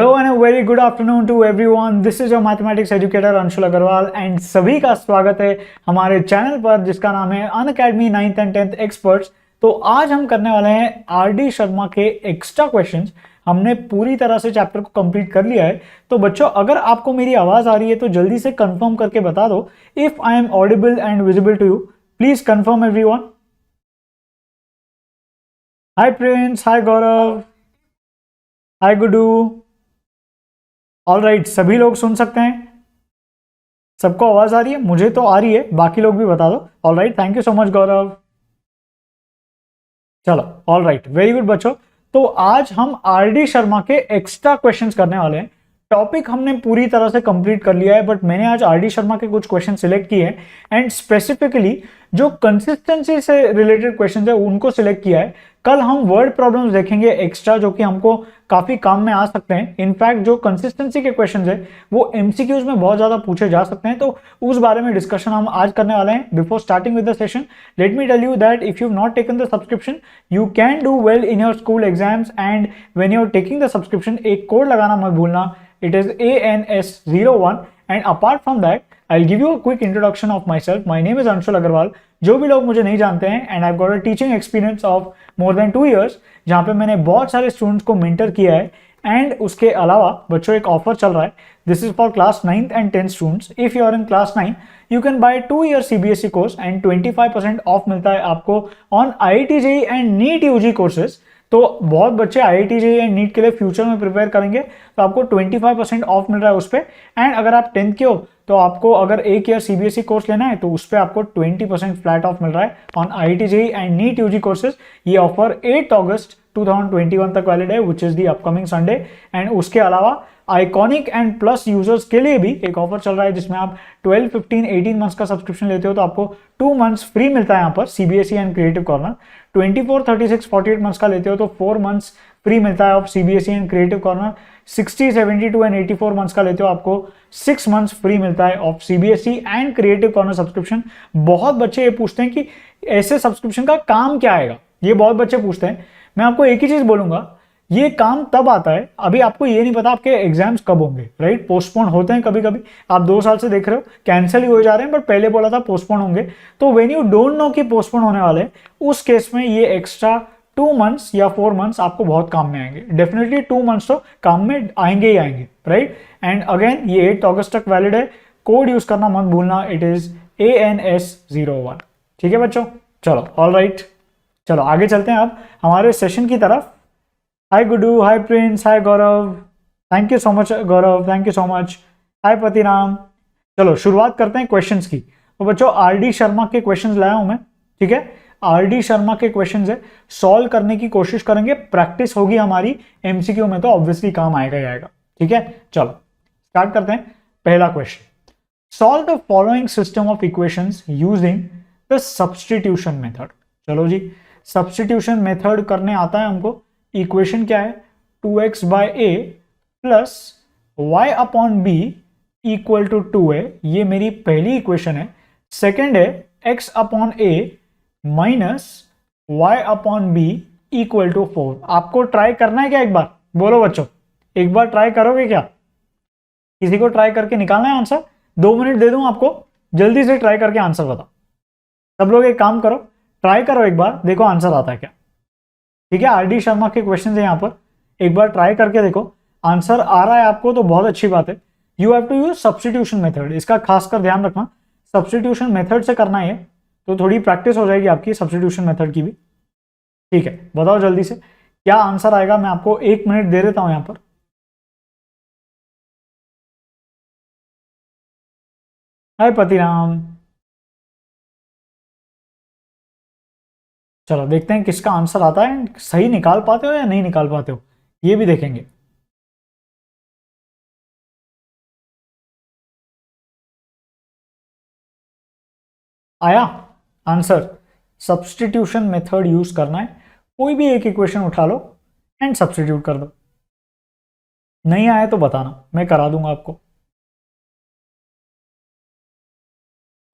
Hello and a very good afternoon to everyone. This is your mathematics educator Anshul Agarwal and सभी का स्वागत है हमारे चैनल पर जिसका नाम है Unacademy 9th and 10th experts. तो आज हम करने वाले हैं आरडी शर्मा के एक्स्ट्रा क्वेश्चंस। हमने पूरी तरह से चैप्टर को कंप्लीट कर लिया है। तो बच्चों, अगर आपको मेरी आवाज आ रही है तो जल्दी से कंफर्म करके बता दो। If I am audible and visible to you, please confirm everyone. Hi Prince, hi Gaurav, hi Guddu. All right, सभी लोग सुन सकते हैं? सबको आवाज आ रही है? मुझे तो आ रही है, बाकी लोग भी बता दो। All right, thank you so much Gaurav. चलो, ऑल राइट, वेरी गुड बच्चों। तो आज हम आरडी शर्मा के एक्स्ट्रा क्वेश्चंस करने वाले हैं। टॉपिक हमने पूरी तरह से कंप्लीट कर लिया है, बट मैंने आज आरडी शर्मा के कुछ क्वेश्चन सिलेक्ट किए हैं एंड स्पेसिफिकली जो कंसिस्टेंसी से रिलेटेड क्वेश्चंस है उनको सिलेक्ट किया है। कल हम वर्ड प्रॉब्लम्स देखेंगे एक्स्ट्रा, जो कि हमको काफी काम में आ सकते हैं। इनफैक्ट जो कंसिस्टेंसी के क्वेश्चंस है वो एमसीक्यूज में बहुत ज्यादा पूछे जा सकते हैं, तो उस बारे में डिस्कशन हम आज करने वाले हैं। Before starting with the session, let me tell you that if you have not taken the subscription, you can do well in your school exams and when you are taking the subscription, एक code लगाना मत भूलना। It is ANS01 and apart from that I'll give you a quick introduction of myself. My name is Anshul Agarwal. जो भी लोग मुझे नहीं जानते हैं, and I've got a teaching experience of more than 2 years, जहाँ पे मैंने बहुत सारे स्टूडेंट्स को मेंटर किया है। एंड उसके अलावा बच्चों एक ऑफर चल रहा है, this is for class 9th and 10th students. If you are in class 9 you can buy 2 year CBSE course and 25% off मिलता है आपको on IIT JEE and NEET UG courses. तो बहुत बच्चे IIT JEE एंड नीट के लिए future में prepare करेंगे, तो आपको 25% ऑफ मिल रहा है उस पर। एंड अगर आप 10th के हो तो आपको अगर 1 year CBSE कोर्स लेना है तो उस पर आपको 20% फ्लैट ऑफ मिल रहा है on IIT JEE and NEET UG courses. ये ऑफर 8 अगस्त 2021 तक वैलिड है, which is the upcoming Sunday. And उसके अलावा आइकॉनिक एंड प्लस यूजर्स के लिए भी एक ऑफर चल रहा है, जिसमें आप 12, 15, 18 मंथ्स का सब्सक्रिप्शन लेते हो तो आपको 2 months फ्री मिलता है यहाँ पर CBSE and creative corner. 24, 36, 48 months का लेते हो तो 4 months फ्री मिलता है of CBSE and creative corner. 60, 72 and 84 months का लेते हो आपको 6 months फ्री मिलता है of CBSE and creative corner subscription. बहुत बच्चे ये पूछते हैं कि ऐसे सब्सक्रिप्शन का काम क्या आएगा, ये बहुत बच्चे पूछते हैं। मैं आपको एक ही चीज बोलूंगा, ये काम तब आता है, अभी आपको ये नहीं पता आपके एग्जाम्स कब होंगे, राइट? पोस्टपोन होते हैं कभी कभी, आप 2 साल से देख रहे हो कैंसिल ही हो जा रहे हैं, बट पहले बोला था पोस्टपोन होंगे। तो व्हेन यू डोंट नो कि पोस्टपोन होने वाले, उस केस में ये एक्स्ट्रा 2 months या 4 months आपको बहुत काम में आएंगे। डेफिनेटली 2 months तो काम में आएंगे ही आएंगे, राइट? एंड अगेन ये 8 अगस्त तक वैलिड है। कोड यूज करना मत भूलना, इट इज ANS01। ठीक है बच्चों, चलो ऑल राइट, चलो आगे चलते हैं अब हमारे सेशन की तरफ। Hi Gudu, hi Prince, hi Gaurav, thank you so much Gaurav, thank you so much. Hi Patiram. चलो शुरुआत करते हैं क्वेश्चंस की। तो बच्चों आरडी शर्मा के क्वेश्चंस लाया हूं मैं, ठीक है? आरडी शर्मा के क्वेश्चंस है, सॉल्व करने की कोशिश करेंगे, प्रैक्टिस होगी हमारी, एमसीक्यू में तो ऑब्वियसली काम आएगा ही आएगा। ठीक है, चलो स्टार्ट करते हैं। पहला question, solve the following system of equations using the substitution method. चलो जी, सब्स्टिट्यूशन मेथड करने आता है हमको। इक्वेशन क्या है? 2x/a plus y/b equal to 2a, ये मेरी पहली इक्वेशन है। सेकेंड है x/a minus y/b equal to 4। आपको ट्राई करना है क्या? एक बार बोलो बच्चों, एक बार ट्राई करोगे क्या? किसी को ट्राई करके निकालना है आंसर? 2 मिनट दे दूं आपको, जल्दी से ट्राई करके आंसर बताओ। सब लोग एक काम करो, ट्राई करो एक बार, देखो आंसर आता है क्या। ठीक है, आरडी शर्मा के क्वेश्चन है यहाँ पर, एक बार ट्राई करके देखो, आंसर आ रहा है आपको तो बहुत अच्छी बात है। You have to use substitution method, इसका खासकर ध्यान रखना, सब्स्टिट्यूशन मेथड से करना है, तो थोड़ी प्रैक्टिस हो जाएगी आपकी सब्स्टिट्यूशन मेथड की भी। ठीक है, बताओ जल्दी से क्या आंसर आएगा। मैं आपको 1 मिनट दे देता हूं यहाँ पर। हाय पतिराम। चलो देखते हैं किसका आंसर आता है, सही निकाल पाते हो या नहीं निकाल पाते हो, ये भी देखेंगे। आया आंसर? सब्स्टिट्यूशन मेथड यूज करना है, कोई भी एक इक्वेशन उठा लो एंड सब्स्टिट्यूट कर दो। नहीं आया तो बताना, मैं करा दूंगा आपको।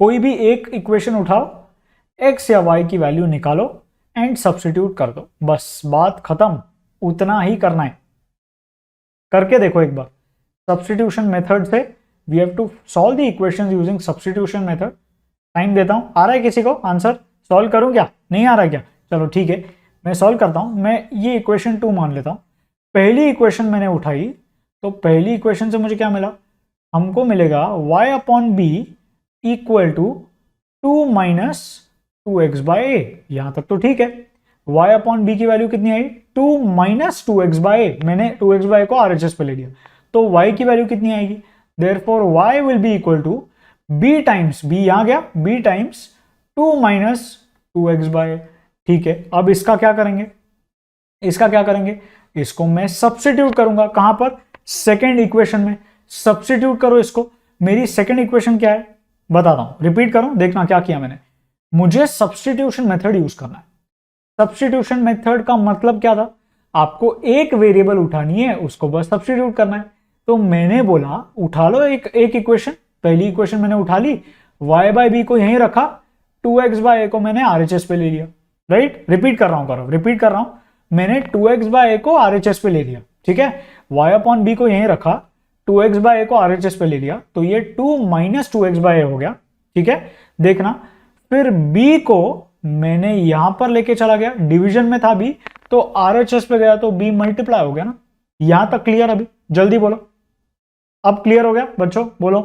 कोई भी एक इक्वेशन उठाओ, x या y की वैल्यू निकालो एंड सब्स्टिट्यूट कर दो, बस बात खत्म, उतना ही करना है। करके देखो एक बार। सब्स्टिट्यूशन मेथड से we have to solve the equations using substitution method. Time देता हूं, आ रहा है किसी को आंसर? सॉल्व करूं क्या? नहीं आ रहा है क्या? चलो ठीक है, मैं सॉल्व करता हूं। मैं ये इक्वेशन 2 मान लेता हूं। पहली इक्वेशन मैंने उठाई, तो पहली इक्वेशन से मुझे क्या मिला? हमको मिलेगा y upon B equal to 2 minus 2x by A. यहां तक तो ठीक है। y अपॉन बी की वैल्यू कितनी आई? 2 माइनस 2x बाय ए। मैंने 2x बाय ए को RHS पे ले लिया, तो y की वैल्यू कितनी आएगी? Therefore y will be equal to b times, b यहां गया, b times 2 minus 2x by A. ठीक है, अब इसका क्या करेंगे? इसका क्या करेंगे? इसको मैं सब्स्टिट्यूट करूंगा। कहां पर? सेकेंड इक्वेशन में। सब्स्टिट्यूट करो इसको। मेरी सेकेंड इक्वेशन क्या है बताता हूं, रिपीट करो, देखना क्या किया मैंने। मुझे सब्स्टिट्यूशन मेथड यूज करना है। सब्स्टिट्यूशन मेथड का मतलब क्या था? आपको एक वेरिएबल उठानी है, उसको बस सब्स्टिट्यूट करना है। तो मैंने बोला उठा लो एक इक्वेशन। पहली इक्वेशन मैंने उठा ली, y बाय बी को यहीं रखा, 2x बाय ए को मैंने RHS पे ले लिया। राइट, रिपीट कर रहा हूं गौरव, रिपीट कर रहा हूं। मैंने 2x बाय ए को RHS पे ले लिया, ठीक है। y अपॉन बी को यहीं रखा, 2x बाय ए को RHS पे ले लिया, तो ये 2 माइनस 2x बाय ए हो गया, ठीक है। देखना, फिर b को मैंने यहां पर लेके चला गया, डिवीजन में था b, तो RHS पे गया तो b मल्टीप्लाई हो गया ना। यहां तक क्लियर? अभी जल्दी बोलो, अब क्लियर हो गया बच्चों? बोलो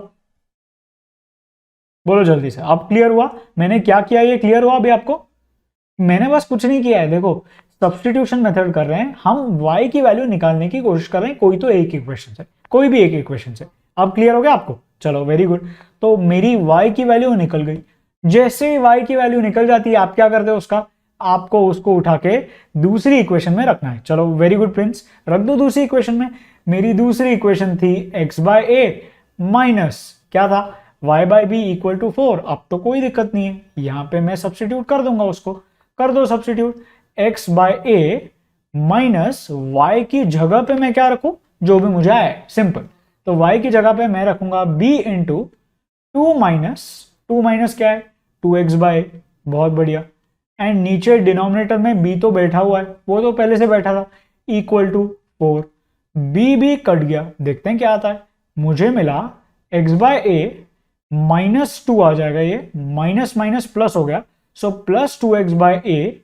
बोलो जल्दी से, अब क्लियर हुआ? मैंने क्या किया ये क्लियर हुआ अभी आपको? मैंने बस कुछ नहीं किया है। देखो, सब्स्टिट्यूशन मेथड कर रहे हैं हम, y की वैल्यू निकालने की कोशिश कर रहे हैं, कोई तो एक इक्वेशन से, कोई भी एक इक्वेशन से। अब क्लियर हो गया आपको? चलो वेरी गुड। तो मेरी y की वैल्यू निकल गई। जैसे ही y की वैल्यू निकल जाती है, आप क्या करते हो? उसका आपको उसको उठा के दूसरी इक्वेशन में रखना है। चलो वेरी गुड प्रिंस, रख दो दूसरी इक्वेशन में। मेरी दूसरी इक्वेशन थी x बाय ए माइनस क्या था? y by b equal to 4। अब तो कोई दिक्कत नहीं है, यहां पे मैं सब्स्टिट्यूट कर दूंगा, उसको कर दो substitute. x by a minus y की जगह पे मैं क्या रखूं? जो भी मुझे आए, सिंपल। तो y की जगह पे मैं रखूंगा b इंटू 2 माइनस क्या है? 2x बाय ए। बहुत बढ़िया। एंड नीचे डिनोमिनेटर में b तो बैठा हुआ है, वो तो पहले से बैठा था, इक्वल टू 4। b कट गया, देखते हैं क्या आता है। मुझे मिला x बाय ए माइनस 2 आ जाएगा, ये माइनस माइनस प्लस हो गया, so plus 2x by a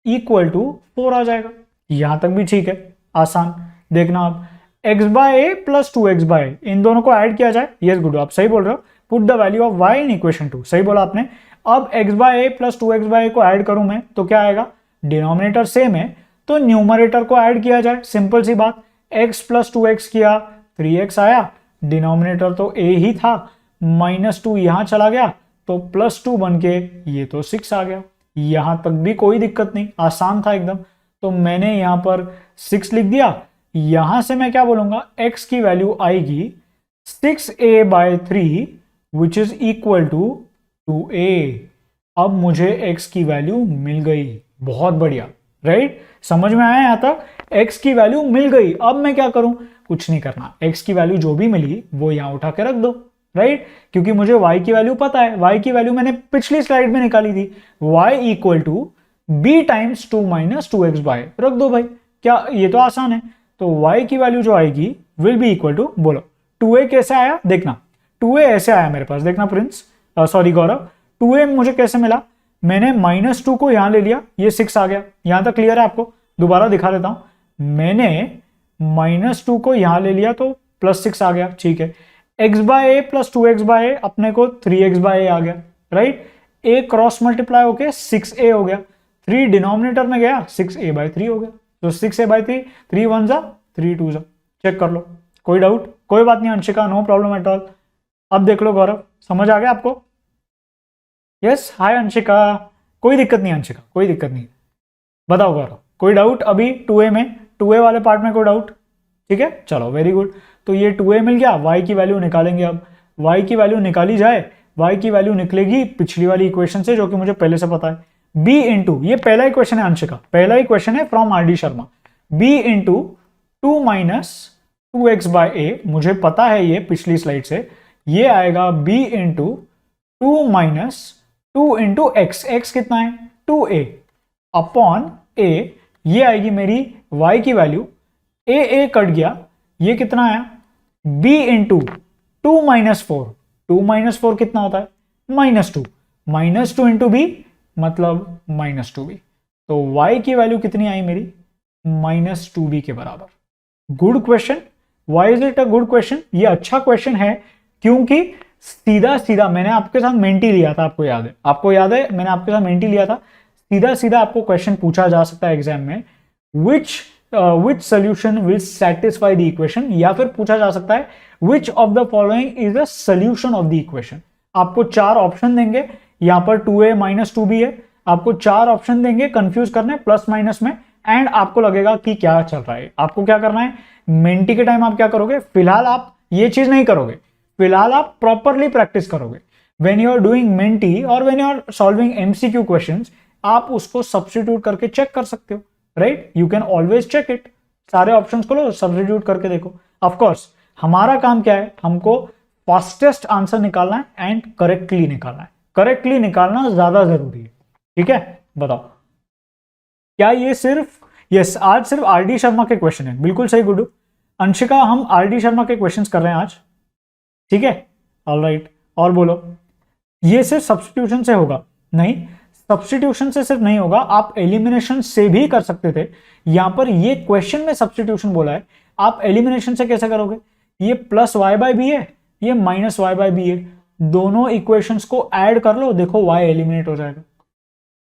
equal to 4 आ जाएगा। यहां तक भी ठीक है, आसान। देखना आप, x by A plus 2x by ए, इन दोनों को ऐड किया जाए। यस गुड, आप सही बोल रहे हो। Put the value of y in equation 2, सही बोला आपने। अब x by A plus 2x by ए को ऐड करूं मैं, तो क्या आएगा? डिनोमिनेटर सेम है तो न्यूमरेटर को ऐड किया जाए, सिंपल सी बात। x प्लस 2x किया, 3x आया, डिनोमिनेटर तो a ही था, माइनस 2 यहां चला गया तो प्लस 2 बन के ये तो 6 आ गया। यहां तक भी कोई दिक्कत नहीं, आसान था एकदम। तो मैंने यहां पर 6 लिख दिया। यहां से मैं क्या बोलूंगा? x की वैल्यू आएगी 6a by 3 which is equal to 2a। अब मुझे x की वैल्यू मिल गई, बहुत बढ़िया। राइट, समझ में आया? यहां तक x की वैल्यू मिल गई। अब मैं क्या करूं? कुछ नहीं करना, x की वैल्यू जो भी मिली वो यहां उठा के रख दो। राइट, क्योंकि मुझे y की वैल्यू पता है, y की वैल्यू मैंने पिछली स्लाइड में निकाली थी, y equal to b times 2 minus 2x by, रख दो भाई। क्या ये तो आसान है। तो y की वैल्यू जो आएगी विल बी इक्वल टू, बोलो 2a कैसे आया? देखना, 2a ऐसे आया मेरे पास, देखना प्रिंस, सॉरी गौरव, 2a मुझे कैसे मिला? मैंने माइनस 2 को यहां ले लिया, ये 6 आ गया। यहां तक क्लियर है आपको? दोबारा दिखा देता हूं। मैंने माइनस 2 को यहां ले लिया तो प्लस 6 आ गया, ठीक है। x by A plus 2x by ए, अपने को 3x बाय ए आ गया। राइट, a क्रॉस मल्टीप्लाई होके 6a हो गया, 3 डिनोमिनेटर में गया, 6a बाय 3 हो गया। तो 6a बाय 3, 3 1 जा 3 2 जा, चेक कर लो। कोई डाउट? कोई बात नहीं Anshika, no problem at all. अब देख लो गौरव, समझ आ गया आपको? यस, हाय अंशिका, कोई दिक्कत नहीं अंशिका, कोई दिक्कत नहीं। बताओ गौरव, कोई डाउट अभी 2a में, 2a वाले पार्ट में कोई डाउट? ठीक है, चलो वेरी गुड। तो ये 2a मिल गया, y की वैल्यू निकालेंगे। अब y की वैल्यू निकाली जाए, y की वैल्यू निकलेगी पिछली वाली इक्वेशन से, जो कि मुझे पहले से पता है। b इंटू, ये पहला इक्वेशन है अंशिका, पहला इक्वेशन है from RD Sharma. b into 2 minus 2x by A, मुझे पता है ये पिछली स्लाइड से, ये आएगा b into 2 minus 2 into x, x कितना है? 2a अपॉन a, ये आएगी मेरी y की वैल्यू। a कट गया, ये कितना आया, b इंटू 2 - 4, 2 - 4 कितना होता है, -2, -2 इंटू बी मतलब -2b, तो y की वैल्यू कितनी आई मेरी, -2b के बराबर। Good question. Why is it a good question? ये अच्छा क्वेश्चन है क्योंकि सीधा सीधा मैंने आपके साथ मेंटी लिया था, आपको याद है, आपको याद है मैंने आपके साथ मेंटी लिया था, सीधा सीधा आपको क्वेश्चन पूछा जा सकता है एग्जाम में, which solution will satisfy the equation, या फिर पूछा जा सकता है which of the following is the solution of the equation। आपको 4 ऑप्शन देंगे, यहां पर 2a - 2b है, आपको 4 ऑप्शन देंगे कंफ्यूज करने प्लस माइनस में, एंड आपको लगेगा कि क्या चल रहा है। आपको क्या करना है, मेंटी के टाइम आप क्या करोगे, फिलहाल आप ये चीज नहीं करोगे, फिलहाल आप प्रॉपरली प्रैक्टिस करोगे। When you are doing Menti और when you are solving MCQ questions, आप उसको सब्स्टिट्यूट करके चेक कर सकते हो, right, you can always check it. सारे ऑप्शंस को लो, सब्स्टिट्यूट करके देखो। ऑफ कोर्स हमारा काम क्या है, हमको फास्टेस्ट आंसर निकालना है एंड करेक्टली निकालना है, करेक्टली निकालना ज्यादा जरूरी है, ठीक है। बताओ क्या ये सिर्फ, यस आज सिर्फ आरडी शर्मा के क्वेश्चन है, बिल्कुल सही गुड्डू। अंशिका हम आरडी शर्मा के क्वेश्चंस कर रहे हैं आज, ठीक है, ऑलराइट। और बोलो, ये सिर्फ सब्स्टिट्यूशन से होगा? नहीं, सब्स्टिट्यूशन से सिर्फ नहीं होगा, आप एलिमिनेशन से भी कर सकते थे। यहां पर ये क्वेश्चन में सब्स्टिट्यूशन बोला है, आप एलिमिनेशन से कैसे करोगे, ये प्लस वाई बाई बी है, ये माइनस वाई बाई बी है, दोनों इक्वेशंस को ऐड कर लो, देखो y एलिमिनेट हो जाएगा,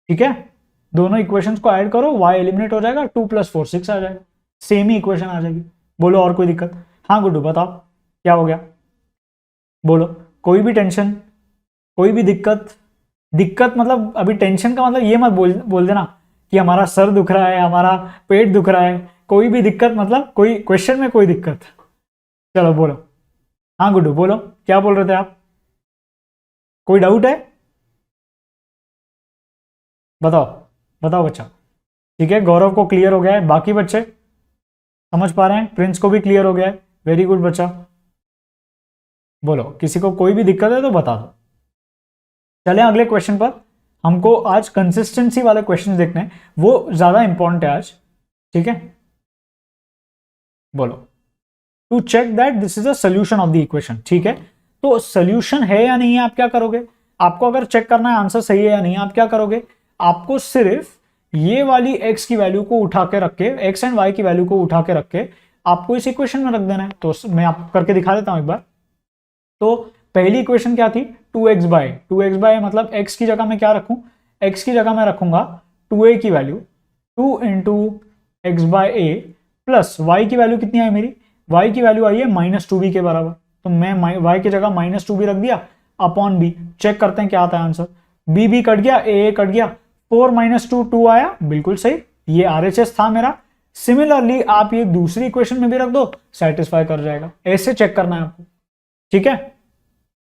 ठीक है। दोनों इक्वेशंस को ऐड करो, y एलिमिनेट हो जाएगा, 2 + 4 6 आ जाएगा, सेम ही इक्वेशन आ जाएगी। बोलो और कोई दिक्कत? हाँ गुड्डू बताओ क्या हो गया, बोलो, कोई भी टेंशन, कोई भी दिक्कत? दिक्कत मतलब अभी टेंशन का मतलब ये मत बोल देना कि हमारा सर दुख रहा है, हमारा पेट दुख रहा है, कोई भी दिक्कत मतलब कोई क्वेश्चन में कोई दिक्कत। चलो बोलो, हाँ गुड्डू बोलो क्या बोल रहे थे आप, कोई डाउट है? बताओ बताओ बच्चा। ठीक है, गौरव को क्लियर हो गया है, बाकी बच्चे समझ पा रहे हैं? प्रिंस को भी क्लियर हो गया है, वेरी गुड बच्चा। बोलो किसी को कोई भी दिक्कत है तो बता दो। चले अगले क्वेश्चन पर, हमको आज कंसिस्टेंसी वाले क्वेश्चन देखने हैं, वो ज्यादा इंपॉर्टेंट है आज, ठीक है। बोलो, to check that this is a solution of the equation, ठीक है। तो सोल्यूशन है या नहीं है आप क्या करोगे, आपको अगर चेक करना है आंसर सही है या नहीं, आप क्या करोगे, आपको सिर्फ ये वाली x की वैल्यू को उठा के रख के, x एंड y की वैल्यू को उठा के रख के आपको इस इक्वेशन में रख देना है। तो मैं आपको करके दिखा देता हूं एक बार। तो पहली इक्वेशन क्या थी, 2x/2x/ मतलब x की जगह मैं क्या रखूं, x की जगह मैं रखूंगा 2a की वैल्यू, 2 × x/a प्लस y की वैल्यू कितनी आई मेरी, y की वैल्यू आई है -2b के बराबर, तो मैं y की जगह -2b रख दिया अपॉन b। चेक करते हैं क्या आता है आंसर, b कट गया, a कट गया, 4 - 2 2 आया, बिल्कुल सही, ये RHS था मेरा। सिमिलरली आप ये दूसरी इक्वेशन में भी रख दो, सेटिस्फाई कर जाएगा। ऐसे चेक करना है आपको, ठीक है,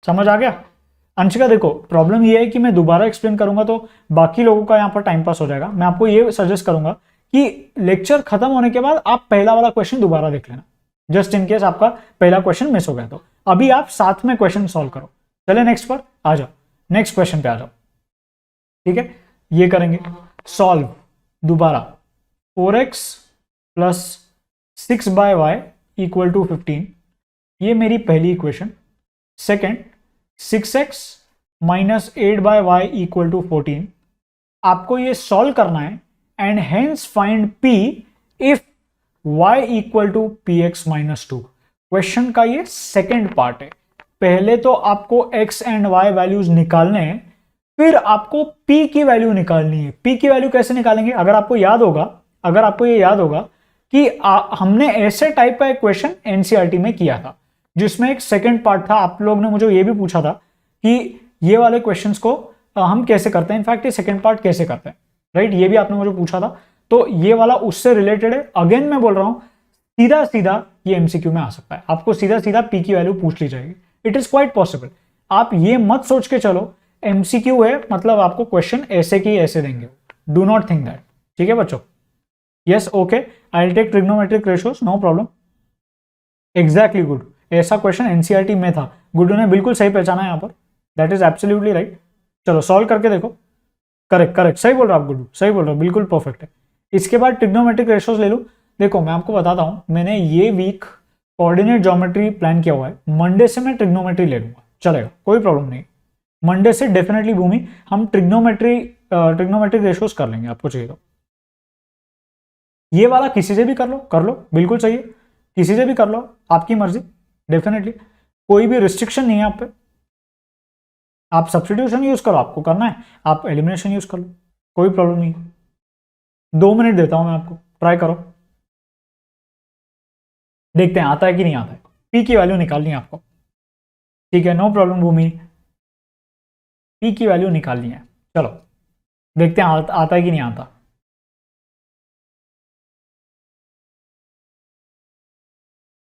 समझ आ गया। अंशिका देखो प्रॉब्लम ये है कि मैं दोबारा एक्सप्लेन करूंगा तो बाकी लोगों का यहां पर टाइम पास हो जाएगा। मैं आपको ये सजेस्ट करूंगा कि लेक्चर खत्म होने के बाद आप पहला वाला क्वेश्चन दोबारा देख लेना, जस्ट इन केस आपका पहला क्वेश्चन मिस हो गया तो। अभी आप साथ में क्वेश्चन सॉल्व करो। चले नेक्स्ट पर आ जाओ, नेक्स्ट क्वेश्चन पे आ जाओ, ठीक है। ये करेंगे सॉल्व दोबारा, 4x + 6/y = 15, ये मेरी पहली इक्वेशन। Second, 6x - 8/y = 14। आपको ये सॉल्व करना है and hence find p if y = px - 2। Question का ये सेकेंड पार्ट है। पहले तो आपको x एंड y वैल्यूज निकालने हैं, फिर आपको p की वैल्यू निकालनी है। p की वैल्यू कैसे निकालेंगे, अगर आपको याद होगा, अगर आपको ये याद होगा कि हमने ऐसे टाइप का एक क्वेश्चन एनसीईआरटी में किया था जिसमें एक सेकंड पार्ट था। आप लोग ने मुझे ये भी पूछा था कि ये वाले क्वेश्चंस को हम कैसे करते हैं, इनफैक्ट ये सेकंड पार्ट कैसे करते हैं, राइट, ये भी आपने मुझे पूछा था। तो ये वाला उससे रिलेटेड है। अगेन मैं बोल रहा हूं, सीधा सीधा ये एमसीक्यू में आ सकता है, आपको सीधा सीधा p की वैल्यू पूछ ली जाएगी, इट इज क्वाइट पॉसिबल। आप ये मत सोच के चलो एमसीक्यू है मतलब आपको क्वेश्चन ऐसे की ऐसे देंगे, डू नॉट थिंक दैट, ठीक है बच्चों। Yes okay, I will take trigonometric ratios, no problem, exactly good. ऐसा क्वेश्चन एनसीईआरटी में था, गुड्डू ने बिल्कुल सही पहचाना है यहाँ पर, दैट इज एब्सोल्युटली राइट। चलो सॉल्व करके देखो, करेक्ट करेक्ट, सही बोल रहा हूँ आप गुड्डू, सही बोल रहा हूँ, बिल्कुल परफेक्ट है। इसके बाद ट्रिग्नोमेट्रिक रेशियोज ले लो। देखो मैं आपको बताता हूँ, मैंने ये वीक कोऑर्डिनेट ज्योमेट्री प्लान किया हुआ है, मंडे से मैं ट्रिग्नोमेट्री ले लूंगा, चलेगा, कोई प्रॉब्लम नहीं। मंडे से डेफिनेटली भूमि हम ट्रिग्नोमेट्री रेशियोज कर लेंगे, आपको चाहिए तो। ये वाला किसी से भी कर लो, बिल्कुल चाहिए, किसी से भी कर लो, आपकी मर्जी, डेफिनेटली कोई भी रिस्ट्रिक्शन नहीं है आप पे। आप सब्स्टिट्यूशन यूज करो, आपको करना है, आप एलिमिनेशन यूज कर लो, कोई प्रॉब्लम नहीं है। 2 मिनट देता हूं मैं आपको, ट्राई करो, देखते हैं आता है कि नहीं आता है। पी की वैल्यू निकालनी है आपको, ठीक है, नो प्रॉब्लम भूमि, पी की वैल्यू निकालनी है, चलो देखते हैं आता है कि नहीं आता।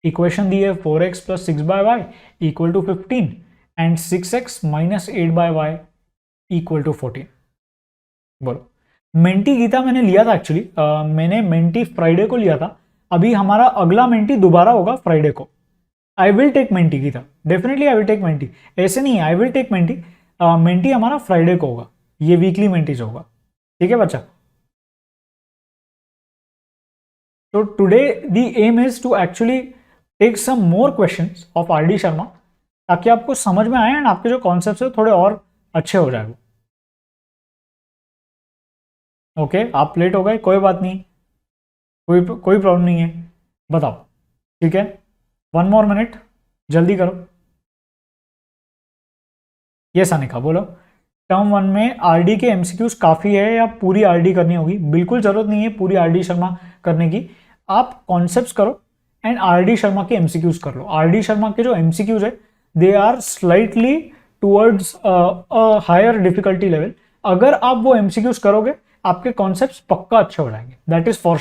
इक्वेशन दी है 4x plus 6/y equal to 15 and 6x minus 8/y equal to 14। बोलो, मेंटी गीता मैंने लिया था एक्चुअली, मैंने मेंटी फ्राइडे को लिया था, अभी हमारा अगला मेंटी दोबारा होगा फ्राइडे को। I will take Menti Geeta, definitely I will take Menti, ऐसे नहीं I will take Menti, Menti हमारा फ्राइडे को होगा, ये वीकली मेंटीज होगा, ठीक है बच्चा। तो today the aim is to actually take some more questions of R D Sharma, ताकि आपको समझ में आए एंड आपके जो कॉन्सेप्ट्स है थोड़े और अच्छे हो जाए। ओके, आप लेट हो गए, कोई बात नहीं, कोई प्रॉब्लम नहीं है, बताओ, ठीक है, 1 मोर मिनट, जल्दी करो। ये सानिका बोलो, टर्म 1 में आरडी के एमसीक्यूज काफी है या पूरी आरडी करनी होगी? बिल्कुल जरूरत नहीं है पूरी आरडी शर्मा करने की, आप कॉन्सेप्ट्स करो एंड आरडी शर्मा के एमसीक्यूज कर लो। आरडी शर्मा के जो एमसीक्यूज है they are slightly towards higher difficulty level, अगर आप वो एमसीक्यूज करोगे आपके कॉन्सेप्ट्स पक्का अच्छे हो जाएंगे, दैट इज फॉर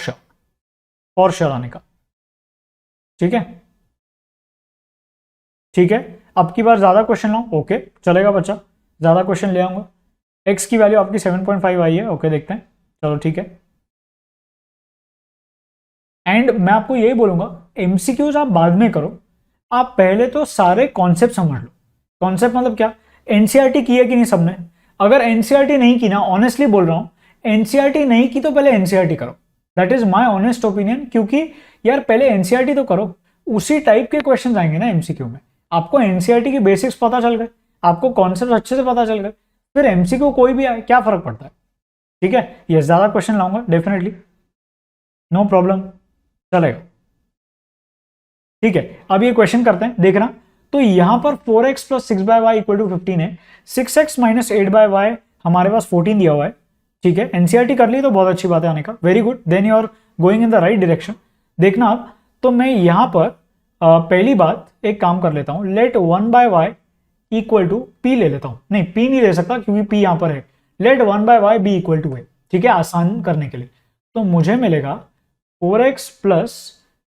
श्योर आने का, ठीक है, ठीक है। अब की बार ज्यादा क्वेश्चन लाऊं, ओके चलेगा बच्चा, ज्यादा क्वेश्चन ले आऊंगा। एक्स की वैल्यू आपकी 7.5 आई है, ओके देखते हैं, चलो ठीक है। एंड मैं आपको यही बोलूंगा एमसीक्यूज आप बाद में करो, आप पहले तो सारे कॉन्सेप्ट समझ लो। कॉन्सेप्ट मतलब क्या, एनसीईआरटी की है कि नहीं सबने? अगर एनसीईआरटी नहीं की ना, ऑनेस्टली बोल रहा हूं, एनसीईआरटी नहीं की तो पहले एनसीईआरटी करो, that is my honest opinion, क्योंकि यार पहले एनसीईआरटी तो करो, उसी टाइप के क्वेश्चन आएंगे ना एमसीक्यू में। आपको एनसीईआरटी की बेसिक्स पता चल गए, आपको कॉन्सेप्ट अच्छे से पता चल गए, फिर एमसीक्यू कोई भी आए क्या फर्क पड़ता है, ठीक है। ये ज्यादा क्वेश्चन लाऊंगा डेफिनेटली, नो प्रॉब्लम, चलेगा, ठीक है। अब ये क्वेश्चन करते हैं, देखना, तो यहां पर 4x plus 6/y equal to 15 है, 6x माइनस 8/y हमारे पास 14 दिया हुआ है, ठीक है। एनसीईआरटी कर ली तो बहुत अच्छी बात है आने का, very good, then you are going in the right direction. देखना आप, तो मैं यहां पर पहली बात एक काम कर लेता हूं, late 1/y equal to p ले लेता हूं, नहीं p नहीं ले सकता क्योंकि p यहां पर है, let 1/y be equal to a, ठीक है, आसान करने के लिए। तो मुझे मिलेगा 4x plus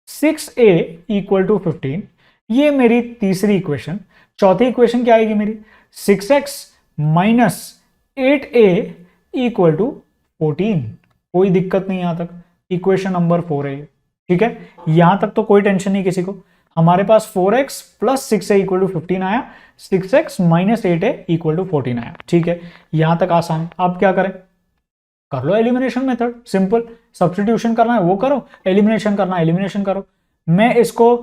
6a equal to 15, ये मेरी तीसरी इक्वेशन। चौथी इक्वेशन क्या आएगी मेरी, 6x minus 8a equal to 14, कोई दिक्कत नहीं यहां तक, इक्वेशन नंबर 4 है, ठीक है, यहां तक तो कोई टेंशन नहीं किसी को। हमारे पास 4x plus 6a equal to 15 आया, 6x minus 8a equal to 14 आया, ठीक है, यहां तक आसान। अब क्या करें, कर लो एलिमिनेशन मेथड, सिंपल, सब्स्टिट्यूशन करना है वो करो, एलिमिनेशन करना है एलिमिनेशन करो। मैं इसको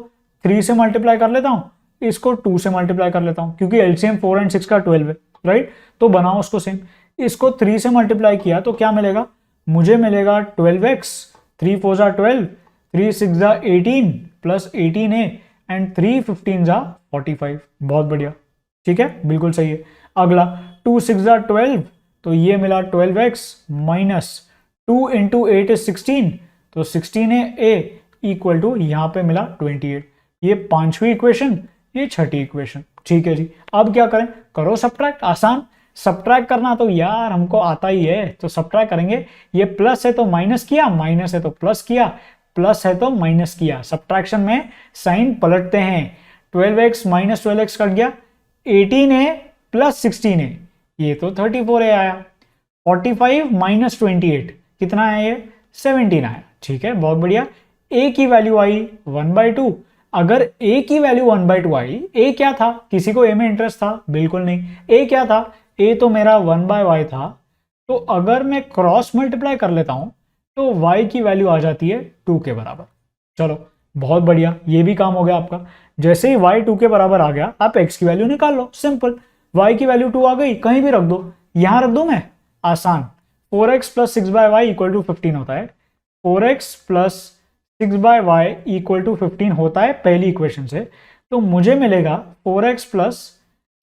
3 से मल्टीप्लाई कर लेता हूं, इसको 2 से मल्टीप्लाई कर लेता हूं, क्योंकि एलसीएम 4 एंड 6 का 12 है, राइट, तो बनाओ उसको सेम। इसको 3 से मल्टीप्लाई किया तो क्या मिलेगा, मुझे मिलेगा 12x, 3 4 जा 12, 3 6 जा 18 प्लस 18a एंड 3 15 जा 45, बहुत बढ़िया, ठीक है, बिल्कुल सही है। अगला 2 6 जा 12, तो ये मिला 12x माइनस 2 इंटू 8 इज 16, तो 16a इक्वल टू यहां पे मिला 28, ये पांचवी इक्वेशन, ये छठी इक्वेशन, ठीक है जी। अब क्या करें, करो सब्ट्रैक्ट, आसान, सब्ट्रैक्ट करना तो यार हमको आता ही है, तो सब्ट्रैक्ट करेंगे, ये प्लस है तो माइनस किया, माइनस है तो प्लस किया, प्लस है तो माइनस किया, सब्ट्रैक्शन में साइन पलटते हैं। 12x माइनस 12x कट गया, 18a प्लस 16a, ये तो 34a आया, 45 माइनस 28 कितना आया, ये 17 आया, ठीक है, बहुत बढ़िया। a की वैल्यू आई 1/2, अगर a की वैल्यू 1/2 आई, a क्या था, किसी को a में इंटरेस्ट था, बिल्कुल नहीं, a क्या था, a तो मेरा 1/y था, तो अगर मैं क्रॉस मल्टीप्लाई कर लेता हूं तो y की वैल्यू आ जाती है 2 के बराबर। चलो बहुत बढ़िया, ये भी काम हो गया आपका। जैसे ही y 2 के बराबर आ गया, आप x की वैल्यू निकाल लो, सिंपल। y की वैल्यू 2 आ गई, कहीं भी रख दो, यहां रख दो, मैं आसान। 4x plus 6/y equal to 15 होता है। 4x plus 6/y equal to 15 होता है पहली इक्वेशन से। तो मुझे मिलेगा 4x प्लस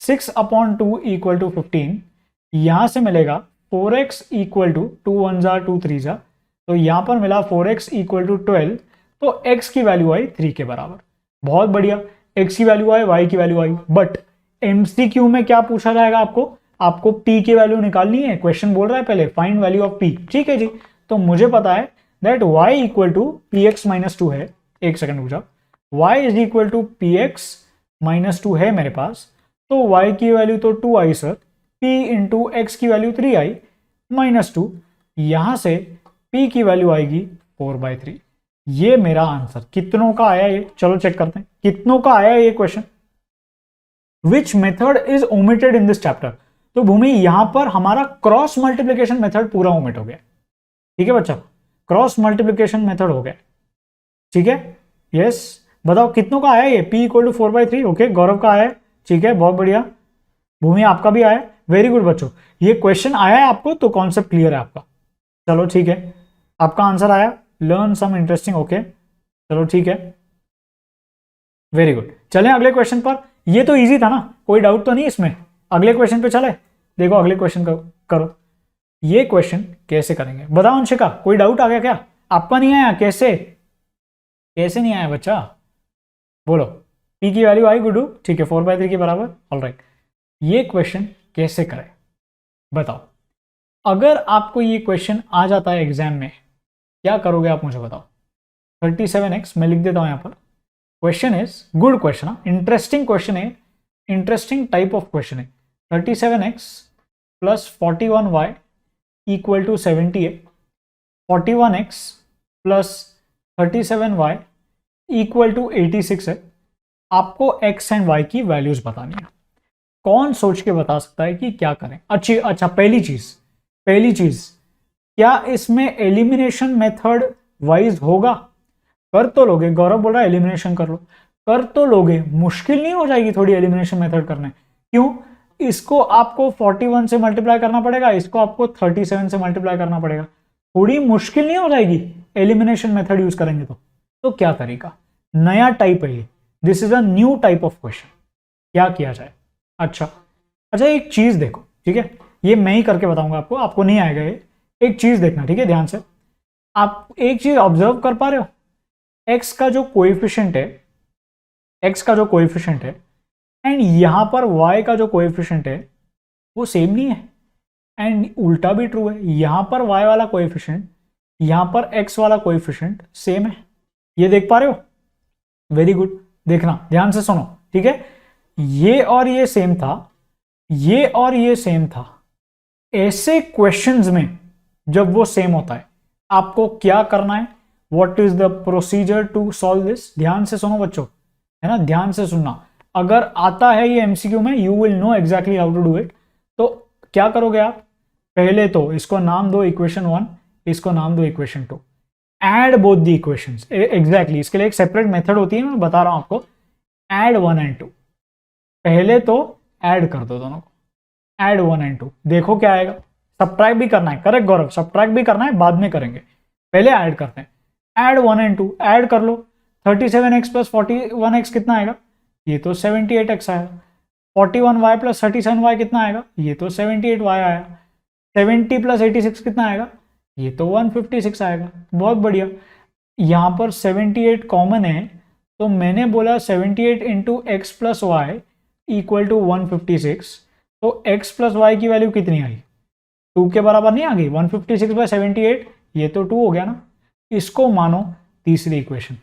6/2 इक्वल टू 15। यहां से मिलेगा 4x इक्वल टू 2 1 जा 2 3 जा, तो यहां पर मिला 4x इक्वल टू 12। तो x की वैल्यू आई 3 के बराबर। बहुत बढ़िया, x की वैल्यू आई, y की वैल्यू आई। बट MCQ में क्या पूछा जाएगा आपको p की वैल्यू निकालनी है। क्वेश्चन बोल रहा है पहले फाइंड वैल्यू ऑफ p, ठीक है जी। तो मुझे पता है that y equal to px minus 2 है। एक सेकंड रुक जाओ, y is equal to px minus 2 है मेरे पास। तो y की वैल्यू तो 2 आई सर, p इंटू एक्स की वैल्यू 3 आई माइनस 2। यहां से p की वैल्यू आएगी 4/3। ये मेरा आंसर। कितनों का आया ये, चलो चेक करते हैं कितनों का आया ये question. Which method is omitted in this chapter. तो भूमि यहां पर हमारा क्रॉस मल्टीप्लीकेशन मेथड पूरा ओमिट हो गया, ठीक है बच्चा, क्रॉस मल्टीप्लीकेशन मेथड हो गया, ठीक है। यस, बताओ कितनों का आया ये, p equal to 4/3। Okay, Gaurav का आया है, ठीक है, बहुत बढ़िया। भूमि आपका भी आया, वेरी गुड बच्चों। ये क्वेश्चन आया है आपको तो कॉन्सेप्ट क्लियर है आपका। चलो ठीक है, आपका आंसर आया, लर्न सम इंटरेस्टिंग। ओके चलो ठीक है, वेरी गुड। चलें अगले क्वेश्चन पर। ये तो इजी था ना, कोई डाउट तो नहीं इसमें। अगले क्वेश्चन पे चले, देखो अगले क्वेश्चन करो। ये क्वेश्चन कैसे करेंगे बताओ अंशिका, कोई डाउट आ गया क्या? आपका नहीं आया, कैसे नहीं आया बच्चा, बोलो। p की वैल्यू आई गुडू, ठीक है, 4/3 के बराबर, ऑलराइट। ये क्वेश्चन कैसे करें बताओ। अगर आपको ये क्वेश्चन आ जाता है एग्जाम में, क्या करोगे आप मुझे बताओ। 37x मैं लिख देता हूं यहां पर। Question is good question, interesting question है, इंटरेस्टिंग टाइप ऑफ क्वेश्चन है। 37x plus 41y equal to 78। 41x plus 37y equal to 86 है। आपको x एंड y की वैल्यूज बतानी है। कौन सोच के बता सकता है कि क्या करें? अच्छा, पहली चीज क्या इसमें एलिमिनेशन मेथड वाइज होगा? कर तो लोगे, गौरव बोल रहा है एलिमिनेशन कर लो, कर तो लोगे, मुश्किल नहीं हो जाएगी थोड़ी एलिमिनेशन मेथड करने? क्यों? इसको आपको 41 से मल्टीप्लाई करना पड़ेगा, इसको आपको 37 से मल्टीप्लाई करना पड़ेगा, थोड़ी मुश्किल नहीं हो जाएगी एलिमिनेशन मेथड यूज करेंगे तो क्या तरीका? नया टाइप है ये, this is a new type of question, क्या किया जाए? अच्छा, एक चीज देखो, ठीक है, ये मैं ही करके बताऊंगा आपको नहीं आएगा ये। एक चीज देखना, ठीक है, ध्यान से। आप एक चीज ऑब्जर्व कर पा रहे हो, x का जो कोएफिशिएंट है एंड यहां पर y का जो कोएफिशिएंट है वो सेम नहीं है, एंड उल्टा भी ट्रू है। यहां पर y वाला कोएफिशिएंट, यहां पर x वाला कोएफिशिएंट सेम है। ये देख पा रहे हो? वेरी गुड, देखना ध्यान से सुनो, ठीक है। ये और ये सेम था, ये और ये सेम था। ऐसे क्वेश्चंस में जब वो सेम होता है आपको क्या करना है? What is the procedure to solve this? ध्यान से सुनो बच्चों, है ना, ध्यान से सुनना। अगर आता है ये एमसीक्यू में, you will know exactly how to do it. तो क्या करोगे आप? पहले तो इसको नाम दो इक्वेशन 1, इसको नाम दो equation 2, add both the equations. Exactly इसके लिए एक सेपरेट मेथड होती है, मैं बता रहा हूं आपको। एड 1 एंड 2, पहले तो ऐड कर दो दोनों को, ऐड 1 एंड 2, देखो क्या आएगा। सब्ट्रैक्ट भी करना है, करेक्ट गौरव, सब्ट्रैक्ट भी करना है, बाद में करेंगे, पहले ऐड करते हैं। ऐड 1 एंड 2, ऐड कर लो। 37x प्लस 41x कितना आएगा? ये तो 78x आएगा। 41y प्लस 37y कितना आएगा? ये तो 78y आया। 70 प्लस 86 कितना आएगा? ये तो 156 आएगा। बहुत बढ़िया, यहां पर 78 कॉमन है, तो मैंने बोला 78 into x plus y equal to 156। तो x प्लस वाई की वैल्यू कितनी आई? 2 के बराबर नहीं आ गई? 156 बाय 78, ये तो 2 हो गया ना। इसको मानो तीसरी इक्वेशन।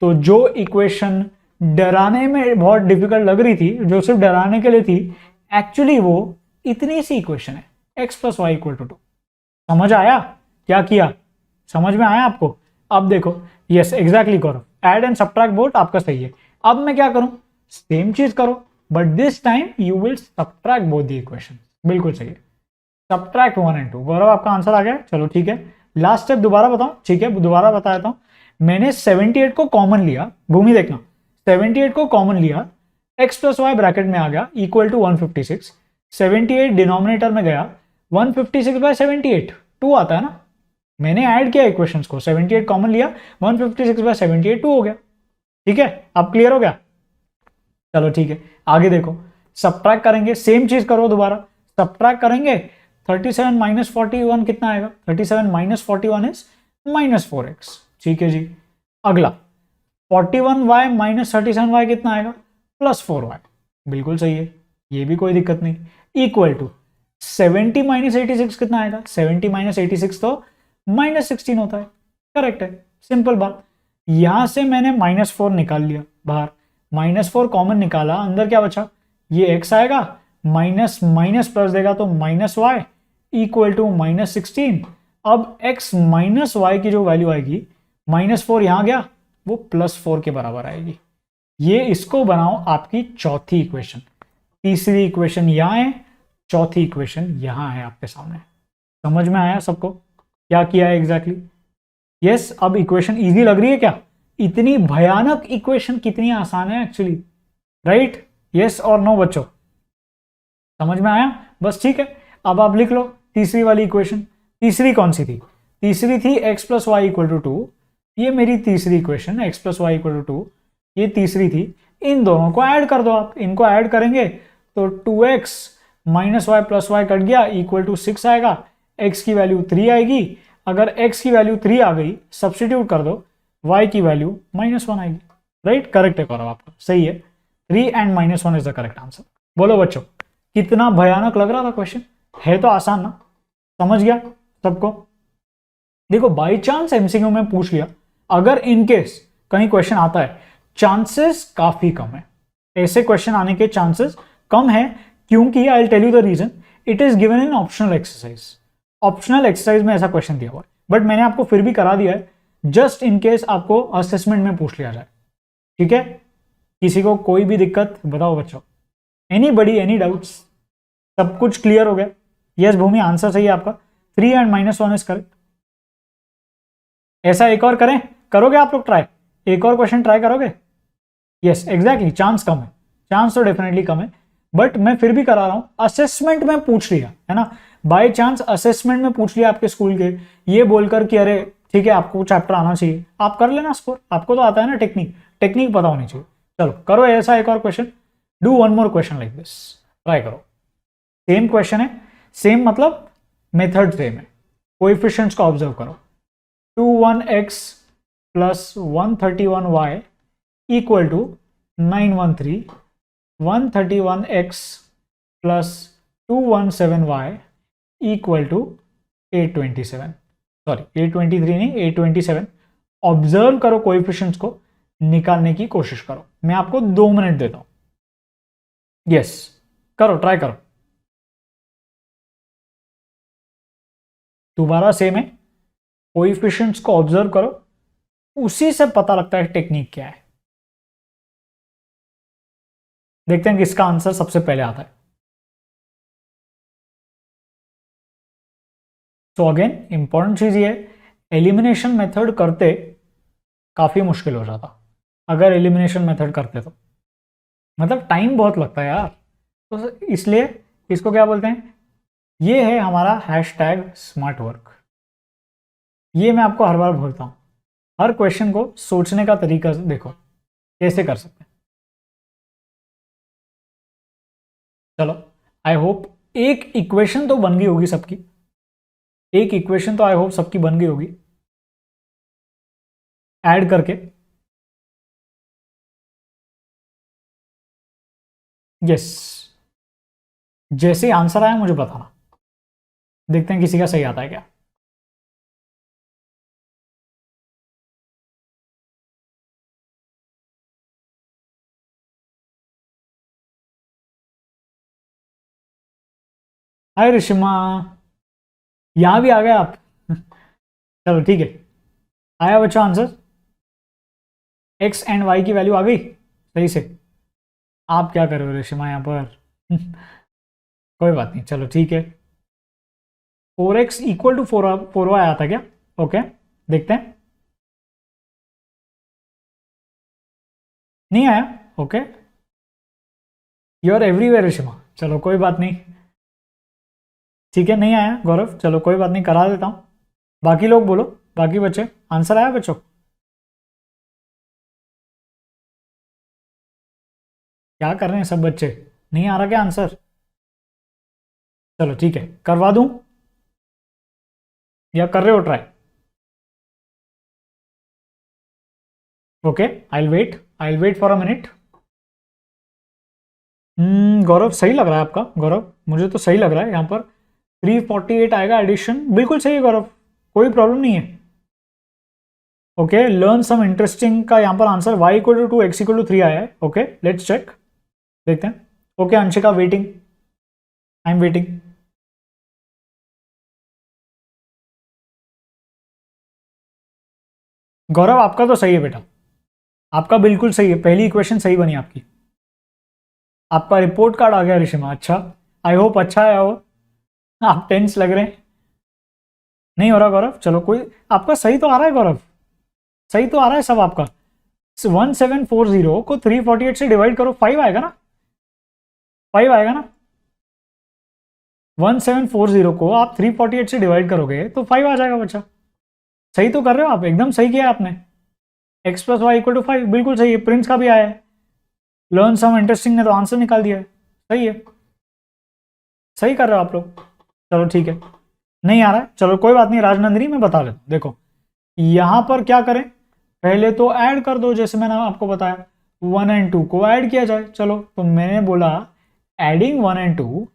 तो जो इक्वेशन डराने में बहुत डिफिकल्ट लग रही थी, जो सिर्फ डराने के लिए थी, एक्चुअली वो इतनी सी इक्वेशन है, x plus y equal to 2। समझ आया क्या किया? समझ में आया आपको? अब देखो, yes exactly Gaurav, add and subtract both आपका सही है। अब मैं क्या करूं? सेम चीज करो, but this time you will subtract both the equation. बिल्कुल सही है, सब्ट्रैक्ट 1 एंड 2। गौरव आपका आंसर आ गया, चलो ठीक है। लास्ट स्टेप दोबारा बताओ, ठीक है, दोबारा बता देता हूं। मैंने 78 को कॉमन लिया, भूमि देखना, 78 को कॉमन लिया, x प्लस वाई ब्रैकेट में आ गया इक्वल टू 156, 78 डिनोमिनेटर में गया, 156 बाय 78 2 आता है ना, मैंने ऐड किया इक्वेशंस को, 78 कॉमन लिया, 156 बाय 78 2 हो गया। ठीक है, अब क्लियर हो गया? चलो ठीक है, आगे देखो, सब्ट्रैक्ट करेंगे, सेम चीज करो दोबारा, सब्ट्रैक्ट करेंगे, 37 माइनस 41 कितना आएगा? 37 माइनस 41 इज माइनस 4x। ठीक है जी, अगला 41y माइनस 37y कितना आएगा? Plus 4y। बिल्कुल सही है, ये भी कोई दिक्कत नहीं, इक्वल टू 70 माइनस 86 कितना आएगा? 70 माइनस 86 तो माइनस 16 होता है, करेक्ट है, सिंपल बात। यहां से मैंने माइनस 4 निकाल लिया बाहर, माइनस 4 कॉमन निकाला, अंदर क्या बचा? ये x आएगा, माइनस माइनस प्लस देगा तो minus y equal to minus 16। अब x माइनस वाई की जो वैल्यू आएगी, माइनस 4 यहां गया, वो प्लस 4 के बराबर आएगी। ये इसको बनाओ आपकी चौथी इक्वेशन, तीसरी इक्वेशन यहां है, चौथी इक्वेशन यहां है आपके सामने। समझ में आया सबको क्या किया है एग्जैक्टली? यस, अब इक्वेशन इजी लग रही है क्या? इतनी भयानक इक्वेशन कितनी आसान है एक्चुअली, राइट? यस और नो बच्चों, समझ में आया? बस ठीक है, अब आप लिख लो तीसरी वाली इक्वेशन। तीसरी कौन सी थी? तीसरी थी x plus y equal to 2, ये मेरी तीसरी equation, x plus y equal to 2, ये तीसरी थी। इन दोनों को ऐड कर दो आप, इनको ऐड करेंगे तो 2x minus y plus y cut गया इक्वल टू 6 आएगा, x की वैल्यू 3 आएगी। अगर x की वैल्यू 3 आ गई, सब्सटीट्यूट कर दो, y की वैल्यू -1 आएगी, राइट? करेक्ट है गौरव, आपका सही है, 3 and -1 is the correct answer. बोलो बच्चों, कितना भयानक लग रहा था क्वेश्चन? है तो आसान ना, समझ गया सबको? देखो बाई चांस एमसीक्यू में पूछ लिया, अगर इनकेस कहीं क्वेश्चन आता है, चांसेस काफी कम है, ऐसे क्वेश्चन आने के चांसेस कम है, क्योंकि I will tell you the reason, it is given in optional exercise. Optional exercise में ऐसा क्वेश्चन दिया हुआ है, बट मैंने आपको फिर भी करा दिया है, जस्ट इन केस आपको असेसमेंट में पूछ लिया जाए। ठीक है, किसी को कोई भी दिक्कत बताओ बच्चों, एनीबडी, एनी डाउट्स? सब कुछ क्लियर हो गया? यस भूमि, आंसर सही है आपका, 3 एंड -1 इज करेक्ट। ऐसा एक और करें, करोगे आप लोग ट्राई? एक और क्वेश्चन ट्राई करोगे? यस एग्जैक्टली, चांस कम है, चांस तो डेफिनेटली कम है, बट मैं फिर भी करा रहा हूं, असेसमेंट में पूछ लिया है ना, बाय चांस असेसमेंट में पूछ लिया आपके स्कूल के, ये बोलकर कि अरे ठीक है आपको चैप्टर आना चाहिए, आप कर लेना स्कोर, आपको तो आता है ना टेक्निक, टेक्निक पता होनी चाहिए। चलो करो ऐसा एक और question, do one more question like this, try करो। सेम क्वेश्चन है, सेम मतलब मेथड सेम है, कोएफिशिएंट्स को ऑब्जर्व करो। 21x plus 131y equal to 913, 131x plus 217y equal to 827, sorry 823 नहीं 827। ऑब्जर्व करो कोएफिशिएंट्स को, निकालने की कोशिश करो, मैं आपको 2 मिनट देता हूं। यस करो, ट्राई करो। दोबारा सेम है, कोएफिशिएंट्स को ऑब्जर्व करो, उसी से पता लगता है टेक्निक क्या है। देखते हैं किसका आंसर सबसे पहले आता है। तो अगेन इंपॉर्टेंट चीज ये, एलिमिनेशन मेथड करते काफी मुश्किल हो जाता अगर एलिमिनेशन मेथड करते तो, मतलब टाइम बहुत लगता है यार, तो इसलिए इसको क्या बोलते हैं, ये है हमारा हैशटैग स्मार्ट वर्क। ये मैं आपको हर बार बोलता हूं, हर क्वेश्चन को सोचने का तरीका देखो कैसे कर सकते हैं। चलो आई होप एक इक्वेशन तो बन गई होगी सबकी, एक इक्वेशन तो आई होप सबकी बन गई होगी ऐड करके। यस, जैसे आंसर आया मुझे बताना, देखते हैं किसी का सही आता है क्या। हाय ऋषिमा, यहां भी आ गए आप चलो ठीक है, आया बच्चों आंसर, एक्स एंड वाई की वैल्यू आ गई सही से। आप क्या कर रहे हो ऋषिमा यहाँ पर कोई बात नहीं, चलो ठीक है। 4x इक्वल टू 4y आया था क्या? ओके देखते हैं, नहीं आया, ओके, यू आर एवरीवेयर ऋषिमा, चलो कोई बात नहीं, ठीक है, नहीं आया गौरव, चलो कोई बात नहीं, करा देता हूँ। बाकी लोग बोलो, बाकी बच्चे, आंसर आया बच्चों? क्या कर रहे हैं सब बच्चे, नहीं आ रहा क्या आंसर? चलो ठीक है, करवा दूं या कर रहे हो try? Okay, I wait for a minute. Gaurav सही लग रहा है आपका, गौरव मुझे तो सही लग रहा है यहाँ पर 348 आएगा एडिशन, बिल्कुल सही है गौरव, कोई प्रॉब्लम नहीं है। ओके, लर्न सम इंटरेस्टिंग का यहाँ पर answer y equal to 2 x equal to 3 आया है। ओके लेट्स चेक, देखते हैं। Okay Anshika waiting, I am waiting. Gaurav आपका तो सही है बेटा, आपका बिल्कुल सही है, पहली इक्वेशन सही बनी आपकी। आपका रिपोर्ट कार्ड आ गया ऋषिमा, अच्छा, आई होप अच्छा आया हो। आप टेंस लग रहे हैं, नहीं हो रहा गौरव, चलो कोई, आपका सही तो आ रहा है गौरव, सही तो आ रहा है सब आपका। 1740 को 348 से डिवाइड करो, 5 आएगा ना, 5 आएगा ना। 1740 को आप 348 से डिवाइड करोगे तो 5 आ जाएगा बच्चा, सही तो कर रहे हो आप, एकदम सही किया आपने। x plus y equal to 5 बिल्कुल सही है, प्रिंस का भी आया है। लर्न सम इंटरेस्टिंग ने तो आंसर निकाल दिया है, सही है, सही कर रहे हो आप लोग। चलो ठीक है, नहीं आ रहा है, चलो कोई बात नहीं राजनंदिनी, मैं बता देता हूँ। देखो यहां पर क्या करें, पहले तो ऐड कर दो, जैसे मैंने आपको बताया 1 एंड 2 को ऐड किया जाए। चलो तो मैंने बोला एडिंग 1 एंड 2,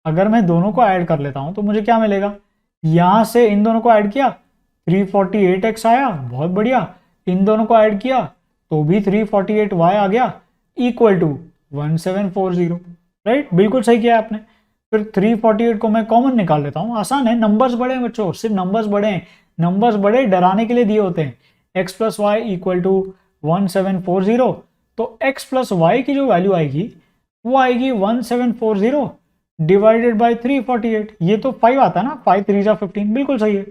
अगर मैं दोनों को ऐड कर लेता हूं तो मुझे क्या मिलेगा, यहां से इन दोनों को ऐड किया 348x आया, बहुत बढ़िया। इन दोनों को ऐड किया तो भी 348y आ गया, इक्वल टू 1740, राइट, बिल्कुल सही किया आपने। फिर 348 को मैं कॉमन निकाल लेता हूं, आसान है, नंबर्स बड़े हैं बच्चों, सिर्फ नंबर्स बड़े हैं, नंबर्स बड़े डराने के लिए दिए होते हैं। x plus y equal to 1740, तो x प्लस वाई की जो वैल्यू आएगी वो आएगी 1740 डिवाइडेड बाई 348, ये तो 5 आता है ना, 5 3 जा 15, बिल्कुल सही है।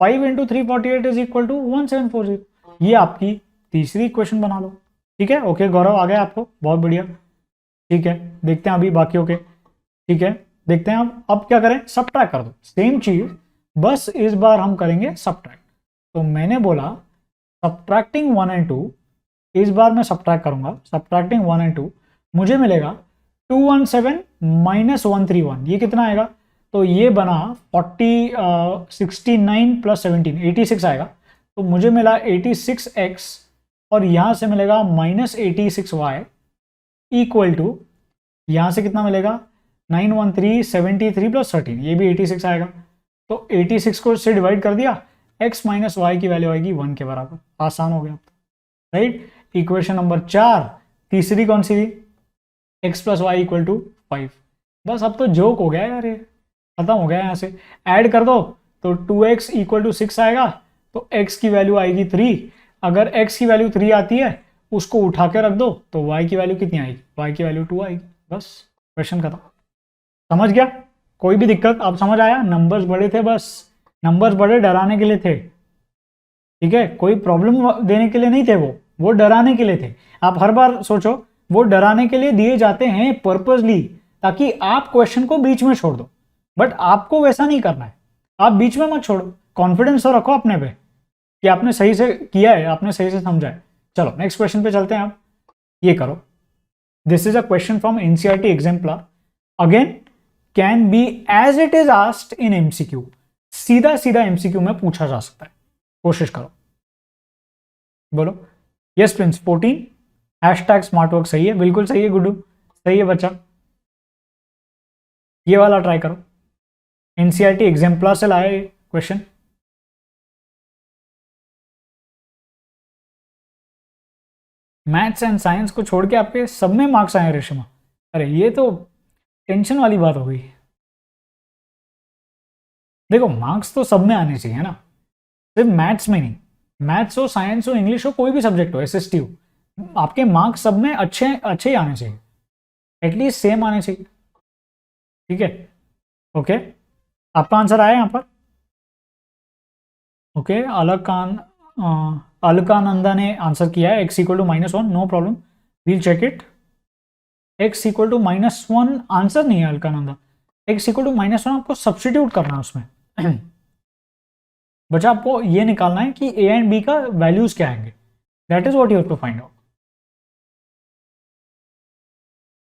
5 इंटू 348 इज इक्वल टू 1740, ये आपकी तीसरी इक्वेशन बना लो। ठीक है, ओके गौरव आ गया आपको, बहुत बढ़िया, ठीक है, देखते हैं अभी बाकी। ओके ठीक है, देखते हैं अब क्या करें, सबट्रैक्ट कर दो, सेम चीज, बस इस बार हम करेंगे सबट्रैक्ट। तो मैंने बोला सबट्रैक्टिंग 1 एंड 2, इस बार मैं सबट्रैक्ट करूंगा, सबट्रैक्टिंग 1 एंड 2 मुझे मिलेगा 217 माइनस 131, ये कितना आएगा, तो ये बना 69 प्लस 17 86 आएगा, तो मुझे मिला 86x और यहां से मिलेगा माइनस 86y इक्वल टू, यहां से कितना मिलेगा 91373 प्लस 13, ये भी 86 आएगा। तो 86 को से डिवाइड कर दिया, x माइनस वाई की वैल्यू आएगी 1 के बराबर, आसान हो गया, राइट। इक्वेशन नंबर 4, तीसरी कौन सी थी, x plus y equal to 5, बस अब तो जोक हो गया यार, ये खत्म हो गया, यहां से ऐड कर दो तो 2x इक्वल टू 6 आएगा, तो x की वैल्यू आएगी 3, अगर x की वैल्यू 3 आती है उसको उठा के रख दो तो y की वैल्यू कितनी आएगी, y की वैल्यू 2 आएगी, बस क्वेश्चन खत्म। समझ गया, कोई भी दिक्कत, अब समझ आया, नंबर्स बड़े थे, बस नंबर्स बड़े डराने के लिए थे, ठीक है, कोई प्रॉब्लम देने के लिए नहीं थे, वो डराने के लिए थे। आप हर बार सोचो, वो डराने के लिए दिए जाते हैं पर्पसली, ताकि आप क्वेश्चन को बीच में छोड़ दो, बट आपको वैसा नहीं करना है, आप बीच में मत छोड़ो, कॉन्फिडेंस तो रखो अपने पे कि आपने सही से किया है, आपने सही से समझा है। चलो नेक्स्ट क्वेश्चन पे चलते हैं, आप ये करो, this is a question from NCERT exemplar, again can be as it is asked in MCQ, सीधा सीधा एमसीक्यू में पूछा जा सकता है, कोशिश करो, बोलो yes Prince 14, hashtag smart work सही है, बिल्कुल सही है गुड्डू, सही है बच्चा, ये वाला ट्राई करो, एनसीईआरटी एग्जाम्पलर से लाया ये क्वेश्चन। मैथ्स एंड साइंस को छोड़ के आपके सब में मार्क्स आए रेशमा, अरे ये तो टेंशन वाली बात हो गई। देखो मार्क्स तो सब में आने चाहिए ना, सिर्फ मैथ्स में नहीं, मैथ्स हो, साइंस हो, इंग्लिश हो, कोई भी सब्जेक्ट हो, एसएसटी हो, आपके मार्क्स सब में अच्छे अच्छे ही आने चाहिए, एटलीस्ट सेम आने चाहिए, ठीक है। ओके आपका आंसर आया यहाँ पर, ओके अलकानंदा ने आंसर किया है x equal to -1, no problem, we'll check it. x equal to -1 answer नहीं है अलकानंदा, x इक्वल टू -1 आपको सब्सटीट्यूट करना है उसमें। बच्चा आपको ये निकालना है कि a एंड b का वैल्यूज क्या आएंगे, that is what you have to find out.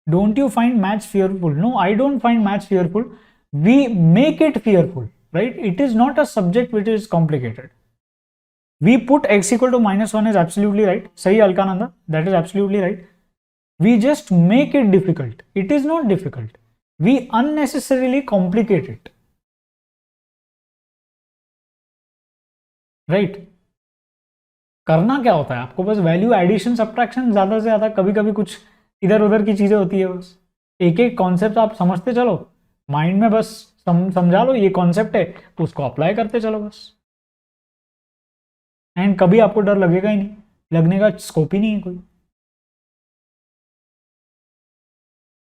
Don't you find maths fearful? No, I don't find maths fearful. We make it fearful, right? It is not a subject which is complicated. We put x equal to -1 is absolutely right. Sahi Alkananda, that is absolutely right. We just make it difficult. It is not difficult. We unnecessarily complicate it. Right? करना क्या होता है आपको, बस value addition subtraction ज्यादा से ज्यादा, कभी कभी कुछ इधर उधर की चीजें होती है, बस एक एक कॉन्सेप्ट आप समझते चलो, माइंड में बस समझा लो ये कॉन्सेप्ट है, तो उसको अप्लाई करते चलो बस। एंड कभी आपको डर लगेगा ही नहीं, लगने का स्कोप ही नहीं है कोई।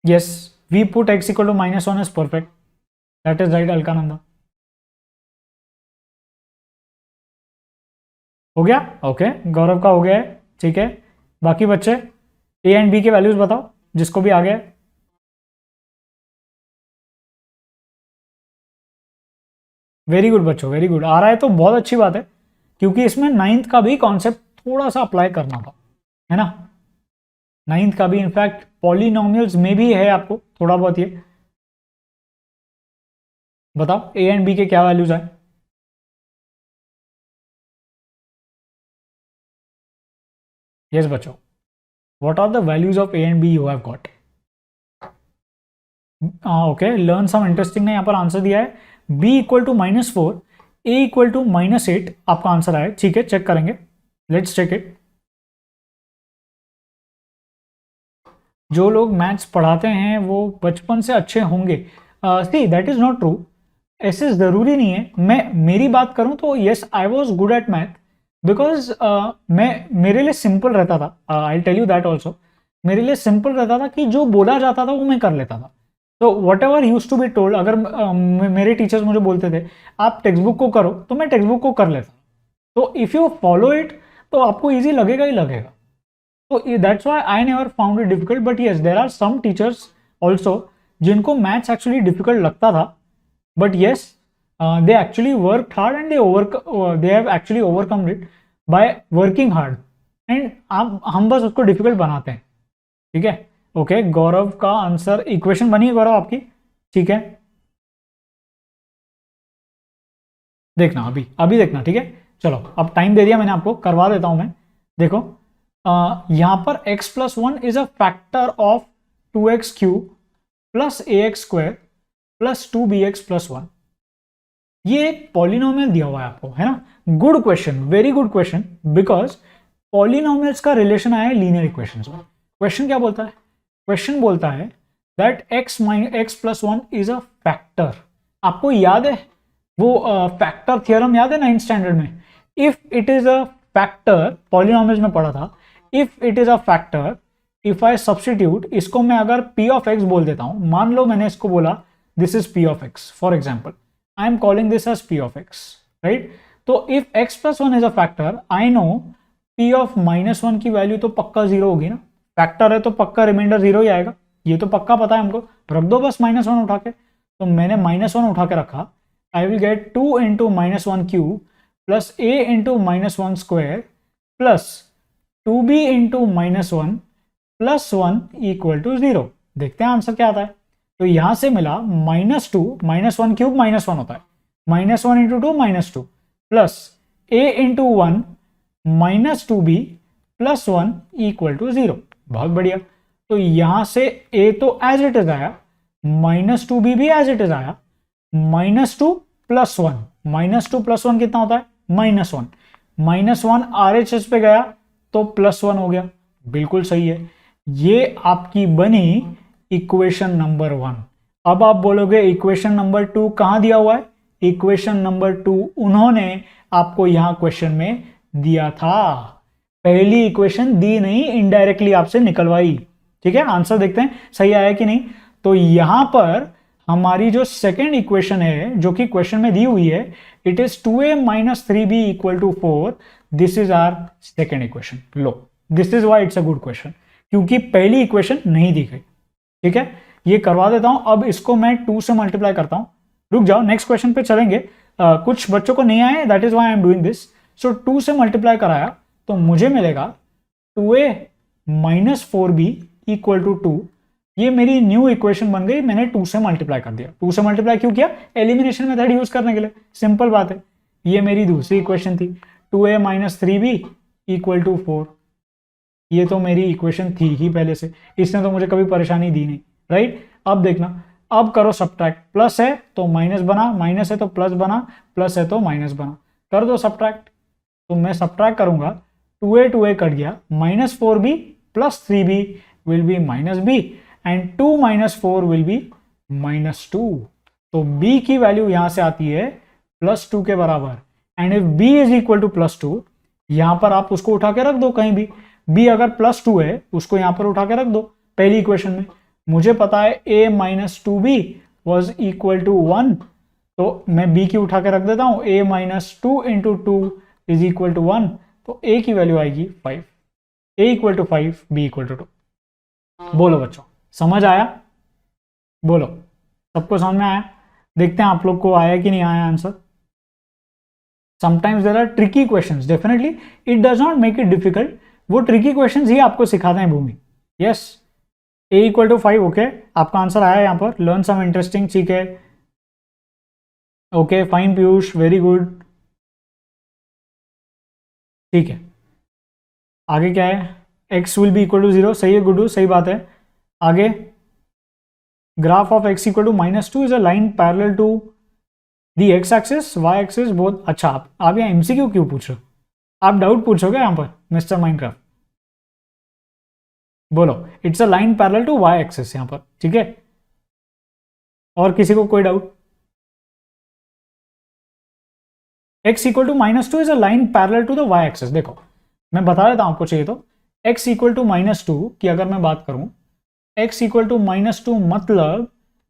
Yes, we put x equal to -1 is perfect, that is right Alaknanda. हो गया, ओके गौरव का हो गया है, ठीक है। बाकी बच्चे a एंड b के वैल्यूज बताओ, जिसको भी आ गया है। वेरी गुड बच्चों, वेरी गुड, आ रहा है तो बहुत अच्छी बात है, क्योंकि इसमें 9th का भी कॉन्सेप्ट थोड़ा सा अप्लाई करना था, है ना। 9th का भी इनफैक्ट पॉलिनोमियल्स में भी है आपको थोड़ा बहुत। ये बताओ a एंड b के क्या वैल्यूज आए। यस बच्चों, what are the values of a and b you have got? Okay, learn some interesting ने यहाँ पर आंसर दिया है, b equal to -4, a equal to -8 आपका आंसर आया, ठीक है, चेक करेंगे, लेट्स चेक इट। जो लोग मैथ्स पढ़ाते हैं वो बचपन से अच्छे होंगे, see that is not true, ऐसे जरूरी नहीं है। मैं मेरी बात करूं तो yes, I was good at math, because मेरे लिए सिंपल रहता था, I tell you that also, मेरे लिए सिंपल रहता था कि जो बोला जाता था वो मैं कर लेता था। तो whatever use to be told, अगर मेरे टीचर्स मुझे बोलते थे आप टेक्स्ट बुक को करो, तो मैं टेक्स्ट बुक को कर लेता। तो इफ यू फॉलो इट तो आपको ईजी लगेगा ही लगेगा। तो that's why I never found it difficult, but yes there are some teachers also जिनको मैथ्स एक्चुअली डिफिकल्ट लगता था, but yes they actually worked hard and they have actually overcome it by working hard, and हम बस उसको difficult बनाते हैं, ठीक है। ओके, गौरव का आंसर, इक्वेशन बनी है गौरव आपकी, ठीक है, देखना अभी देखना, ठीक है। चलो अब टाइम दे दिया मैंने आपको, करवा देता हूं मैं। देखो यहां पर x+1 is a factor of 2x³ plus ax² plus 2bx+1, ये एक पॉलिनोमियल दिया हुआ है आपको, है ना। Good question, very good question, because polynomials का रिलेशन आया है लीनियर इक्वेशंस में। क्वेश्चन क्या बोलता है, क्वेश्चन बोलता है that x+1 is a factor. आपको याद है वो फैक्टर थियरम, याद है 9th स्टैंडर्ड में, if it is a factor, polynomials में पढ़ा था, if it is a factor, if I substitute, इसको मैं अगर p ऑफ x बोल देता हूं, मान लो मैंने इसको बोला this is p of x, for example I am calling this as p of x, right? तो if x+1 is a factor, I know p of -1 की वैल्यू तो पक्का 0 होगी ना, फैक्टर है तो पक्का रिमाइंडर 0 ही आएगा, ये तो पक्का पता है हमको, रख दो बस -1 उठा के। तो मैंने -1 उठा के रखा, I will get 2 into -1³ plus a into -1² plus 2b into -1 plus 1 equal to 0। देखते हैं आंसर क्या आता है। तो यहां से मिला -2, -1³ -1 होता है, -1 into 2 -2 plus a into 1 -2b plus 1 equal to 0। बहुत बढ़िया, तो यहां से a तो एज इट इज आया, -2b भी एज इट इज आया, -2 प्लस 1, -2 प्लस 1 कितना होता है, -1, -1 RHS पे गया तो +1 हो गया, बिल्कुल सही है। ये आपकी बनी इक्वेशन नंबर 1। अब आप बोलोगे इक्वेशन नंबर 2 कहां दिया हुआ है, इक्वेशन नंबर 2 उन्होंने आपको यहां क्वेश्चन में दिया था, पहली इक्वेशन दी नहीं, इनडायरेक्टली आपसे निकलवाई, ठीक है। आंसर देखते हैं सही आया कि नहीं। तो यहां पर हमारी जो सेकेंड इक्वेशन है जो कि क्वेश्चन में दी हुई है, it is 2a - 3b = 4, this is our second equation. लो, this is why it's a good question, क्योंकि पहली इक्वेशन नहीं दी गई। ठीक है, ये करवा देता हूं। अब इसको मैं 2 से मल्टीप्लाई करता हूं। रुक जाओ, नेक्स्ट क्वेश्चन पे चलेंगे। कुछ बच्चों को नहीं आए, that is why I am doing this. So 2 से मल्टीप्लाई कराया तो मुझे मिलेगा 2a minus 4b equal to 2। ये मेरी न्यू इक्वेशन बन गई, मैंने 2 से मल्टीप्लाई कर दिया। 2 से मल्टीप्लाई क्यों किया? एलिमिनेशन मेथड यूज करने के लिए, सिंपल बात है। ये मेरी दूसरी इक्वेशन थी, 2a minus 3b equal to 4। ये तो मेरी इक्वेशन थी ही पहले से, इसने तो मुझे कभी परेशानी दी नहीं, राइट। अब देखना, अब करो सब्ट्रैक्ट, प्लस है तो माइनस बना, माइनस है तो प्लस बना, प्लस है तो माइनस बना, कर दो सब्ट्रैक्ट। तो मैं सब्ट्रैक्ट करूंगा, 2a कट गया, minus 4b plus 3b will be minus b and 2 minus 4 will be minus 2। तो b की वैल्यू यहां से आती है प्लस 2 के बराबर। And if b is equal two plus 2, यहां पर आप उसको उठा के रख दो कहीं भी। b अगर प्लस 2 है उसको यहां पर उठा के रख दो पहली इक्वेशन में। मुझे पता है a minus 2b was equal to 1, तो मैं b की उठा के रख देता हूं, a minus 2 into 2 is equal to 1। तो a की वैल्यू आएगी 5, a equal to 5, b equal to 2। बोलो बच्चों, समझ आया? बोलो, सबको समझ में आया? देखते हैं आप लोग को आया कि नहीं आया answer. Sometimes there are tricky questions, definitely it does not make it difficult. वो ट्रिकी क्वेश्चंस ही आपको सिखाते हैं Bhumi. Yes, a equal to 5, okay, आपका आंसर आया यहां पर। लर्न सम इंटरेस्टिंग, ठीक है, okay fine Piyush, very good. ठीक है, आगे क्या है? x will be equal to 0, सही है गुड्डू, सही बात है। आगे, graph of x equal to -2 is a line parallel to the x axis y axis both. अच्छा, आप यहाँ एमसीक्यू क्यों पूछ रहे हो? आप डाउट पूछोगे यहाँ पर मिस्टर माइनक्राफ्ट? बोलो, it's a line parallel to y axis यहाँ पर, ठीक है। और किसी को कोई doubt? x equal to -2 is a line parallel to the y axis. देखो मैं बता देता हूं आपको, चाहिए तो x इक्वल टू -2 की अगर मैं बात करूं, x इक्वल टू -2 मतलब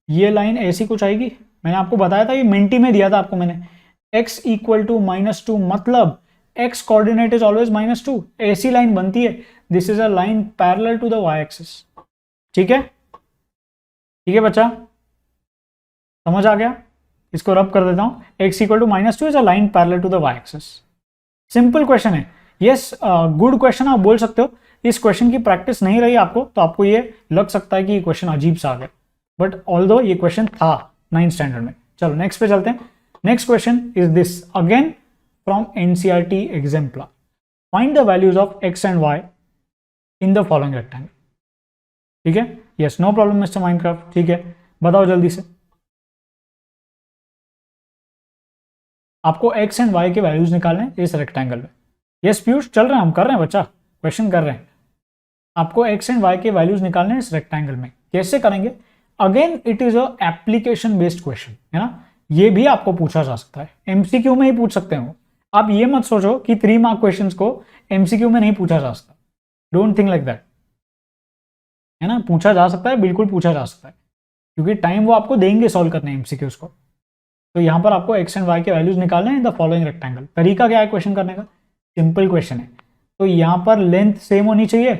ये लाइन ऐसी कुछ आएगी। मैंने आपको बताया था, ये मिनटी में दिया था आपको मैंने। x इक्वल टू -2 मतलब x कोऑर्डिनेट इज ऑलवेज -2, ऐसी लाइन बनती है। This is a line parallel to the y axis, ठीक है। ठीक है बच्चा, समझ आ गया? इसको रब कर देता हूं, x equal to -2 is a line parallel to the y axis. Simple question है, यस, गुड क्वेश्चन आप बोल सकते हो। इस क्वेश्चन की प्रैक्टिस नहीं रही आपको तो आपको ये लग सकता है कि ये क्वेश्चन अजीब सा आ गया, बट ऑल्दो ये क्वेश्चन था 9th स्टैंडर्ड में। चलो नेक्स्ट पे चलते हैं। Next question is this, again from NCERT exemplar. Find the values of x and y in the following rectangle. ठीक है, yes, no problem Mr Minecraft, ठीक है, बताओ जल्दी से। आपको x एंड y के वैल्यूज निकालने हैं इस रेक्टेंगल में। यस पीयूष, चल रहे हैं, हम कर रहे हैं बच्चा, क्वेश्चन कर रहे हैं। आपको x एंड y के वैल्यूज निकालने हैं इस रेक्टेंगल में। कैसे करेंगे? Again it is a application based question, है ना। ये भी आपको पूछा जा सकता है, एमसीक्यू में ही पूछ सकते हो। आप ये मत सोचो कि 3 मार्क क्वेश्चंस को एमसीक्यू में नहीं पूछा जा सकता, डोंट थिंक लाइक दैट, है ना। पूछा जा सकता है, बिल्कुल पूछा जा सकता है, क्योंकि टाइम वो आपको देंगे सॉल्व करने एमसीक्यूज को। तो यहां पर आपको x एंड y के वैल्यूज निकालने हैं इन द फॉलोइंग रेक्टेंगल। तरीका क्या है क्वेश्चन करने का? सिंपल क्वेश्चन है, तो यहां पर लेंथ सेम होनी चाहिए।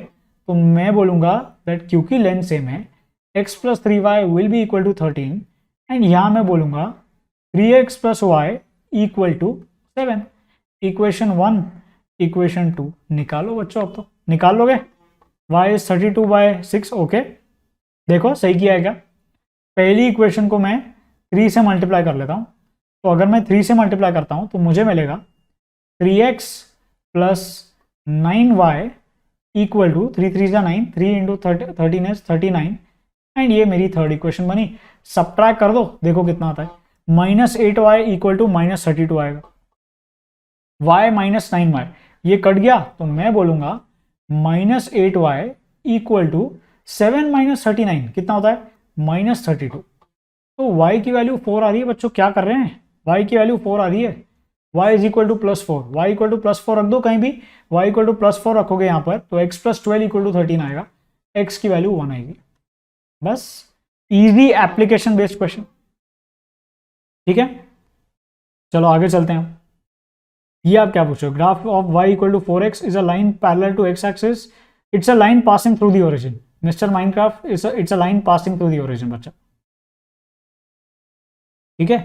तो मैं बोलूंगा दैट क्योंकि लेंथ सेम है, x plus 3y will be equal to 13, and यहां मैं बोलूंगा 3x plus y equal to 7। Equation 1, equation 2 निकालो बच्चों, अब तो निकाल लोगे। y is 32/6, okay. देखो सही किया है क्या? पहली इक्वेशन को मैं 3 से मल्टीप्लाई कर लेता हूं। तो अगर मैं 3 से मल्टीप्लाई करता हूं तो मुझे मिलेगा 3x plus 9y equal to 3 3 9, 3 into 13 is 39, and ये मेरी थर्ड इक्वेशन बनी। सब्ट्रैक्ट कर दो, देखो कितना आता है, -8y इक्वल टू -32 आएगा, y माइनस 9y, ये कट गया तो मैं बोलूंगा -8y इक्वल टू 7 माइनस 39 कितना होता है? -32। तो y की वैल्यू 4 आ रही है बच्चों, क्या कर रहे हैं? y की वैल्यू 4 आ रही है, y is equal to +4, y equal to +4 रख दो कहीं भी, y इक्वल टू +4 रखोगे यहाँ पर तो x प्लस 12 इक्वल टू 13 आएगा, x की वैल्यू 1 आएगी। बस, इजी एप्लीकेशन बेस्ड क्वेश्चन, ठीक है। चलो आगे चलते हैं। ये आप क्या पूछो, graph of y equal to 4x is a line parallel to x axis it's a line passing through the origin. Mr Minecraft it's a line passing through the origin बच्चा, ठीक है।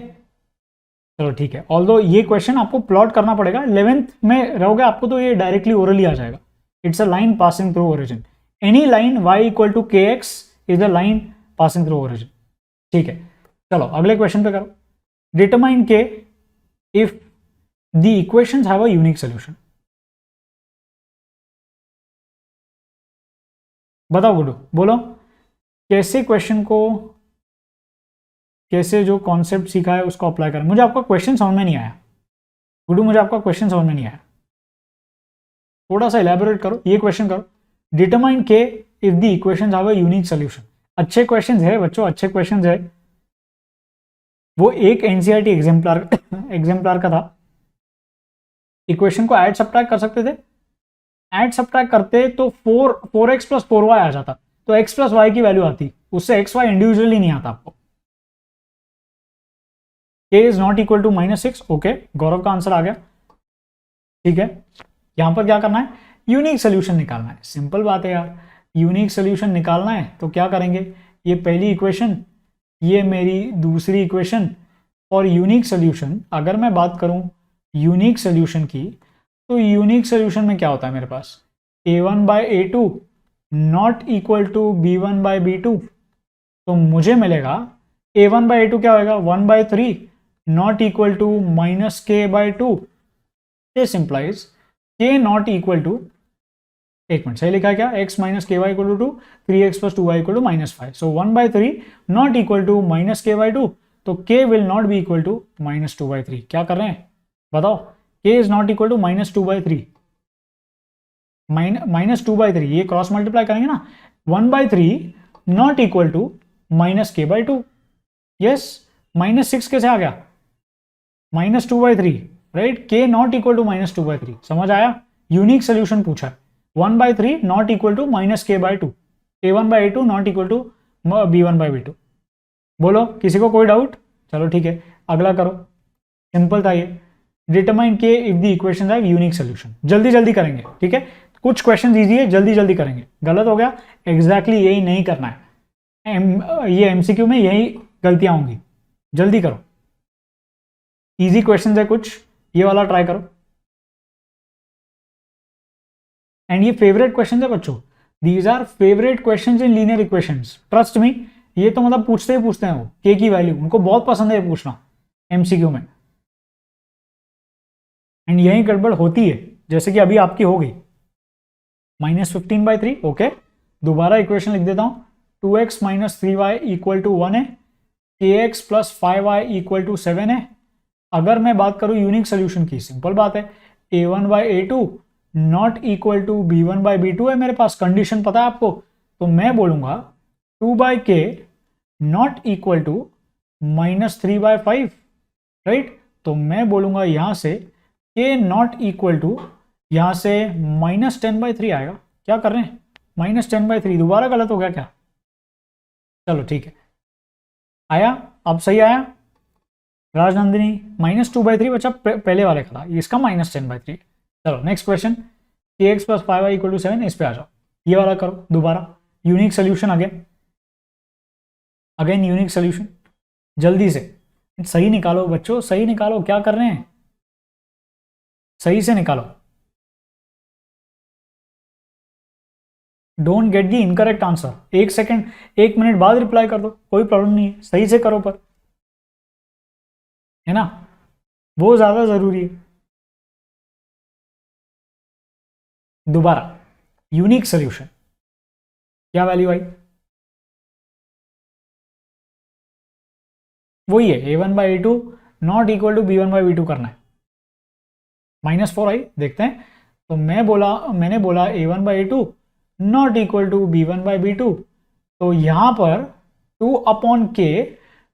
चलो ठीक है, ऑल्दो ये क्वेश्चन आपको plot करना पड़ेगा, 11th में रहोगे आपको तो ये डायरेक्टली ओरली आ जाएगा। It's a line passing through origin, any line y equal to K X is a line passing through origin, ठीक है। चलो अगले क्वेश्चन पे करो, डिटरमाइन के if the equations have a unique solution. बताओ गुड्डू, बोलो कैसे क्वेश्चन को, कैसे जो कॉन्सेप्ट सीखा है उसको अप्लाई करें। मुझे आपका क्वेश्चन समझ में नहीं आया गुड्डू, मुझे आपका क्वेश्चन समझ में नहीं आया, थोड़ा सा इलेबोरेट करो। ये क्वेश्चन करो, डिटरमाइन के if the equations have a unique solution. अच्छे क्वेश्चंस है बच्चों, अच्छे क्वेश्चंस है। वो एक एनसीईआरटी एग्जाम्पलर का था, इक्वेशन को ऐड सब्ट्रैक्ट कर सकते थे, ऐड सब्ट्रैक्ट करते तो 4x प्लस 4y आ जाता, तो x प्लस वाई की वैल्यू आती, उससे xy इंडिविजुअली नहीं आता आपको। k is not equal to -6, okay, Gaurav का आंसर आ गया, ठीक है। यहां पर क्या करना है, यूनिक सोल्यूशन निकालना है, सिंपल बात है यार। यूनिक सोल्यूशन निकालना है तो क्या करेंगे, ये पहली इक्वेशन, ये मेरी दूसरी इक्वेशन, और यूनिक सोल्यूशन अगर मैं बात करूं यूनिक सोल्यूशन की, तो यूनिक सोल्यूशन में क्या होता है मेरे पास, a1 by a2 not equal to b1 by b2, तो मुझे मिलेगा a1 बाय a2 क्या होगा, 1/3 not equal to -k/2। This implies k not equal to, एक मिनट सही लिखा है क्या, x minus k y equal to 2, 3x plus 2y equal to -5, so 1/3 not equal to -k/2, तो k will not be equal to -2/3। क्या कर रहे हैं बताओ, k is not equal to -2/3, -2/3, ये क्रॉस मल्टीप्लाई करेंगे ना, 1/3 not equal to -k/2, yes, -6 कैसे आ गया, -2/3, right, k not equal to -2/3, समझ आया। यूनिक सोल्यूशन पूछा है, 1/3 not equal to -k/2, a1/a2 not equal to b1/b2। बोलो किसी को कोई डाउट, चलो ठीक है अगला करो, सिंपल था ये, डिटरमाइन के if the equation have unique solution. जल्दी जल्दी करेंगे, ठीक है, कुछ क्वेश्चन इजी है, जल्दी जल्दी करेंगे, गलत हो गया एग्जैक्टली यही नहीं करना है, ये एमसीक्यू में यही गलतियां होंगी, जल्दी करो। इजी क्वेश्चन है कुछ, ये वाला ट्राई करो, एंड ये फेवरेट क्वेश्चन है बच्चों, these are favourite question in linear equations, trust me. ये तो मतलब पूछते ही पूछते हैं वो के की वैल्यू, उनको बहुत पसंद है पूछना एमसीक्यू में, एंड यही गड़बड़ होती है, जैसे कि अभी आपकी हो गई -15/3, ओके। दोबारा इक्वेशन लिख देता हूं, 2x minus 3y equal to 1 है, kx plus 5y equal to 7 है। अगर मैं बात करूं यूनिक सोल्यूशन की, सिंपल बात है, a1/a2 not equal to b1/b2 है मेरे पास, कंडीशन पता है आपको, तो मैं बोलूंगा 2/k not equal to -3/5, right, तो मैं बोलूंगा यहां से k नॉट इक्वल टू, यहां से -10/3 आएगा। क्या कर रहे हैं, -10/3, दोबारा गलत हो गया क्या, चलो ठीक है, आया, अब सही आया राजनंदिनी, -2/3 बच्चा पहले वाले का था, इसका -10/3। चलो next question, kx plus 5y equal to 7, इस पे आ जाओ, ये वाला करो दोबारा, unique solution again unique solution, जल्दी से सही निकालो बच्चों, सही निकालो, क्या कर रहे हैं, सही से निकालो, don't get the incorrect answer, 1 second 1 minute बाद रिप्लाई कर दो, कोई प्रॉब्लम नहीं है, सही से करो पर, है ना, वो ज्यादा जरूरी है। दोबारा यूनिक सोल्यूशन, क्या वैल्यू आई, वही है, a1/a2 not equal to b1/b2 करना है, -4 आई, देखते हैं, तो मैंने बोला a1/a2 not equal to b1/b2, तो यहां पर 2/k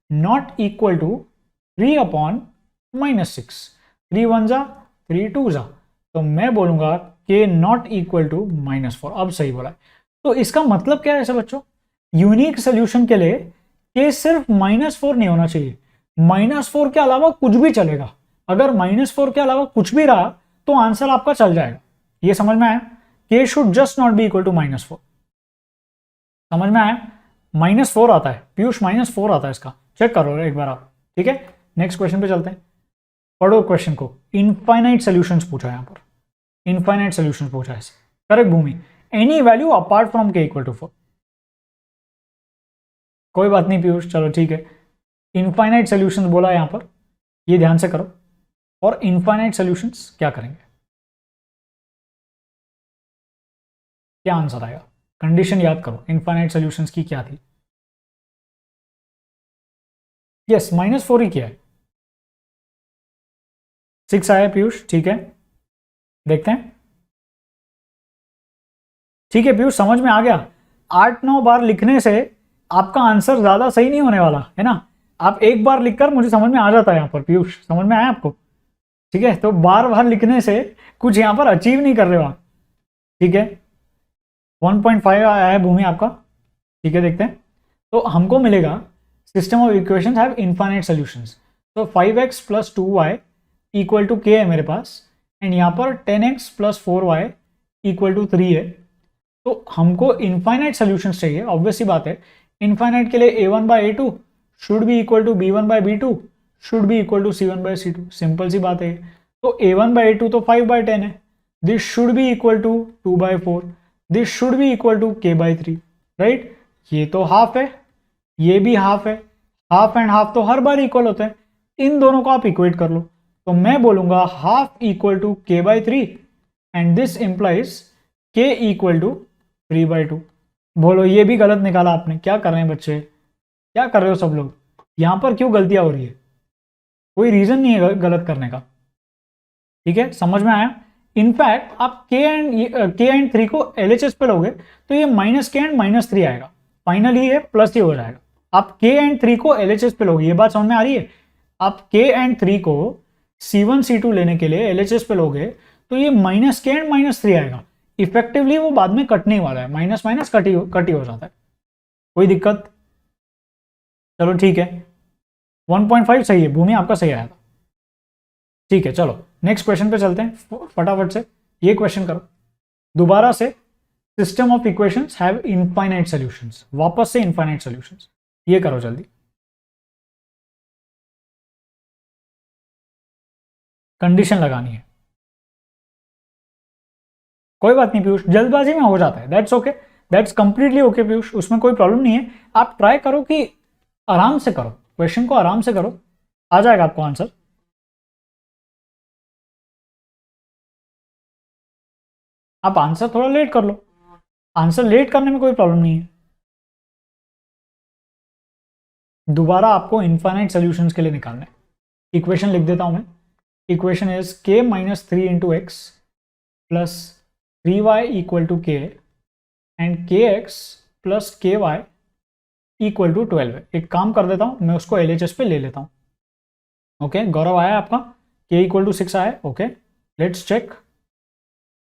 नॉट इक्वल टू 3/-6, 3 1 जा 3 2 जा, तो मैं बोलूंगा k नॉट इक्वल टू -4, अब सही बोला है। तो इसका मतलब क्या है ऐसे बच्चों, यूनिक सोल्यूशन के लिए k सिर्फ -4 नहीं होना चाहिए, -4 के अलावा कुछ भी चलेगा, अगर -4 के अलावा कुछ भी रहा तो आंसर आपका चल जाएगा, ये समझ में आया, k should just not be equal to -4। समझ में आया? -4 आता है पीयूष, -4 आता है इसका, चेक करो एक बार आप। ठीक है, नेक्स्ट क्वेश्चन पे चलते हैं। पढ़ो क्वेश्चन को। इनफाइनाइट सॉल्यूशंस पूछा है यहाँ पर, इनफाइनाइट सॉल्यूशंस पूछा है। Correct Bhumi, any value apart from k equal to 4। कोई बात नहीं पीयूष, चलो ठीक है। इनफाइनाइट सॉल्यूशंस बोला है यहाँ पर, ये ध्यान से करो। और इनफाइनाइट सॉल्यूशंस क्या करेंगे, क्या आंसर आएगा? कंडीशन याद करो, इनफाइनाइट सॉल्यूशंस की क्या थी? यस, -4 ही किया है। 6 आया पीयूष, ठीक है, देखते हैं। ठीक है पीयूष, समझ में आ गया। 8-9 बार लिखने से आपका आंसर ज्यादा सही नहीं होने वाला है ना। आप एक बार लिखकर मुझे समझ में आ जाता है यहाँ पर पीयूष, समझ में आया आपको? ठीक है, तो बार बार लिखने से कुछ यहाँ पर अचीव नहीं कर रहे हो आप। ठीक है, 1.5 आया है भूमि आपका। ठीक है, देखते हैं। तो हमको मिलेगा system of equations have infinite solutions. तो 5x + 2y = k है मेरे पास, एंड यहाँ पर 10x + 4y = 3 है। तो हमको इनफाइनाइट सॉल्यूशंस चाहिए, ऑब्वियस सी बात है। इनफाइनाइट के लिए a1/a2 should be equal to b1/b2 should be equal to c1/c2, simple सी बात है। तो a1/a2 तो 5/10 है, this should be equal to 2/4, this should be equal to k/3, right. ये तो हाफ है, ये भी हाफ है, हाफ एंड हाफ तो हर बार इक्वल होते हैं। इन दोनों को आप इक्वेट कर लो, तो मैं बोलूंगा half equal to k/3 and this implies k equal to 3/2। बोलो, ये भी गलत निकाला आपने। क्या कर रहे हैं बच्चे, क्या कर रहे हो सब लोग? यहां पर क्यों गलतियां हो रही है? कोई रीजन नहीं है गलत करने का। ठीक है, समझ में आया? इनफैक्ट आप k एंड 3 को LHS पे लोगे तो ये -k एंड -3 आएगा, फाइनली ये प्लस ही हो जाएगा। आप k एंड 3 को LHS पे लोगे, ये बात समझ में आ रही है? आप k एंड 3 को C1 C2 लेने के लिए LHS पे लोगे तो ये -k एंड -3 आएगा। इफेक्टिवली वो बाद में कटने वाला है, माइनस माइनस कट ही हो जाता है। कोई दिक्कत? चलो ठीक है, 1.5 सही है भूमि, आपका सही आया था। ठीक है, चलो नेक्स्ट क्वेश्चन पे चलते हैं फटाफट से। ये क्वेश्चन करो दोबारा से। System of equations have infinite solutions, वापस से इनफाइनाइट सॉल्यूशंस, ये करो जल्दी। कंडीशन लगानी है। कोई बात नहीं पीयूष, जल्दबाजी में हो जाता है, that's okay, that's completely okay Piyush, उसमें कोई प्रॉब्लम नहीं है। आप ट्राई करो कि आराम से करो, क्वेश्चन को आराम से करो, आ जाएगा आपको आंसर। आप आंसर थोड़ा लेट कर लो, आंसर लेट करने में कोई प्रॉब्लम नहीं है। दोबारा आपको इनफाइनाइट सॉल्यूशंस के लिए निकालना है। इक्वेशन लिख देता हूं मैं। Equation is k - 3 × x + 3y = k and kx + ky = 12 है। एक काम कर देता हूं, मैं उसको LHS पे ले लेता हूं। ओके, गौरव आया आपका, k = 6 आया। Okay, let's check.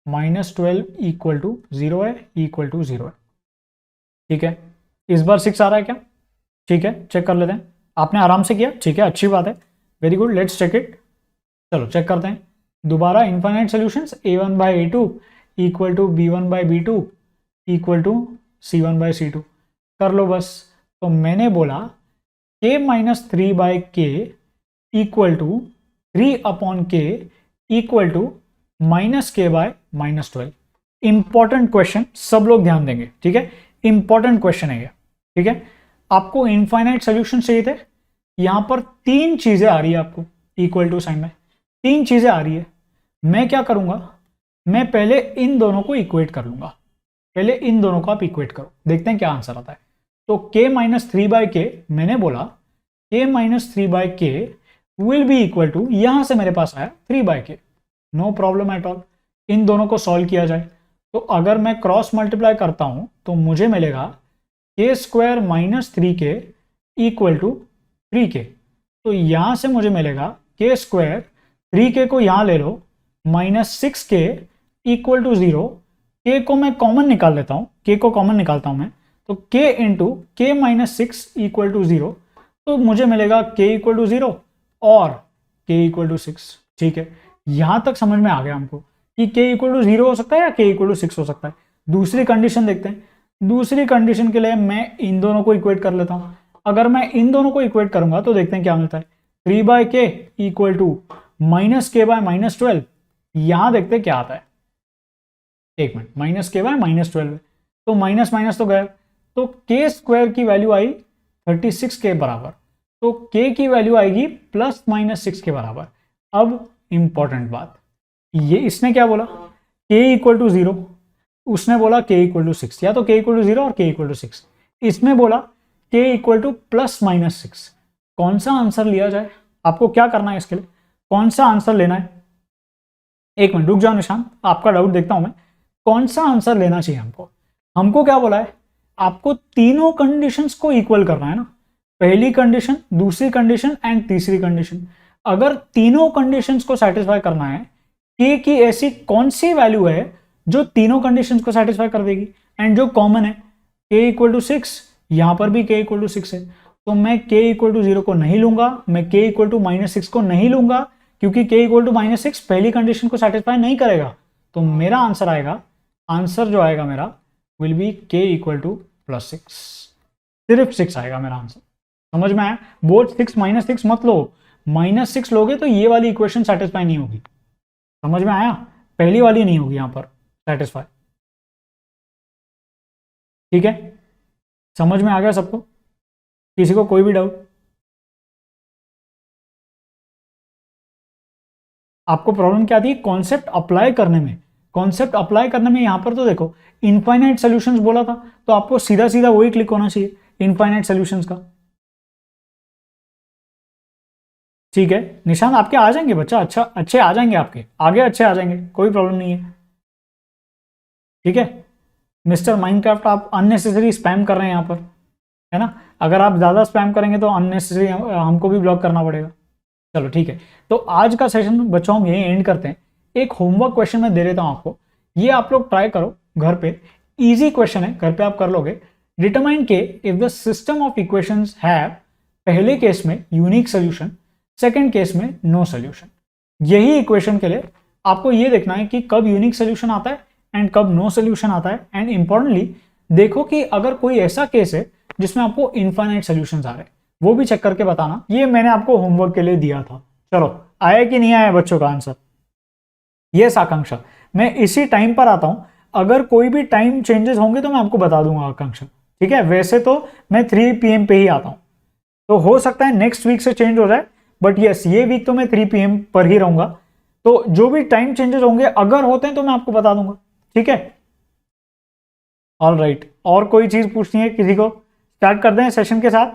-12 = 0 है, = 0 है। ठीक है, इस बार 6 आ रहा है क्या? ठीक है, चेक कर लेते हैं। आपने आराम से किया, ठीक है, अच्छी बात है, very good, let's check it. चलो चेक करते हैं दोबारा। Infinite solutions a1/a2 = b1/b2 = c1/c2 कर लो बस। तो मैंने बोला k - 3/k = 3/k = -k/-12। Important question, सब लोग ध्यान देंगे, ठीक है, इंपॉर्टेंट क्वेश्चन है ये। ठीक है, आपको इनफाइनाइट सॉल्यूशन चाहिए थे। यहां पर 3 चीजें आ रही है आपको इक्वल टू साइन में, 3 चीजें आ रही है। मैं क्या करूंगा, मैं पहले इन दोनों को इक्वेट कर लूंगा। पहले इन दोनों को आप इक्वेट करो, देखते हैं क्या आंसर आता है। तो k - 3/k, मैंने बोला k - 3/k will be equal to, यहां से मेरे पास आया 3/k, no problem at all. इन दोनों को सॉल्व किया जाए तो अगर मैं क्रॉस मल्टीप्लाई करता हूं तो मुझे मिलेगा k² - 3k = 3k। तो यहां से मुझे मिलेगा k², 3k को यहां ले लो, -6k = 0। k को मैं कॉमन निकाल लेता हूं, k को कॉमन निकालता हूं मैं, तो k × k - 6 = 0। तो मुझे मिलेगा k = 0 और k = 6। ठीक है, यहां तक समझ में आ गया हमको। कि k इक्वल टू 0 हो सकता है या k इक्वल टू 6 हो सकता है। दूसरी कंडीशन देखते हैं। दूसरी कंडीशन के लिए मैं इन दोनों को इक्वेट कर लेता हूं। अगर मैं इन दोनों को इक्वेट करूंगा तो देखते हैं क्या मिलता है। 3/k equal to -k/-12। यहां देखते हैं क्या आता है, एक मिनट, -k/-12, तो माइनस माइनस तो गया, तो k स्क्वायर की वैल्यू आई 36 के बराबर, तो k की वैल्यू आएगी ±6 के बराबर। अब इंपॉर्टेंट बात, ये इसने क्या बोला, k इक्वल टू 0, उसने बोला k इक्वल टू 6, या तो k इक्वल टू 0 और k इक्वल टू 6, इसने बोला k इक्वल टू ±6। कौन सा आंसर लिया जाए, आपको क्या करना है इसके लिए, कौन सा आंसर लेना है। एक मिनट रुक जाओ निशान, आपका डाउट देखता हूं मैं, कौन सा आंसर लेना चाहिए हमको। हमको क्या बोला है, आपको तीनों कंडीशंस को इक्वल करना है ना, पहली कंडीशन, दूसरी कंडीशन एंड तीसरी कंडीशन। अगर तीनों कंडीशंस को सेटिस्फाई करना है, k की ऐसी कौन सी वैल्यू है जो तीनों कंडीशंस को सेटिस्फाई कर देगी, एंड जो कॉमन है k इक्वल टू 6, यहां पर भी k इक्वल टू 6 है, तो मैं k इक्वल टू 0 को नहीं लूंगा, मैं k इक्वल टू -6 को नहीं लूंगा, क्योंकि k इक्वल टू -6 पहली कंडीशन को सेटिस्फाई नहीं करेगा। तो मेरा आंसर आएगा, आंसर जो आएगा मेरा will be k equal to +6, सिर्फ 6 आएगा मेरा आंसर। समझ में आया, बोथ 6 -6 मत लो, -6 लोगे तो ये वाली इक्वेशन सेटिस्फाई नहीं होगी। समझ में आया, पहली वाली नहीं होगी यहां पर सेटिस्फाई। ठीक है, समझ में आ गया सबको, किसी को कोई भी डाउट। आपको प्रॉब्लम क्या थी कॉन्सेप्ट अप्लाई करने में, कॉन्सेप्ट अप्लाई करने में यहां पर तो देखो इनफाइनाइट सॉल्यूशंस बोला था, तो आपको सीधा सीधा वही क्लिक होना चाहिए इनफाइनाइट सॉल्यूशंस का। ठीक है, निशान आपके आ जाएंगे बच्चा, अच्छा अच्छे आ जाएंगे, आपके आगे अच्छे आ जाएंगे, कोई प्रॉब्लम नहीं है। ठीक है, मिस्टर माइनक्राफ्ट आप अननेसेसरी स्पैम कर रहे हैं यहाँ पर, है ना, अगर आप ज्यादा स्पैम करेंगे तो अननेसेसरी हमको भी ब्लॉक करना पड़ेगा। चलो ठीक है, तो आज का सेशन बच्चों हम यही एंड करते हैं। एक होमवर्क क्वेश्चन मैं दे देता हूं आपको, ये आप लोग ट्राई करो घर पे, इजी क्वेश्चन है, घर पे आप कर लोगे। डिटरमाइन के if the system of equations have, पहले केस में यूनिक सोल्यूशन, सेकंड केस में नो सोल्यूशन। यही इक्वेशन के लिए आपको ये देखना है कि कब यूनिक सोल्यूशन आता है एंड कब नो सोल्यूशन आता है, एंड इंपॉर्टेंटली देखो कि अगर कोई ऐसा केस है जिसमें आपको इनफाइनाइट सोल्यूशंस आ रहे हैं, वो भी चेक करके बताना। ये मैंने आपको होमवर्क के लिए दिया था। चलो, आया कि नहीं आया बच्चों का आंसर। यस आकांक्षा, मैं इसी टाइम पर आता हूं, अगर कोई भी टाइम चेंजेस होंगे तो मैं आपको बता दूंगा आकांक्षा। ठीक है, वैसे तो मैं 3 PM पे ही आता हूं, तो हो सकता है नेक्स्ट वीक से चेंज हो जाए, बट यस ये वीक तो मैं 3 PM पर ही रहूंगा। तो जो भी टाइम चेंजेस होंगे अगर होते हैं तो मैं आपको बता दूंगा। ठीक है, ऑल राइट, और कोई चीज पूछनी है किसी को, स्टार्ट कर दें सेशन के साथ।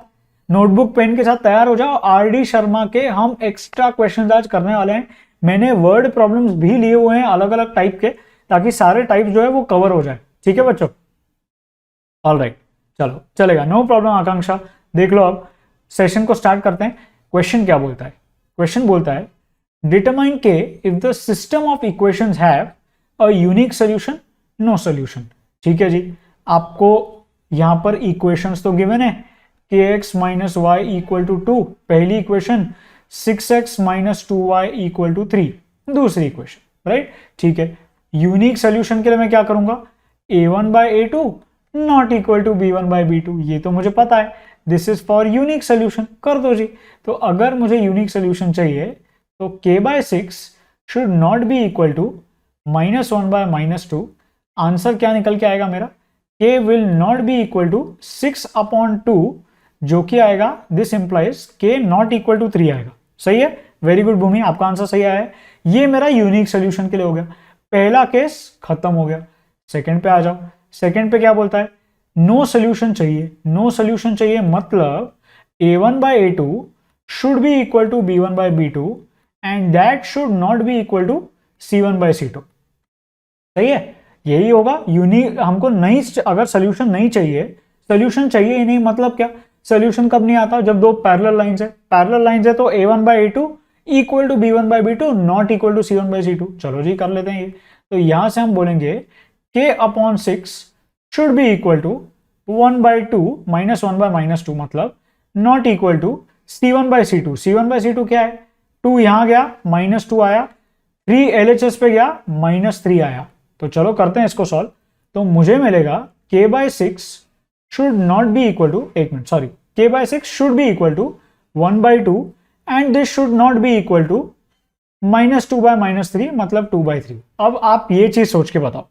नोटबुक पेन के साथ तैयार हो जाओ, आरडी शर्मा के हम एक्स्ट्रा क्वेश्चंस आज करने वाले हैं। मैंने वर्ड प्रॉब्लम्स भी लिए हुए हैं अलग अलग टाइप के, ताकि सारे टाइप जो है वो कवर हो जाए। ठीक है बच्चों, ऑल राइट, चलो चलेगा, नो प्रॉब्लम आकांक्षा। देख लो, अब सेशन को स्टार्ट करते हैं। क्वेश्चन क्या बोलता है, क्वेश्चन बोलता है डिटरमाइन के if the system of equations have a unique solution, no solution. ठीक है जी, आपको यहां पर इक्वेशंस तो गिवन है, kx minus y equal to 2 पहली equation, 6x minus 2y equal to 3 दूसरी इक्वेशन, राइट। ठीक है, यूनिक सोल्यूशन के लिए मैं क्या करूंगा, a1/a2 not equal to b1/b2, ये तो मुझे पता है, this is for unique solution, कर दो जी। तो अगर मुझे यूनिक सोल्यूशन चाहिए तो k/6 should not be equal to -1/-2। Answer क्या निकल के आएगा मेरा, k will not be equal to 6/2, जो कि आएगा, this implies k not equal to 3 आएगा। सही है, वेरी गुड भूमि, आपका आंसर सही आया है। ये मेरा यूनिक सोल्यूशन के लिए हो गया, पहला केस खत्म हो गया। सेकंड पे आ जाओ, सेकंड पे क्या बोलता है, नो सोल्यूशन चाहिए। नो सोल्यूशन चाहिए मतलब a1/a2 should be equal to b1/b2 and that should not be equal to c1/c2। सही है, यही होगा यूनिक। हमको नहीं, अगर सोल्यूशन नहीं चाहिए, सोल्यूशन चाहिए ही नहीं मतलब क्या, सोल्यूशन कब नहीं आता, जब दो पैरेलल लाइंस है, पैरेलल लाइंस है तो a1/a2 equal to b1/b2 not equal to c1/c2। चलो जी कर लेते हैं ये, तो यहां से हम बोलेंगे k/6 should be equal to 1/2 -1/-2 मतलब not equal to c1/c2। c1/c2 क्या है, 2 यहां गया, -2 आया, 3 LHS पे गया -3 आया। तो चलो करते हैं इसको सॉल्व। तो मुझे मिलेगा k/6 should not be equal to, एक minute sorry, k/6 should be equal to 1/2 and this should not be equal to -2/-3 मतलब 2/3। अब आप ये चीज सोच के बताओ,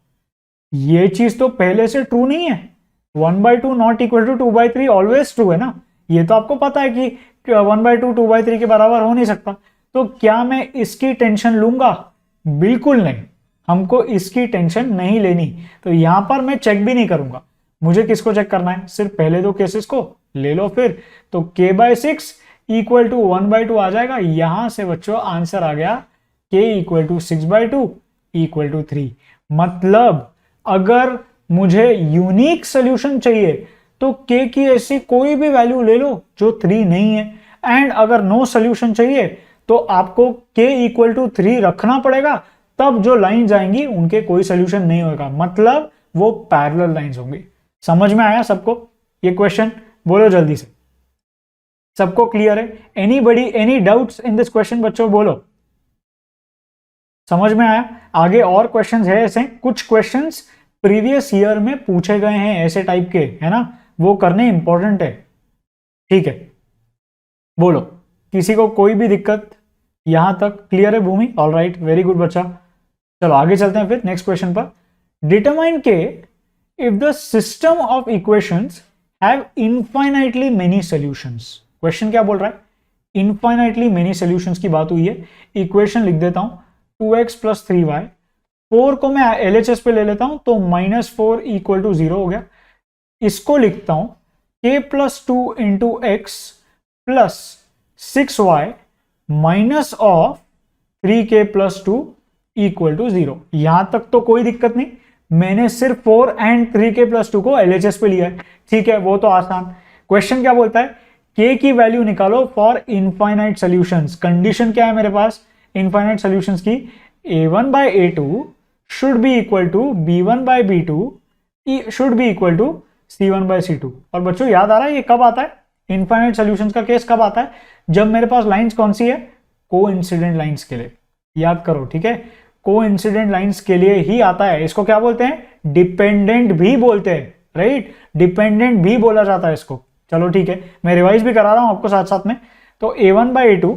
ये चीज तो पहले से ट्रू नहीं है। 1/2 not equal to 2/3 always true है ना। ये तो आपको पता है कि 1/2 2/3 के बराबर हो नहीं सकता। तो क्या मैं इसकी टेंशन लूंगा? बिल्कुल नहीं, हमको इसकी टेंशन नहीं लेनी। तो यहां पर मैं चेक भी नहीं करूंगा। मुझे किसको चेक करना है? सिर्फ पहले दो केसेस को ले लो फिर। तो k/6 इक्वल टू 1/2 आ जाएगा। यहां से बच्चों आंसर आ गया k equal to 6/2 equal to 3। मतलब अगर मुझे यूनिक सोल्यूशन चाहिए तो k की ऐसी कोई भी वैल्यू ले लो जो 3 नहीं है। एंड अगर नो सोल्यूशन चाहिए तो आपको k इक्वल टू 3 रखना पड़ेगा, तब जो लाइंस आएंगी उनके कोई सोल्यूशन नहीं होगा, मतलब वो पैरेलल लाइंस होंगी। समझ में आया सबको ये क्वेश्चन? बोलो जल्दी से, सबको क्लियर है? Anybody any doubts in this question बच्चों? बोलो समझ में आया? आगे और क्वेश्चंस है ऐसे, कुछ क्वेश्चंस प्रीवियस ईयर में पूछे गए हैं ऐसे टाइप के, है ना, वो करने इंपॉर्टेंट है। ठीक है, बोलो किसी को कोई भी दिक्कत? यहां तक क्लियर है भूमि? ऑल राइट, वेरी गुड बच्चा। चलो आगे चलते हैं फिर नेक्स्ट क्वेश्चन पर। डिटरमाइन के if the system of equations have infinitely many solutions. Question क्या बोल रहा है? इनफाइनाइटली मेनी सॉल्यूशंस की बात हुई है। इक्वेशन लिख देता हूं, 2x + 3y। 4 को मैं LHS पे ले लेता हूं तो -4 इक्वल टू 0 हो गया। इसको लिखता हूं k + 2 into x plus 6y minus of 3k + 2 equal to 0। यहां तक तो कोई दिक्कत नहीं, मैंने सिर्फ 4 एंड 3k + 2 को LHS पे लिया है। ठीक है, वो तो आसान। क्वेश्चन क्या बोलता है? k की वैल्यू निकालो फॉर इनफाइनाइट सॉल्यूशंस। कंडीशन क्या है मेरे पास इनफाइनाइट सॉल्यूशंस की? a1/a2 should be equal to b1/b2 should be equal to c1/c2। और बच्चों याद आ रहा है ये कब आता है? इनफाइनाइट सॉल्यूशंस का केस कब आता है? जब मेरे पास लाइंस कौन सी है? कोइंसिडेंट लाइंस के लिए। याद करो, ठीक है, कोइंसिडेंट लाइंस के लिए ही आता है। इसको क्या बोलते हैं? डिपेंडेंट भी बोलते हैं, राइट? डिपेंडेंट भी बोला जाता है इसको। चलो ठीक है, मैं रिवाइज भी करा रहा हूं आपको साथ साथ में। तो a1/a2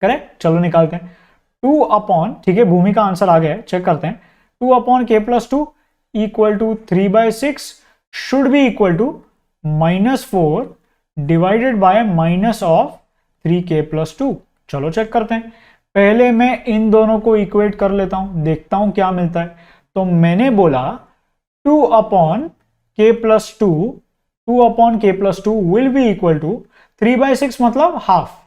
करेक्ट, चलो निकालते हैं। 2 अपॉन, ठीक है, भूमि का आंसर आ गया है, चेक करते हैं। 2 upon k + 2 equal to 3/6 should be equal to -4 divided by minus of 3k + 2। चलो चेक करते हैं। पहले मैं इन दोनों को इक्वेट कर लेता हूं, देखता हूं क्या मिलता है। तो मैंने बोला 2 upon k + 2 will be equal to 3/6 मतलब हाफ।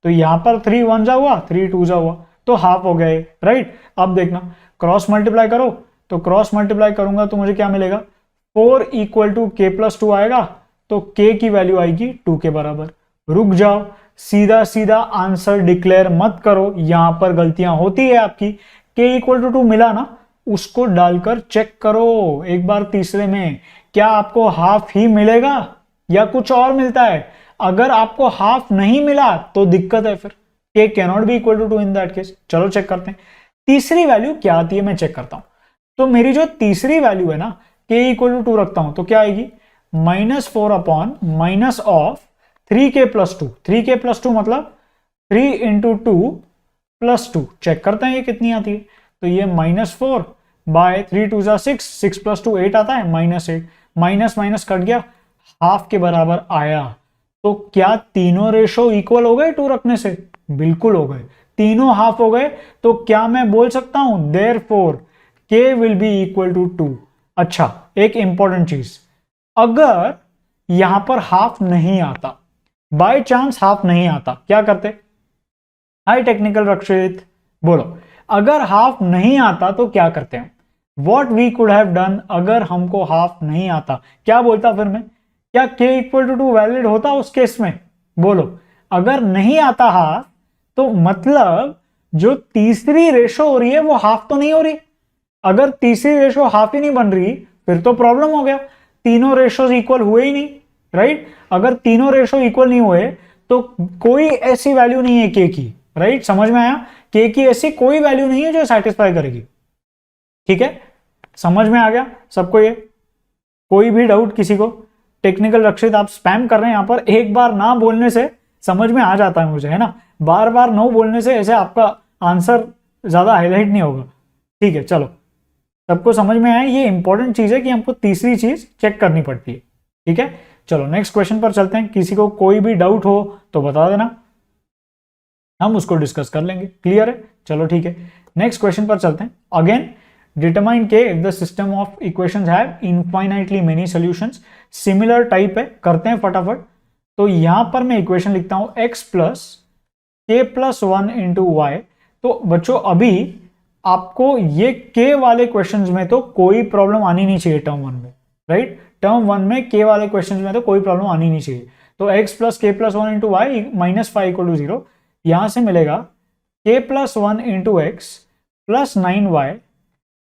तो यहां पर 3 1 जा हुआ, 3 2 जा हुआ, तो हाफ हो गए, राइट? अब देखना, क्रॉस मल्टीप्लाई करो। तो क्रॉस मल्टीप्लाई करूंगा तो मुझे क्या मिलेगा? 4 इक्वल टू k + 2 आएगा, तो k की वैल्यू आएगी 2 के बराबर। रुक जाओ, सीधा सीधा आंसर डिक्लेयर मत करो, यहां पर गलतियां होती है आपकी। k इक्वल टू 2 मिला ना, उसको डालकर चेक करो एक बार तीसरे में, क्या आपको हाफ ही मिलेगा या कुछ और मिलता है? अगर आपको हाफ नहीं मिला तो दिक्कत है, फिर k cannot be equal to 2 in that case. चलो चेक करते हैं तीसरी वैल्यू क्या आती है, मैं चेक करता हूं। तो मेरी जो तीसरी वैल्यू है ना, k इक्वल टू 2 रखता हूं तो क्या आएगी? -4 upon minus of 3k + 2। 3k + 2 मतलब 3 इंटू 2 + 2। चेक करते हैं ये कितनी आती है। तो ये -4 बाय 3 2 जा 6, 6 + 2 8 आता है, -8। माइनस माइनस कट गया, हाफ के बराबर आया। तो क्या तीनों रेशो इक्वल हो गए 2 रखने से? बिल्कुल हो गए, तीनों हाफ हो गए। तो क्या मैं बोल सकता हूं therefore k will be equal to 2। अच्छा, एक इंपॉर्टेंट चीज, अगर यहां पर हाफ नहीं आता, बाय चांस हाफ नहीं आता, क्या करते? हाई टेक्निकल रक्षित, बोलो अगर हाफ नहीं आता तो क्या करते हैं? What we could have done अगर हमको हाफ नहीं आता, क्या बोलता फिर मैं? क्या k इक्वल टू 2 वैलिड होता उस केस में? बोलो, अगर नहीं आता हाफ तो मतलब जो तीसरी रेशो हो रही है वो हाफ तो नहीं हो रही। अगर तीसरी रेशो हाफ ही नहीं बन रही फिर तो प्रॉब्लम हो गया, तीनों रेशोज इक्वल हुए ही नहीं, राइट? अगर तीनों रेशो इक्वल नहीं हुए तो कोई ऐसी वैल्यू नहीं है k की राइट, समझ में आया? के की ऐसी कोई वैल्यू नहीं है जो सेटिस्फाई करेगी। ठीक है, समझ में आ गया सबको? ये कोई भी डाउट किसी को? टेक्निकल रक्षित आप स्पैम कर रहे हैं यहां पर, एक बार ना बोलने से समझ में आ जाता है मुझे, है ना, बार बार नो बोलने से ऐसे आपका आंसर ज्यादा हाईलाइट नहीं होगा। ठीक है, चलो सबको समझ में आया? ये इंपॉर्टेंट चीज है कि हमको तीसरी चीज चेक करनी पड़ती है। ठीक है, चलो नेक्स्ट क्वेश्चन पर चलते हैं। किसी को कोई भी डाउट हो तो बता देना, हम उसको डिस्कस कर लेंगे। क्लियर है? चलो ठीक है, नेक्स्ट क्वेश्चन पर चलते हैं। अगेन डिटरमाइन के if the system of equations have infinitely many solutions, similar type है, करते हैं फटाफट। तो यहां पर मैं इक्वेशन लिखता हूं x plus k plus 1 into Y. तो बच्चों अभी आपको ये के वाले क्वेश्चंस में तो कोई प्रॉब्लम आनी नहीं चाहिए टर्म 1 में, राइट? टर्म 1 में के वाले क्वेश्चंस में तो कोई प्रॉब्लम आनी नहीं चाहिए। तो x plus k plus 1 into y minus 5 equal to 0, यहां से मिलेगा k plus 1 into x plus 9y,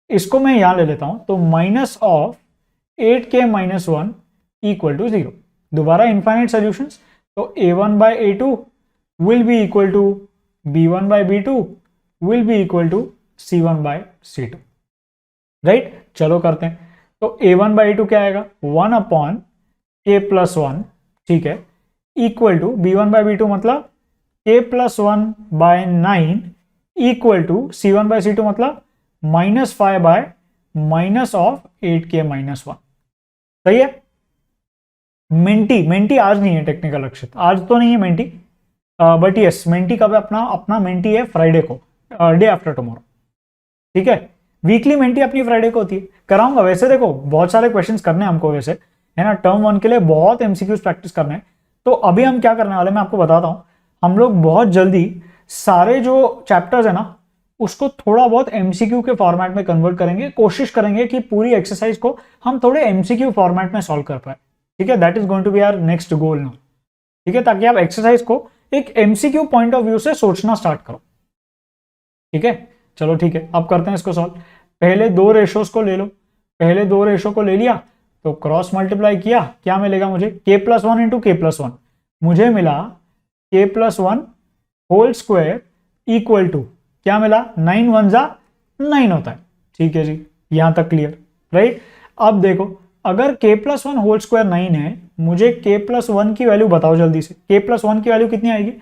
इसको मैं यहां ले लेता हूं तो minus of 8k minus 1 equal to 0। दोबारा इनफाइनाइट सॉल्यूशंस, तो a1 by a2 will be equal to b1 by b2 will be equal to c1 by c2, right? चलो करते हैं। तो a1 बाय a2 क्या आएगा? 1 अपॉन k प्लस 1, ठीक है, equal to b1 by b2 मतलब k plus 1 by 9 equal to c1 by c2 मतलब minus 5 by minus of 8k minus 1। सही है? मेंटी आज नहीं है टेक्निकल रक्षित, आज तो नहीं है मेंटी, बट यस मेंटी कब है? अपना मेंटी है फ्राइडे को, डे आफ्टर टुमारो। ठीक है, वीकली मेंटी अपनी फ्राइडे को होती है। कराऊंगा वैसे, देखो बहुत सारे क्वेश्चंस करने हैं हमको वैसे, है ना, टर्म 1 के लिए बहुत एमसीक्यूज प्रैक्टिस करने हैं। तो अभी हम क्या करने वाले मैं आपको बताता हूं। हम लोग बहुत जल्दी सारे जो चैप्टर्स है ना उसको थोड़ा बहुत एमसीक्यू के फॉर्मेट में कन्वर्ट करेंगे, कोशिश करेंगे कि पूरी एक्सरसाइज को हम थोड़े एमसीक्यू फॉर्मेट में सॉल्व कर पाए। ठीक है, that is going to be our next goal now. ठीक है, ताकि आप एक्सरसाइज को एक एमसीक्यू पॉइंट ऑफ व्यू से सोचना स्टार्ट करो। ठीक है, चलो ठीक है, अब करते हैं इसको सॉल्व। पहले दो रेशोज को ले लो, पहले दो रेशो को ले लिया तो क्रॉस मल्टीप्लाई किया, क्या मिलेगा मुझे? k plus 1 into k plus 1, मुझे मिला k plus 1 whole square equal to क्या मिला? 9 1 जा 9 होता है। ठीक है जी, यहां तक क्लियर, राइट? अब देखो अगर k प्लस 1 होल स्क्वायर 9 है, मुझे k प्लस 1 की वैल्यू बताओ जल्दी से। k प्लस 1 की वैल्यू कितनी आएगी?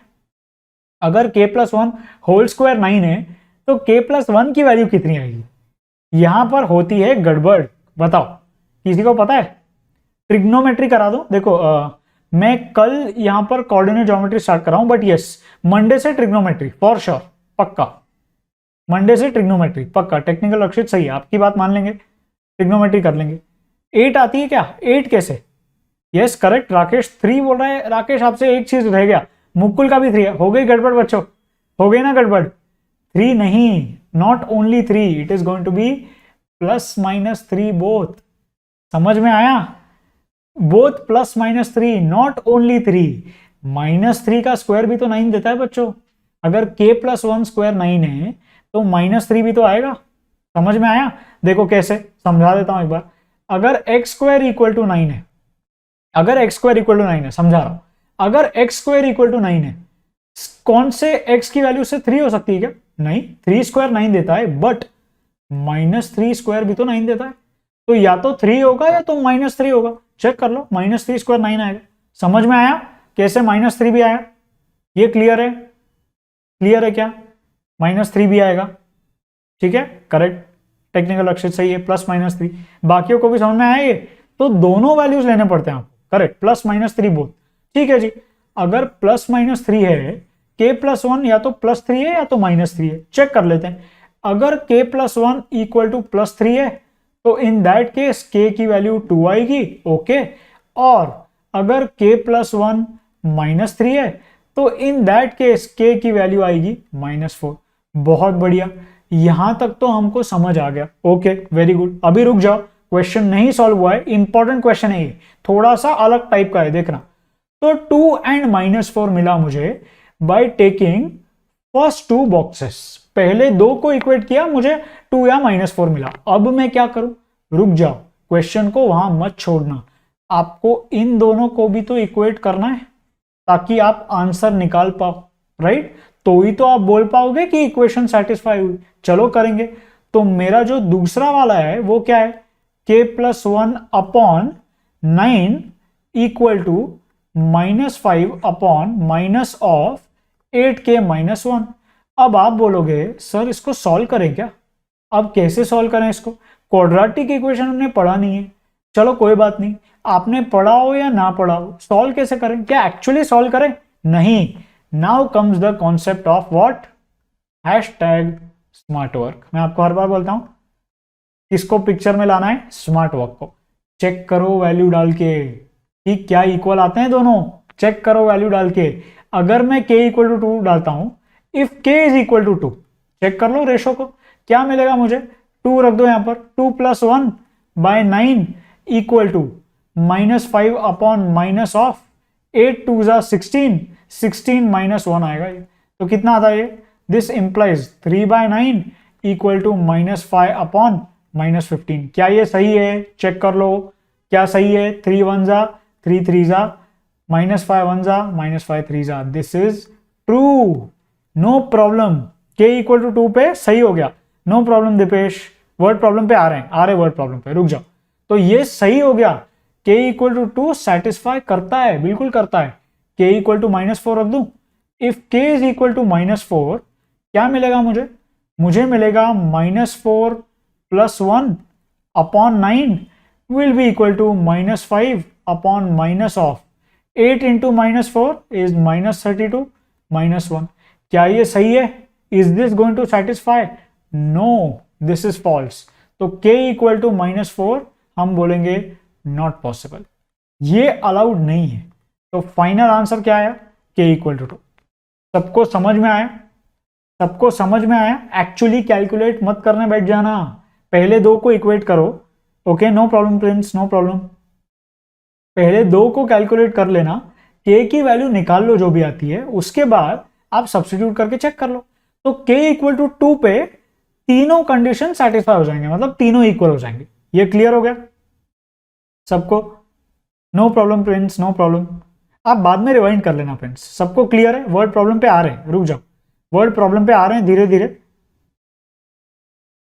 अगर k प्लस 1 होल स्क्वायर 9 है तो k प्लस 1 की वैल्यू कितनी आएगी? यहां पर होती है गड़बड़, बताओ किसी को पता है? ट्रिग्नोमेट्री करा दो। देखो मैं कल यहां पर कोऑर्डिनेट ज्योमेट्री स्टार्ट कर रहा हूं, बट यस मंडे से ट्रिग्नोमेट्री फॉर श्योर, पक्का मंडे से ट्रिग्नोमेट्री पक्का। टेक्निकल रक्षित सही है, आपकी बात मान लेंगे, ट्रिग्नोमेट्री कर लेंगे। 8 आती है क्या? 8 कैसे? यस करेक्ट, राकेश 3 बोल रहा है। राकेश आपसे एक चीज रह गया, मुकुल का भी 3 है। हो गई गड़बड़ बच्चों, हो गई ना गड़बड़? 3 नहीं, not only 3, it is going to be plus minus 3 both. समझ में आया? Both plus minus 3, not only 3। Minus 3 का स्क्वायर भी तो 9 देता है बच्चों। अगर k प्लस 1 स्क्वायर 9 है तो माइनस 3 भी तो आएगा। समझ में आया? देखो कैसे समझा देता हूं एक बार। अगर x स्क्वायर इक्वल टू 9 है, अगर x स्क्वायर इक्वल टू 9 है, समझा रहा हूं, अगर x स्क्वायर इक्वल टू 9 है, कौन से x की वैल्यू से 3 हो सकती है क्या? नहीं, 3 स्क्वायर 9 देता है, बट माइनस 3 स्क्वायर भी तो 9 देता है। तो या तो 3 होगा या तो माइनस 3 होगा। चेक कर लो, माइनस 3 स्क्वायर 9 आएगा। समझ में आया कैसे माइनस 3 भी आया? ये क्लियर है? क्लियर है क्या? माइनस 3 भी आएगा। ठीक है, करेक्ट, टेक्निकल अक्षर सही है, प्लस माइनस 3। बाकियों को भी समझ में आया ये? तो दोनों वैल्यूज लेने पड़ते हैं आपको, करेक्ट, प्लस माइनस 3 बोथ। ठीक है जी, अगर प्लस माइनस 3 है, k प्लस 1 या तो प्लस 3 है या तो माइनस 3 है। चेक कर लेते हैं। अगर k plus 1 equal two plus 3 है तो इन दैट केस k की वैल्यू 2 आएगी, ओके। और अगर k प्लस 1 माइनस 3 है तो इन दैट केस k की वैल्यू आएगी -4। बहुत बढ़िया, यहां तक तो हमको समझ आ गया। Okay, very good. अभी रुक जाओ, क्वेश्चन नहीं सॉल्व हुआ है, इंपॉर्टेंट क्वेश्चन है ये, थोड़ा सा अलग टाइप का है, देखना। तो 2 एंड -4 मिला मुझे बाय टेकिंग फर्स्ट 2 बॉक्सेस। पहले 2 को इक्वेट किया, मुझे 2 या -4 मिला। अब मैं क्या करूं? रुक जाओ, क्वेश्चन को वहां मत छोड़ना, आपको इन दोनों को भी तो इक्वेट करना है ताकि आप आंसर निकाल पाओ, राइट? तो ही तो आप बोल पाओगे कि इक्वेशन सेटिस्फाई हुई। चलो करेंगे। तो मेरा जो दूसरा वाला है वो क्या है, k plus 1 upon 9 equal to -5 upon minus of 8k minus 1। अब आप बोलोगे सर इसको सॉल्व करें क्या? अब कैसे सॉल्व करें इसको? क्वाड्रेटिक इक्वेशन हमने पढ़ा नहीं है। चलो कोई बात नहीं, आपने पढ़ा हो या ना पढ़ा हो, सॉल्व कैसे करें? क्या एक्चुअली सॉल्व करें? नहीं। Now comes the concept of what, hashtag smart work. मैं आपको हर बार बोलता हूं किसको पिक्चर में लाना है, स्मार्ट वर्क को। चेक करो वैल्यू डाल के कि क्या इक्वल आते हैं दोनों, चेक करो वैल्यू डाल के। अगर मैं k इक्वल टू 2 डालता हूं, if k is equal to 2, check कर लो रेशो को, क्या मिलेगा मुझे? 2 रख दो यहां पर, 2 plus 1 by 9 equal to -5 upon minus of 8 2 जा 16, 16 माइनस 1 आएगा ये। तो कितना आता है ये? This implies 3 by 9 equal to -5 upon -15। क्या ये सही है? चेक कर लो क्या सही है। 3 1 जा 3 3 जा, -5 1 जा -5 3 जा, this is true, no problem. k equal to 2 पे सही हो गया, no problem. Deepesh word problem पे आ रहे वर्ड प्रॉब्लम पे, रुक जाओ। तो ये सही हो गया, k इक्वल टू 2 सेटिस्फाई करता है, बिल्कुल करता है। k इक्वल टू -4 रख दूं, if k is equal to -4 क्या मिलेगा मुझे? मुझे मिलेगा -4 plus 1 upon 9 will be equal to -5 upon minus of 8 into -4 is -32 -1। क्या ये सही है? Is this going to satisfy? No, this is false। तो k equal to -4 हम बोलेंगे not possible, ये अलाउड नहीं है। तो फाइनल आंसर क्या आया? k equal to 2। सबको समझ में आया? सबको समझ में आया? एक्चुअली कैलकुलेट मत करने बैठ जाना, पहले दो को इक्वेट करो। Okay, no problem Prince, no problem. पहले दो को कैलकुलेट कर लेना, k की वैल्यू निकाल लो जो भी आती है, उसके बाद आप सब्स्टिट्यूट करके चेक कर लो। तो k इक्वल टू 2 पे तीनों कंडीशन सेटिस्फाई हो जाएंगे, मतलब तीनों इक्वल हो जाएंगे। ये क्लियर हो गया सबको? No problem Prince, no problem. आप बाद में रिवाइंड कर लेना फ्रेंड्स। सबको क्लियर है? वर्ड प्रॉब्लम पे आ रहे हैं, रुक जाओ, वर्ड प्रॉब्लम पे आ रहे हैं धीरे धीरे।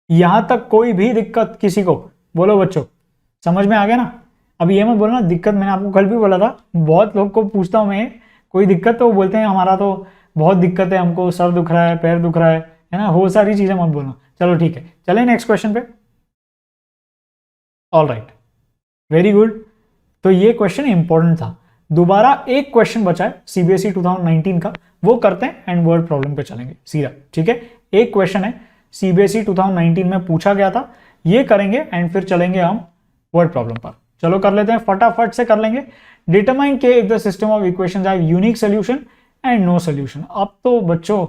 यहां तक कोई भी दिक्कत किसी को? बोलो बच्चों, समझ में आ गया ना? अब ये मत बोलना दिक्कत, मैंने आपको कल भी बोला था, बहुत लोग को पूछता हूं मैं कोई दिक्कत, तो वो बोलते हैं हमारा तो बहुत दिक्कत है, हमको सर दुख रहा है, पैर दुख रहा है ना, वो सारी चीजें मत बोलना। चलो ठीक है, चले नेक्स्ट क्वेश्चन पे। All right, very good. तो ये क्वेश्चन इंपॉर्टेंट था। दोबारा एक क्वेश्चन बचा है सीबीएसई 2019 का, वो करते हैं एंड वर्ड प्रॉब्लम पे चलेंगे सीधा। ठीक है, एक क्वेश्चन है सीबीएसई 2019 में पूछा गया था, ये करेंगे एंड फिर चलेंगे हम वर्ड प्रॉब्लम पर। चलो कर लेते हैं, फटाफट से कर लेंगे। डिटरमाइन के if the system of equations have unique solution and no solution. अब तो बच्चों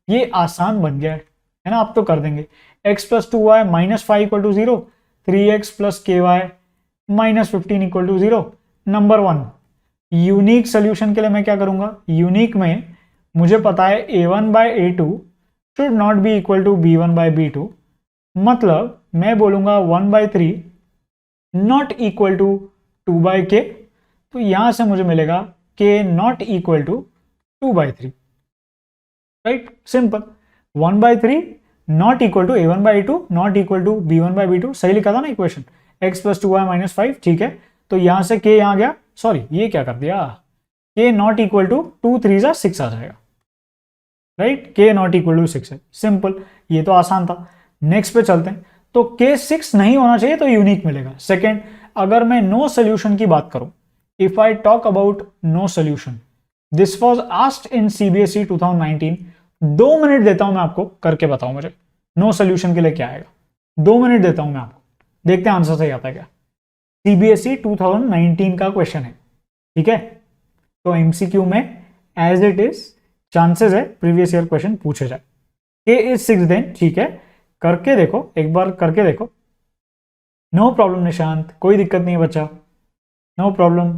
ये आसान बन गया है ना, अब तो कर देंगे। x plus 2y minus 5 equal to 0, 3x plus k y minus 15 equal to 0। Number 1, unique solution के लिए मैं क्या करूंगा? यूनिक में मुझे पता है a1 by a2 should not be equal to b1 by b2, मतलब मैं बोलूंगा 1 by 3 not equal to 2 by के। तो यहां से मुझे मिलेगा k not equal to 2 by 3, right, simple. 1 by 3 not equal to a1 by a2 not equal to b1 by b2, सही लिखा था ना equation, x plus 2y minus 5। ठीक है, तो यहां से k यहां गया, सॉरी ये क्या कर दिया, k नॉट इक्वल टू 2 3 जा 6 आ जाएगा, right, k not equal to 6 है, सिंपल। ये तो आसान था। नेक्स्ट पे चलते हैं। तो k 6 नहीं होना चाहिए तो यूनिक मिलेगा। सेकेंड, अगर मैं नो सोल्यूशन की बात करूं, if I talk about no solution, this was asked in CBSE 2019। 2 minute देता हूं मैं आपको, करके बताओ मुझे नो सोल्यूशन के लिए क्या आएगा। 2 मिनट देता हूं मैं आपको, देखते हैं आंसर सही आता है क्या। सीबीएसई 2019 का क्वेश्चन है, ठीक है, तो एमसीक्यू में एज इट इज चांसेस है प्रीवियस ईयर क्वेश्चन पूछे जाए। k इज 6 देन, ठीक है, करके देखो, एक बार करके देखो। नो प्रॉब्लम निशांत, कोई दिक्कत नहीं है बच्चा, नो प्रॉब्लम।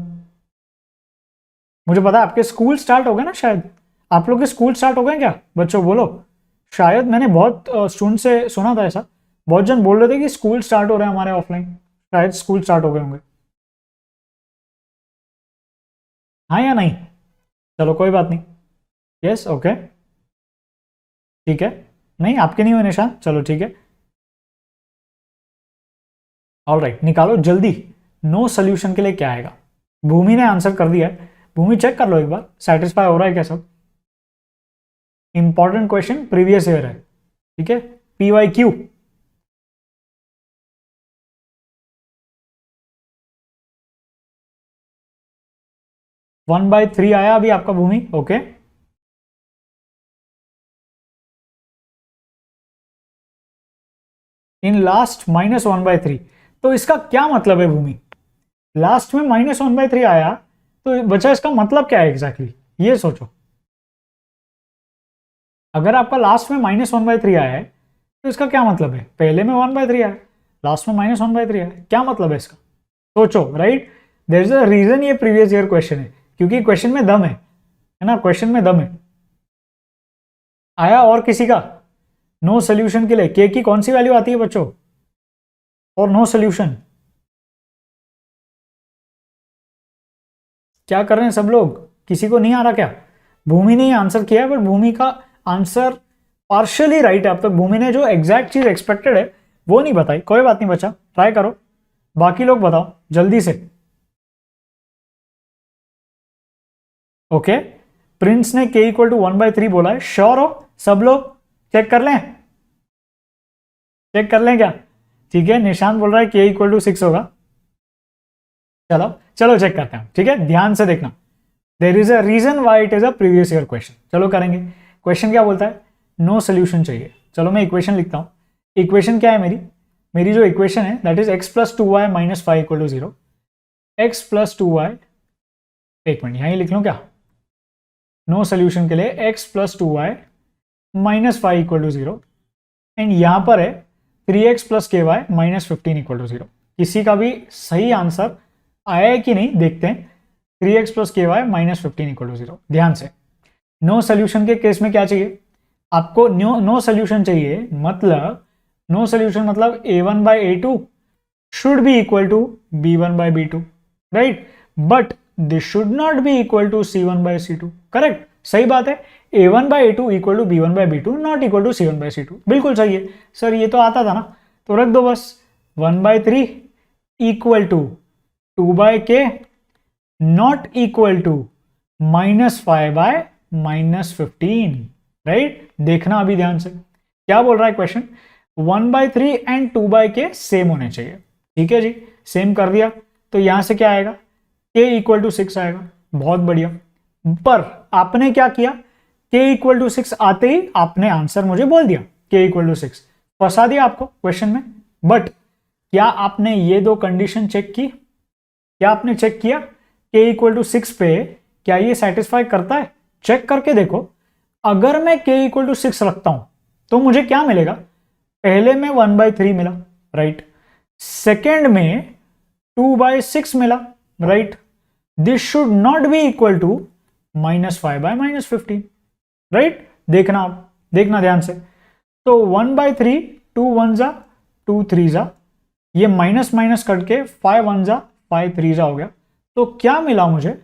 मुझे पता है आपके स्कूल स्टार्ट हो गए ना, शायद आप लोग के स्कूल स्टार्ट हो गए क्या बच्चों, बोलो। शायद मैंने बहुत स्टूडेंट से सुना था ऐसा, बहुत जन बोल रहे थे कि स्कूल स्टार्ट हो रहे हैं हमारे ऑफलाइन, शायद स्कूल स्टार्ट हो गए होंगे, हाँ या नहीं? चलो कोई बात नहीं, यस ओके। ठीक है, नहीं आपके नहीं हुए निशान, चलो ठीक है। ऑलराइट, निकालो जल्दी, नो सोल्यूशन के लिए क्या आएगा। भूमि ने आंसर कर दिया है, भूमि चेक कर लो एक बार, सेटिस्फाई हो रहा है क्या सब। इंपॉर्टेंट क्वेश्चन, प्रीवियस ईयर है, ठीक है, PYQ। 1/3 आया अभी आपका भूमि, ओके। इन लास्ट -1/3, तो इसका क्या मतलब है भूमि, लास्ट में -1/3 आया तो बचा, इसका मतलब क्या है एग्जैक्टली, ये सोचो। अगर आपका लास्ट में -1/3 आया है तो इसका क्या मतलब है, पहले में 1/3 आया, लास्ट में -1/3 आया, क्या मतलब है इसका, सोचो। Right, there is a reason ये प्रीवियस ईयर क्वेश्चन है, क्योंकि क्वेश्चन में दम है ना, क्वेश्चन में दम है। आया और किसी का, नो सोल्यूशन के लिए के की कौन सी वैल्यू आती है बच्चों, और नो सोल्यूशन क्या कर रहे हैं सब लोग, किसी को नहीं आ रहा क्या। भूमि ने आंसर किया है, बट भूमि का आंसर पार्शियली राइट है, अब तक भूमि ने जो एग्जैक्ट चीज एक्सपेक्टेड है वो नहीं बताई, कोई बात नहीं बच्चा, ट्राई करो, बाकी लोग बताओ जल्दी से। ओके, प्रिंस ने k = 1/3 बोला है, श्योर हो सब लोग, चेक कर लें, चेक कर लें क्या, ठीक है। निशांत बोल रहा है k = 6 होगा, चलो चलो चेक करते हैं, ठीक है, ध्यान से देखना। There is a reason why it is a previous year question, चलो करेंगे। क्वेश्चन क्या बोलता है, नो सोल्यूशन चाहिए, चलो मैं इक्वेशन लिखता हूं। इक्वेशन क्या है मेरी, मेरी जो इक्वेशन है that is x + 2y - 5 = 0, x + 2y, एक मिनट यहां ही लिख लूं क्या, नो सोल्यूशन के लिए x + 2y - 5 = 0, एंड यहां पर है 3x + ky - 15 = 0। किसी का भी सही आंसर आया है कि नहीं देखते हैं, 3x + ky - 15 = 0। ध्यान से, नो सोल्यूशन के केस में क्या चाहिए आपको, नो सोल्यूशन चाहिए मतलब, नो सोल्यूशन मतलब a1/a2 should be equal to b1/b2, right, but this should not be equal to c1/c2, correct, सही बात है। a1/a2 equal to b1/b2 not equal to c1/c2, बिल्कुल सही है सर, ये तो आता था ना, तो रख दो बस, 1/3 equal to 2/k not equal to -5/- 15, right. देखना अभी ध्यान से, क्या बोल रहा है क्वेश्चन, 1/3 एंड 2/k सेम होने चाहिए, ठीक है जी, सेम कर दिया, तो यहां से क्या आएगा, k = 6 आएगा, बहुत बढ़िया। पर आपने क्या किया, k = 6 आते ही आपने आंसर मुझे बोल दिया, k = 6, फंसा दिया आपको क्वेश्चन में। बट क्या आपने ये दो कंडीशन चेक की, क्या आपने चेक किया k = 6 पे क्या ये सेटिस्फाई करता है, चेक करके देखो। अगर मैं k = 6 रखता हूं तो मुझे क्या मिलेगा, पहले में 1/3 मिला, राइट, सेकेंड में 2/6 मिला, right, this should not be equal to -5/- 15, right. देखना आप, देखना ध्यान से, तो 1/3, 2 1 जा 2 3 जा, ये माइनस माइनस कट के 5 1 जा 5 3 जा हो गया, तो क्या मिला मुझे,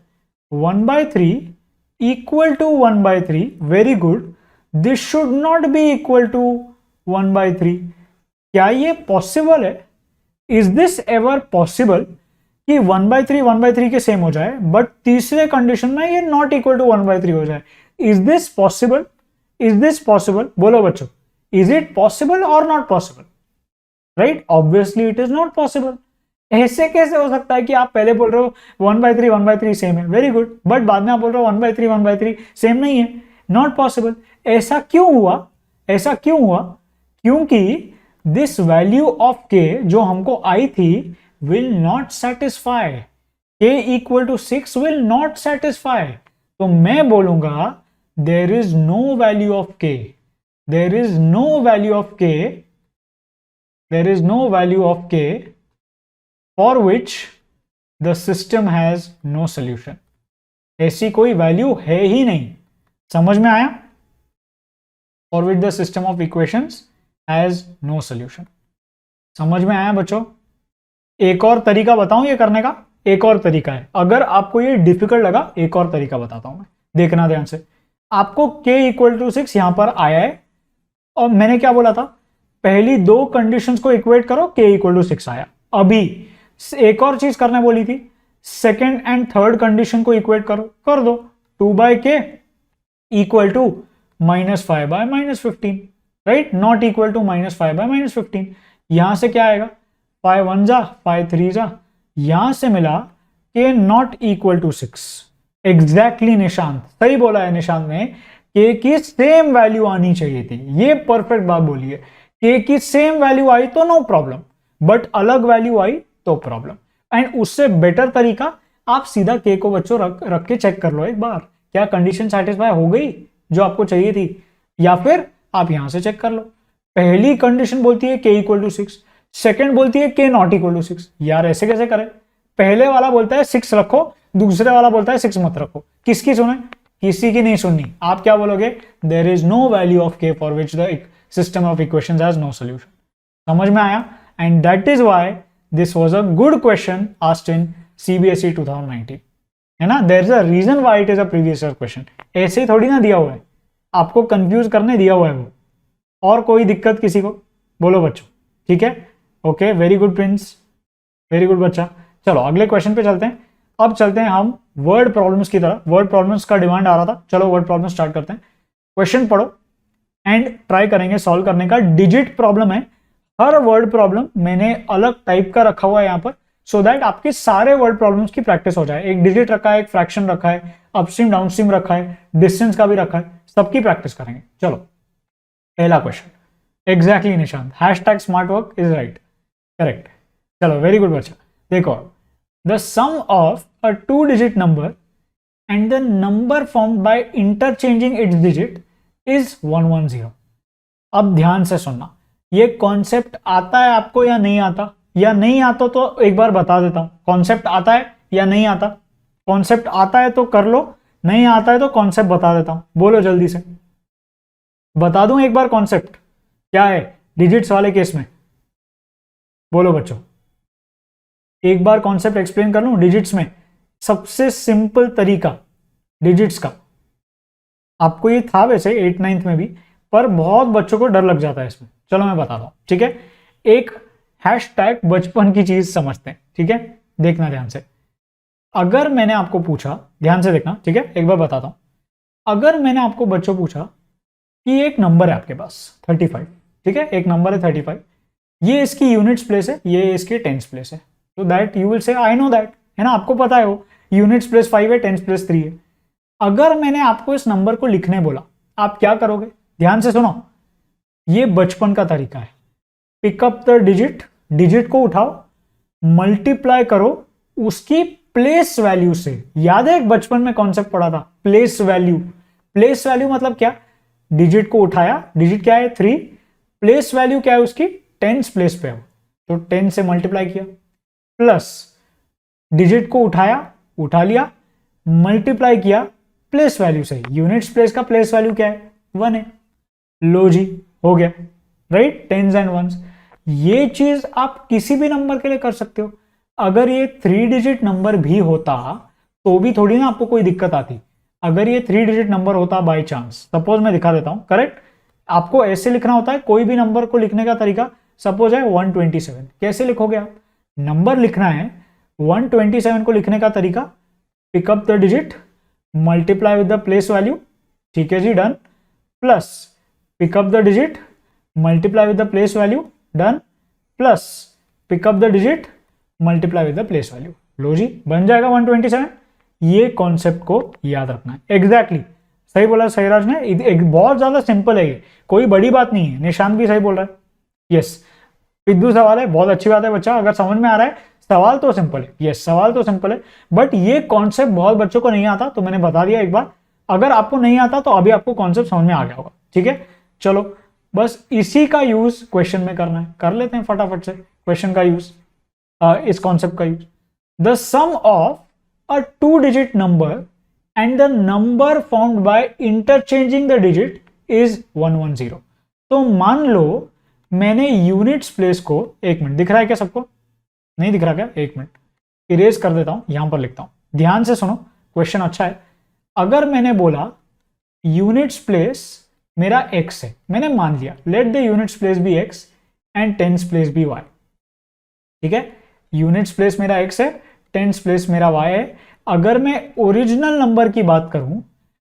1/3 equal to 1/3, very good, this should not be equal to 1/3। क्या ये पॉसिबल है, इज दिस एवर पॉसिबल कि 1/3 के सेम हो जाए, बट तीसरे कंडीशन में ये नॉट इक्वल टू 1/3 हो जाए, is this possible, is this possible, बोलो बच्चों, इज इट पॉसिबल और not possible, right, obviously it is not possible. ऐसे कैसे हो सकता है कि आप पहले बोल रहे हो 1/3 सेम है, वेरी गुड, बट बाद में आप बोल रहे हो 1/3 सेम नहीं है, नॉट पॉसिबल। ऐसा क्यों हुआ, ऐसा क्यों हुआ, क्योंकि दिस वैल्यू ऑफ k जो हमको आई थी will not satisfy, k = 6 will not satisfy, तो मैं बोलूंगा there is no value of k, there is no value of k, there is no value of k for which the system has no solution, ऐसी कोई value है ही नहीं, समझ में आया, for which the system of equations has no solution, समझ में आया बच्चों। एक और तरीका बताऊं ये करने का, एक और तरीका है, अगर आपको ये डिफिकल्ट लगा एक और तरीका बताता हूं मैं, देखना ध्यान से। आपको k = 6 यहां पर आया है, और मैंने क्या बोला था, पहली दो कंडीशंस को इक्वेट करो, k इक्वल टू 6 आया। अभी एक और चीज करने बोली थी, सेकेंड एंड थर्ड कंडीशन को इक्वेट करो, कर दो। 2/k equal to -5/-15, right, not equal to -5/-15। यहां से क्या आएगा, 5 1 जा 5 3 जा, यहां से मिला k not equal to 6। Exactly Nishant, सही बोला है निशांत ने, k की सेम वैल्यू आनी चाहिए थी, ये परफेक्ट बात बोली है। k की सेम वैल्यू आई तो नो प्रॉब्लम, बट अलग वैल्यू आई तो प्रॉब्लम। एंड उससे बेटर तरीका, आप सीधा k को बच्चों रख के चेक कर लो एक बार, क्या कंडीशन सेटिस्फाई हो गई जो आपको चाहिए थी, या फिर आप यहां से चेक कर लो। पहली कंडीशन बोलती है k इक्वल टू 6, सेकेंड बोलती है k नॉट इक्वल टू 6। यार ऐसे कैसे करें, पहले वाला बोलता है 6 रखो, दूसरे वाला बोलता है 6 मत रखो, किसकी सुने, किसी की नहीं सुननी। आप क्या बोलोगे, there is no value of k for which the system of equations has no solution. समझ में आया? And that is why this was a good question asked in CBSE 2019, है ना। There is a reason why it is a previous year question, ऐसे ही थोड़ी ना दिया हुआ है, आपको कंफ्यूज करने दिया हुआ है वो। और कोई दिक्कत किसी को, बोलो बच्चों, ठीक है, okay, very good Prince, very good बच्चा। चलो अगले क्वेश्चन पे चलते हैं। अब चलते हैं हम वर्ड प्रॉब्लम्स की तरफ, वर्ड प्रॉब्लम्स का डिमांड आ रहा था, चलो वर्ड प्रॉब्लम स्टार्ट करते हैं। क्वेश्चन पढ़ो एंड ट्राई करेंगे सॉल्व करने का। डिजिट प्रॉब्लम है, हर वर्ड प्रॉब्लम मैंने अलग टाइप का रखा हुआ है यहाँ पर, सो दैट आपके सारे वर्ड प्रॉब्लम्स की प्रैक्टिस हो जाए। एक डिजिट रखा है, एक फ्रैक्शन रखा है, अपस्ट्रीम डाउनस्ट्रीम रखा है, डिस्टेंस का भी रखा है, सबकी प्रैक्टिस करेंगे। चलो पहला question, exactly Nishant, hashtag smart work is right, correct. चलो वेरी गुड बच्चा, देखो, the sum of a 2-digit number and the number formed by interchanging its digit is 110। अब ध्यान से सुनना, ये कॉन्सेप्ट आता है आपको या नहीं आता, या नहीं आता तो एक बार बता देता हूं, कॉन्सेप्ट आता है या नहीं आता। कॉन्सेप्ट आता है तो कर लो, नहीं आता है तो कॉन्सेप्ट बता देता हूं, बोलो जल्दी से, बता दूं एक बार कॉन्सेप्ट क्या है डिजिट्स वाले केस में, बोलो बच्चों, एक बार कॉन्सेप्ट एक्सप्लेन कर लूं। डिजिट्स में सबसे सिंपल तरीका डिजिट्स का, आपको ये था वैसे 8th-9th में भी, पर बहुत बच्चों को डर लग जाता है इसमें, चलो मैं बताता हूं, ठीक है। एक हैशटैग बचपन की चीज समझते हैं, ठीक है, देखना ध्यान से। अगर मैंने आपको पूछा, ध्यान से देखना, ठीक है, एक बार बताता हूं। अगर मैंने आपको बच्चों पूछा कि एक नंबर है आपके पास 35, ठीक है, एक नंबर है 35, ये इसकी यूनिट्स प्लेस है, ये इसकी टेंस प्लेस है, तो that you will say I know that, है ना, आपको पता है वो यूनिट्स प्लेस 5 है, टेंस प्लेस 3 है। अगर मैंने आपको इस नंबर को लिखने बोला, आप क्या करोगे, ध्यान से सुनो, ये बचपन का तरीका है। पिकअप द डिजिट, डिजिट को उठाओ, मल्टीप्लाई करो उसकी प्लेस वैल्यू से। याद है एक बचपन में कॉन्सेप्ट पढ़ा था, प्लेस वैल्यू। प्लेस वैल्यू मतलब क्या, डिजिट को उठाया, डिजिट क्या है 3, प्लेस वैल्यू क्या है उसकी, टेंस प्लेस पे हो, तो 10 से मल्टीप्लाई किया, प्लस डिजिट को उठाया, उठा लिया, मल्टीप्लाई किया प्लेस वैल्यू से, यूनिट्स प्लेस का प्लेस वैल्यू क्या है 1 है, लो जी हो गया, राइट, टेंस एंड वंस। ये चीज आप किसी भी नंबर के लिए कर सकते हो। अगर ये 3-digit नंबर भी होता तो भी थोड़ी ना आपको कोई दिक्कत आती। अगर ये 3-digit नंबर होता बाय चांस, सपोज मैं दिखा देता हूं, करेक्ट, आपको ऐसे लिखना होता है, कोई भी नंबर को लिखने का तरीका, सपोज है 127, कैसे लिखोगे आप, नंबर लिखना है 127 को लिखने का तरीका, pick up the digit, multiply with the place value, ठीक है जी, done, plus pick up the digit, multiply with the place value, done, plus pick up the digit, multiply with the place value, लो जी बन जाएगा 127। ये कॉन्सेप्ट को याद रखना है, एग्जैक्टली सही बोला सहीराज ने, एक बहुत ज्यादा सिंपल है ये, कोई बड़ी बात नहीं है, निशांत भी सही बोल रहा है, यस। पिद्दू सवाल है, बहुत अच्छी बात है बच्चा, अगर समझ में आ रहा है, सवाल तो सिंपल है, यस सवाल तो सिंपल है, बट ये कॉन्सेप्ट बहुत बच्चों को नहीं आता, तो मैंने बता दिया एक बार। अगर आपको नहीं आता तो अभी आपको कॉन्सेप्ट समझ में आ गया होगा, ठीक है। चलो बस इसी का यूज क्वेश्चन में करना है, कर लेते हैं फटाफट से क्वेश्चन का यूज, इस कॉन्सेप्ट का use. The sum of a 2-digit number and the number formed by interchanging the digit is 110। तो मान लो मैंने यूनिट्स प्लेस को, एक मिनट दिख रहा है क्या सबको, नहीं दिख रहा क्या, एक मिनट इरेज कर देता हूं, यहां पर लिखता हूं, ध्यान से सुनो क्वेश्चन अच्छा है। अगर मैंने बोला यूनिट्स प्लेस मेरा x है, मैंने मान लिया let the units place be x and tens place be y। ठीक है, यूनिट्स प्लेस मेरा x है, टेंस प्लेस मेरा y है। अगर मैं ओरिजिनल नंबर की बात करूं,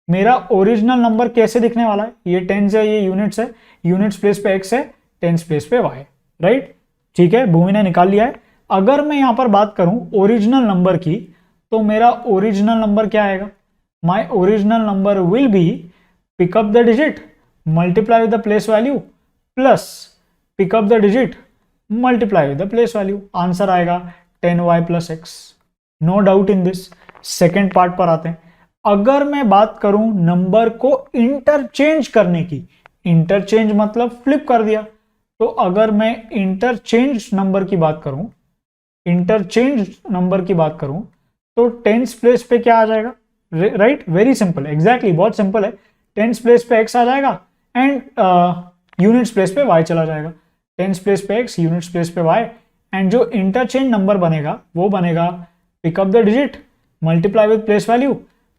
मेरा ओरिजिनल नंबर कैसे दिखने वाला है, ये टेंस है, ये यूनिट्स है, यूनिट्स प्लेस पे x है, टेंस प्लेस पे y है, राइट। ठीक है, भूमि ने निकाल लिया है। अगर मैं यहां पर बात करूं ओरिजिनल नंबर की, तो मेरा ओरिजिनल नंबर क्या आएगा, my original number will be pick up the digit multiply with the place value plus pick up the digit multiply with the place value. Answer आएगा 10y plus x, no doubt in this. Second part पर आते हैं। अगर मैं बात करूं number को interchange करने की, इंटरचेंज मतलब फ्लिप कर दिया, तो अगर मैं इंटरचेंज नंबर की बात करूं, इंटरचेंज नंबर की बात करूं, तो टेंस प्लेस पे क्या आ जाएगा, राइट, वेरी सिंपल, एग्जैक्टली, बहुत सिंपल है। टेंस प्लेस पे x आ जाएगा एंड यूनिट्स प्लेस पे y चला जाएगा। टेंस प्लेस पे x, यूनिट्स प्लेस पे y, एंड जो इंटरचेंज नंबर बनेगा वो बनेगा pickup the digit multiply with place value,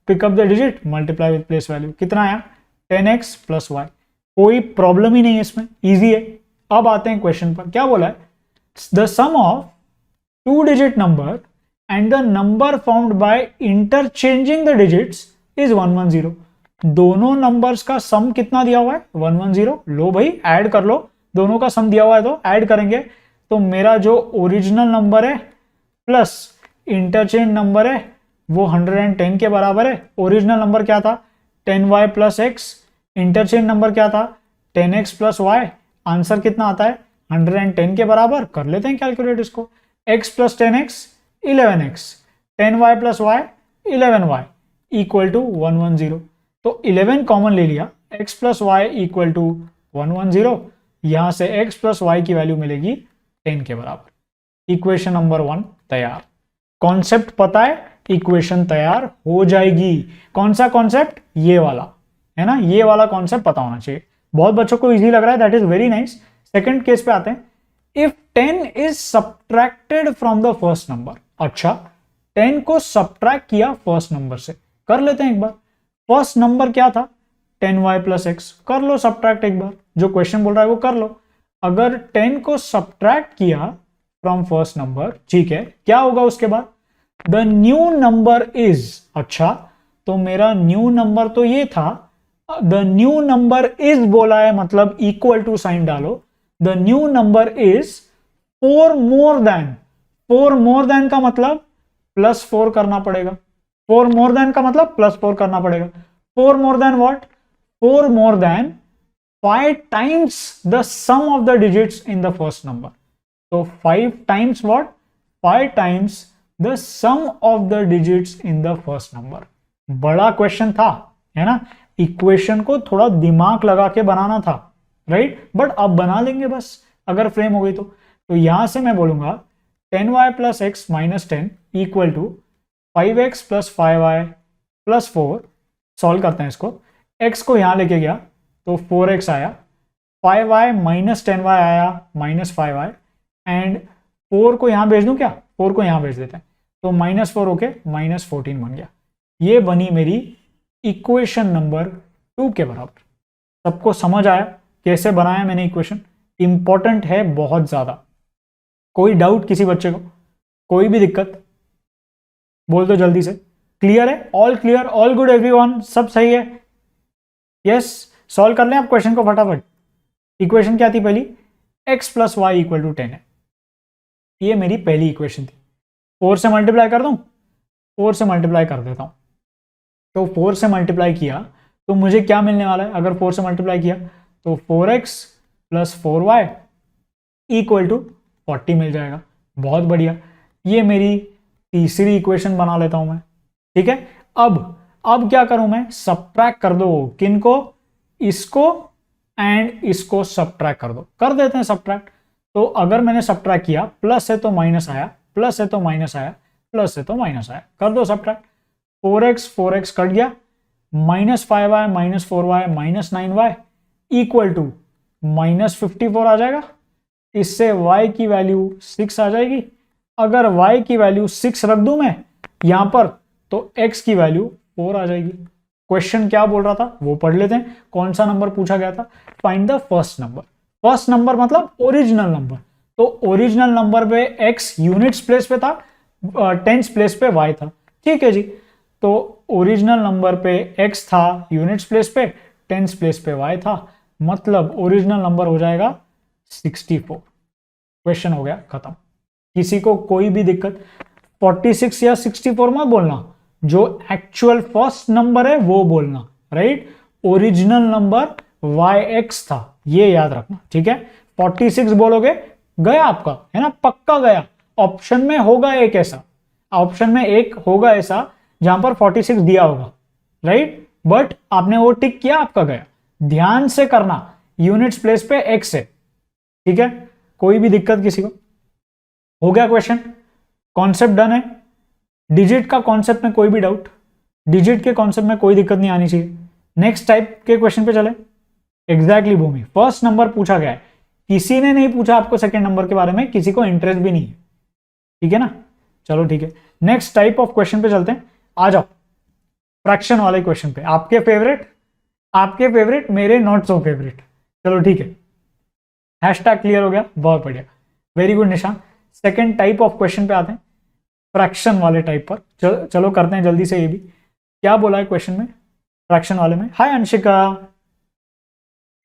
pickup the digit multiply with place value. कितना आया, 10x प्लस y। कोई प्रॉब्लम ही नहीं है इसमें, इजी है। अब आते हैं क्वेश्चन पर, क्या बोला है, the sum of 2 digit number and the number found by interchanging the digits is 110। दोनों नंबर्स का सम कितना दिया हुआ है, 110। लो भाई, ऐड कर लो, दोनों का सम दिया हुआ है तो ऐड करेंगे। तो मेरा जो ओरिजिनल नंबर है प्लस इंटरचेंज नंबर है वो 110 के बराबर है। ओरिजिनल नंबर क्या था, 10y plus x, interchange number क्या था, 10x प्लस वाई। आंसर कितना आता है, 110 के बराबर। कर लेते हैं कैलकुलेट इसको, x plus 10x 11x, 10y plus y 11y equal to 110। तो 11 कॉमन ले लिया, x plus y equal to 110। यहां से x प्लस वाई की वैल्यू मिलेगी 10 के बराबर। इक्वेशन नंबर 1 तैयार। कॉन्सेप्ट पता है, इक्वेशन तैयार हो जाएगी। कौन सा कॉन्सेप्ट, ये वाला है ना, ये वाला कॉन्सेप्ट पता होना चाहिए। बहुत बच्चों को इजी लग रहा है, that is very nice. Second case पे आते हैं। If 10 is subtracted from the first number. अच्छा, 10 को सब्ट्रैक्ट किया फर्स्ट नंबर से, कर लेते हैं एक बार। फर्स्ट नंबर क्या था, 10y प्लस एक्स, कर लो सब्ट्रैक्ट एक बार, जो क्वेश्चन बोल रहा है वो कर लो। अगर 10 को सब्ट्रैक्ट किया फ्रॉम फर्स्ट नंबर, ठीक है, क्या होगा उसके बाद, द न्यू नंबर इज। अच्छा, तो मेरा न्यू नंबर तो ये था, द न्यू नंबर इज बोला है मतलब इक्वल टू साइन डालो। The new number is 4 more then. 4 more then का मतलब प्लस 4 करना पड़ेगा। 4 मोर देन का मतलब प्लस 4 करना पड़ेगा। 4 more than what, 4 more than 5 times the sum of the digits in the first number. तो 5 times what, 5 times the sum of the digits in the first number. बड़ा question था, है ना, equation को थोड़ा दिमाग लगा के बनाना था, राइट, बट अब बना लेंगे बस, अगर फ्रेम हो गई तो यहां से मैं बोलूंगा 10y plus x minus 10 equal to 5x plus 5y plus 4। Solve करते हैं इसको, x को यहां लेके गया तो 4x आया, 5y माइनस 10y आया माइनस 5y, एंड 4 को यहां भेज दूं क्या, 4 को यहां भेज देते हैं, तो माइनस 4 होके माइनस 14 बन गया। ये बनी मेरी इक्वेशन नंबर 2 के बराबर। सबको समझ आया कैसे बनाया मैंने इक्वेशन, इंपॉर्टेंट है बहुत ज्यादा। कोई डाउट किसी बच्चे को, कोई भी दिक्कत बोल दो जल्दी से। क्लियर है, all clear, all good everyone, सब सही है, यस। सॉल्व कर लें आप क्वेश्चन को फटाफट। इक्वेशन क्या थी पहली, x plus y equal to 10 है, ये मेरी पहली इक्वेशन थी। 4 से मल्टीप्लाई कर दूं, 4 से मल्टीप्लाई कर देता हूं, तो 4 से मल्टीप्लाई किया तो मुझे क्या मिलने वाला है, अगर 4 से मल्टीप्लाई किया तो 4x plus 4y equal to 40 मिल जाएगा। बहुत बढ़िया, ये मेरी तीसरी इक्वेशन बना लेता हूं मैं, ठीक है। अब क्या करूं मैं, सब्ट्रैक्ट कर दो, किनको, इसको एंड इसको सब्ट्रैक्ट कर दो, कर देते हैं सब्ट्रैक्ट। तो अगर मैंने सब्ट्रैक्ट किया, प्लस है तो माइनस आया, प्लस है तो माइनस आया, प्लस है तो माइनस आया, कर दो सब्ट्रैक्ट। 4x कट गया, minus 5y minus 4y minus 9y equal to minus 54 आ जाएगा। इससे y की वैल्यू 6 आ जाएगी। अगर y की वैल्यू 6 रख दूं मैं यहां पर, तो x की वैल्यू 4 आ जाएगी। क्वेश्चन क्या बोल रहा था वो पढ़ लेते हैं। कौन सा नंबर पूछा गया था? Find the first number. First number मतलब ओरिजिनल नंबर। तो ओरिजिनल नंबर पे x यूनिट्स प्लेस पे था, टेंस प्लेस पे y था। ठीक है जी। तो ओरिजिनल नंबर पे x था यूनिट्स प्लेस पे, टेंस प्लेस पे y था, मतलब ओरिजिनल नंबर हो जाएगा 64। क्वेश्चन हो गया खत्म। किसी को कोई भी दिक्कत? 46 या 64 मत बोलना, जो एक्चुअल फर्स्ट नंबर है वो बोलना, राइट। ओरिजिनल नंबर yx था, ये याद रखना, ठीक है। 46 बोलोगे गया आपका, है ना, पक्का गया। ऑप्शन में होगा एक ऐसा, ऑप्शन में एक होगा ऐसा जहां पर 46 दिया होगा, राइट, बट आपने वो टिक किया, आपका गया। ध्यान से करना, यूनिट्स प्लेस पे x है, ठीक है। कोई भी दिक्कत किसी को? हो गया क्वेश्चन, कॉन्सेप्ट डन है। डिजिट का कॉन्सेप्ट में कोई भी डाउट? डिजिट के कॉन्सेप्ट में कोई दिक्कत नहीं आनी चाहिए। नेक्स्ट टाइप के क्वेश्चन पे चले। एग्जैक्टली भूमि, फर्स्ट नंबर पूछा गया है, किसी ने नहीं पूछा आपको सेकंड नंबर के बारे में, किसी को इंटरेस्ट भी नहीं है, ठीक है ना। चलो ठीक है, नेक्स्ट टाइप ऑफ क्वेश्चन पे चलते हैं। आ जाओ फ्रैक्शन वाले क्वेश्चन पे। आपके फेवरेट, मेरे नॉट सो फेवरेट। चलो ठीक है, हैशटैग क्लियर हो गया, बहुत बढ़िया, वेरी गुड निशान। सेकंड टाइप ऑफ क्वेश्चन पे आते हैं, फ्रैक्शन वाले टाइप पर। चलो करते हैं जल्दी से। ये भी क्या बोला है क्वेश्चन में, फ्रैक्शन वाले में? हाय अंशिका।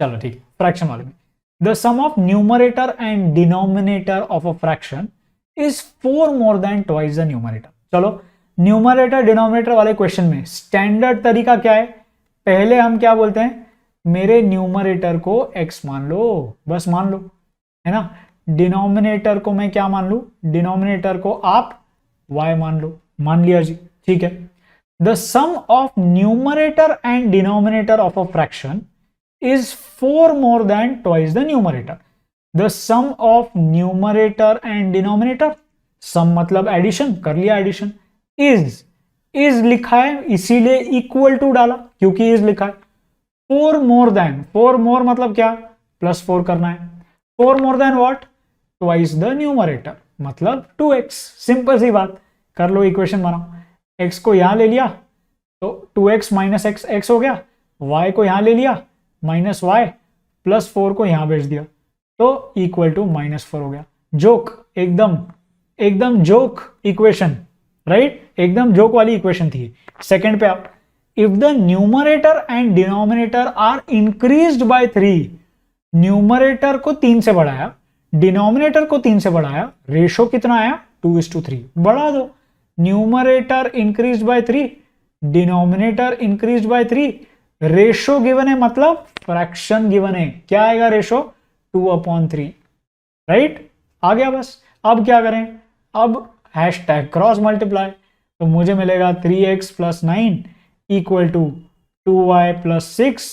चलो ठीक है, फ्रैक्शन वाले में the sum of numerator and denominator of a fraction is 4 more than twice the numerator. चलो न्यूमरेटर डिनोमिनेटर वाले क्वेश्चन में स्टैंडर्ड तरीका क्या है? पहले हम क्या बोलते हैं, मेरे न्यूमरेटर को x मान लो, बस मान लो, है ना। डिनोमिनेटर को मैं क्या मान लू? डिनोमिनेटर को आप y मान लो, मान लिया जी, ठीक है। The sum of numerator and denominator of a fraction is 4 more than twice the numerator. The sum of numerator and denominator, sum मतलब एडिशन, कर लिया एडिशन। is लिखा है इसीलिए इक्वल टू डाला, क्योंकि is लिखा है। 4 more than, 4 more मतलब क्या? +4 करना है। 4 more than what? twice the numerator मतलब 2x। सिंपल सी बात, कर लो इक्वेशन बनाओ। x को यहां ले लिया तो 2x माइनस x हो गया, y को यहां ले लिया -y +4 को यहां भेज दिया तो इक्वल टू -4 हो गया। जोक, एकदम जोक इक्वेशन, राइट, एकदम जोक वाली इक्वेशन थी। सेकंड पे आप, if the numerator and denominator are increased by 3, numerator को 3 से बढ़ाया, डिनोमिनेटर को 3 से बढ़ाया, रेशो कितना आया? 2:3। बढ़ा दो, numerator increased by 3, denominator increased by 3, ratio given है मतलब फ्रैक्शन गिवन है। क्या आएगा रेशो? 2/3, राइट। आ गया बस। अब क्या करें? अब हैशटैग क्रॉस मल्टीप्लाई, तो मुझे मिलेगा 3x + 9 इक्वल टू 2y + 6।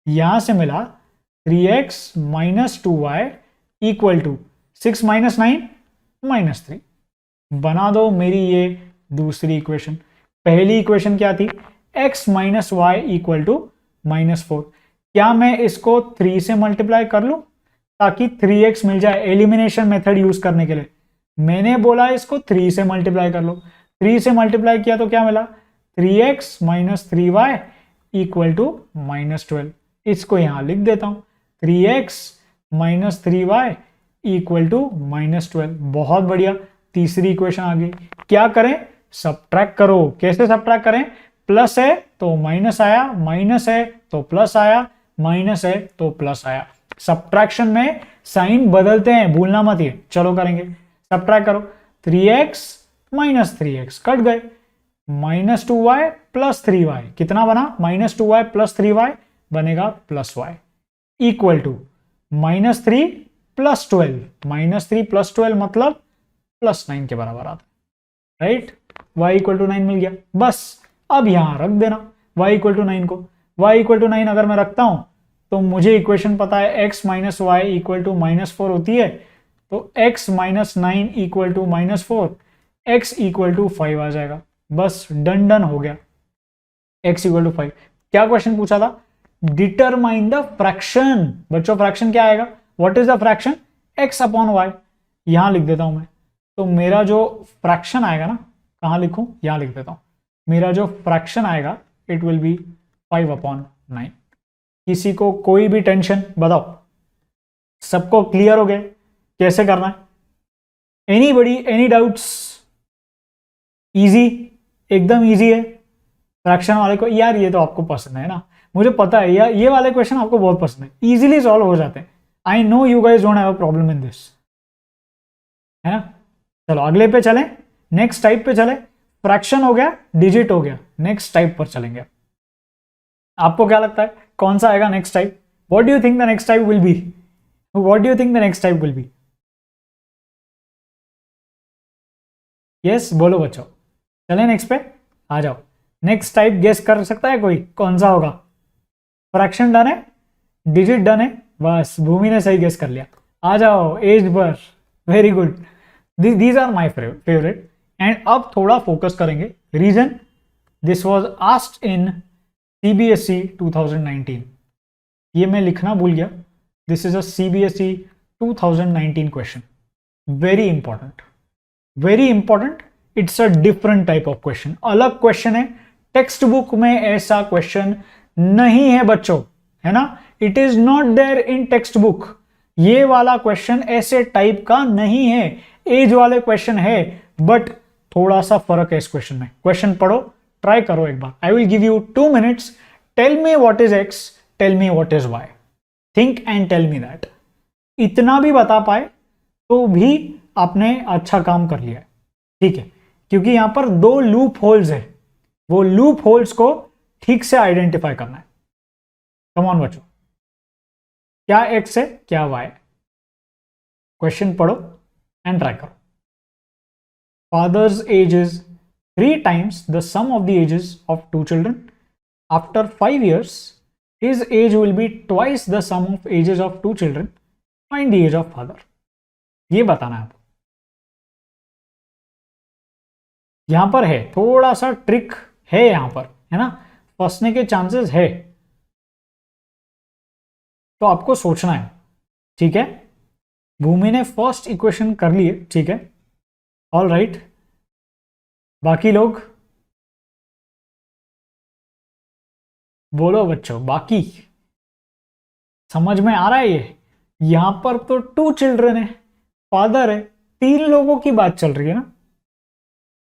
यहां से मिला 3x - 2y इक्वल टू 6 - 9 -3। बना दो मेरी ये दूसरी इक्वेशन। पहली इक्वेशन क्या थी? x - y equal to -4। क्या मैं इसको 3 से मल्टीप्लाई कर लूं ताकि 3x मिल जाए? एलिमिनेशन मेथड यूज करने के लिए मैंने बोला इसको 3 से मल्टीप्लाई कर लो। 3 से मल्टीप्लाई किया तो क्या मिला? 3x - 3y equal to -12। इसको यहां लिख देता हूं, 3x - 3y इक्वल टू -12। बहुत बढ़िया, तीसरी इक्वेशन आ गई। क्या करें? सब्ट्रैक्ट करो। कैसे सब्ट्रैक्ट करें? प्लस है तो माइनस आया, माइनस है तो प्लस आया, माइनस है तो प्लस आया। सब्ट्रैक्शन में साइन बदलते हैं, भूलना मत ये। चलो करेंगे, सब्ट्रैक्ट करो। 3x - 3x कट गए, -2y + 3y कितना बना? -2y + 3y बनेगा +y इक्वल टू -3 + 12, -3 + 12 मतलब +9 के बराबर आता है, राइट। y = 9 मिल गया। बस अब यहां रख देना y = 9 को। y = 9 अगर मैं रखता हूं तो मुझे इक्वेशन पता है x - y इक्वल टू -4 होती है, तो x - 9 equal to -4, x equal to 5 आ जाएगा। बस डन हो गया, x इक्वल टू 5। क्या क्वेश्चन पूछा था? Determine the fraction. बच्चों फ्रैक्शन क्या आएगा? What is the fraction? x/y। यहां लिख देता हूं मैं, तो मेरा जो फ्रैक्शन आएगा ना, कहां लिखूं? यहां लिख देता हूं। मेरा जो फ्रैक्शन आएगा इट विल बी 5/9। किसी को कोई भी टेंशन? बताओ, सबको क्लियर हो गया कैसे करना है? Anybody, any doubts? इजी, एकदम इजी है। फ्रैक्शन वाले को, यार ये तो आपको पसंद है ना, मुझे पता है यार, ये वाले क्वेश्चन आपको बहुत पसंद है, इजीली सॉल्व हो जाते हैं। I know you guys don't have a problem in this, है ना। चलो अगले पे चलें, नेक्स्ट टाइप पे चले। फ्रैक्शन हो गया, डिजिट हो गया, नेक्स्ट टाइप पर चलेंगे। आपको क्या लगता है कौन सा आएगा next type? What do you think the next type will be? What do you think the next type will be? Yes बोलो बच्चों, चले नेक्स्ट पे आ जाओ। नेक्स्ट टाइप गेस कर सकता है कोई कौन सा होगा? फ्रैक्शन डन है, डिजिट डन है, बस भूमि ने सही गेस कर लिया। आ जाओ एज पर, very good, these are my favourite. And अब थोड़ा फोकस करेंगे, reason this was asked in CBSE 2019। ये मैं लिखना भूल गया, this is a CBSE 2019 question, very important, very important. It's a different type of question, अलग क्वेश्चन है, टेक्स्ट बुक में ऐसा क्वेश्चन नहीं है बच्चों, है ना। It is not there in textbook. ये वाला क्वेश्चन ऐसे टाइप का नहीं है, एज वाले क्वेश्चन है, बट थोड़ा सा फर्क है इस क्वेश्चन में। क्वेश्चन पढ़ो, ट्राई करो एक बार। I will give you 2 minutes, tell me what is x, tell me what is y, think and tell me that. इतना भी बता पाए तो भी आपने अच्छा काम कर लिया है, ठीक है, क्योंकि यहां पर 2 लूप होल्स है, वो लूप होल्स को ठीक से आइडेंटिफाई करना है। कम ऑन बच्चों, क्या एक्स है क्या वाई है? क्वेश्चन पढ़ो एंड ट्राई करो। Father's age is 3 times the sum of the ages of 2 children. After 5 years, his age will be twice the sum of ages of 2 children. Find the age of father. ये बताना है आपको। यहां पर है थोड़ा सा ट्रिक है, यहां पर है ना, फंसने के चांसेस है, तो आपको सोचना है, ठीक है। भूमि ने फर्स्ट इक्वेशन कर ली है, ठीक है, ऑल राइट। बाकी लोग बोलो बच्चों, बाकी समझ में आ रहा है? ये यहां पर तो 2 चिल्ड्रन है, फादर है, 3 लोगों की बात चल रही है ना,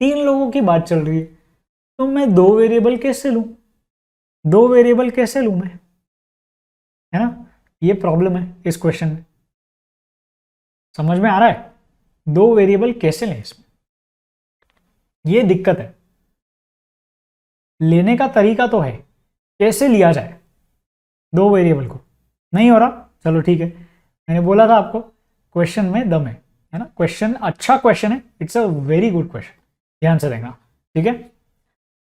3 लोगों की बात चल रही है, तो मैं 2 वेरिएबल कैसे लूं? 2 वेरिएबल कैसे लूं मैं, है ना। ये प्रॉब्लम है इस क्वेश्चन में, समझ में आ रहा है? 2 वेरिएबल कैसे लें इसमें, ये दिक्कत है। लेने का तरीका तो है, कैसे लिया जाए 2 वेरिएबल को? नहीं हो रहा, चलो ठीक है, मैंने बोला था आपको क्वेश्चन में दम है ना। क्वेश्चन अच्छा क्वेश्चन है, it's a very good question, ध्यान से देखना, ठीक है।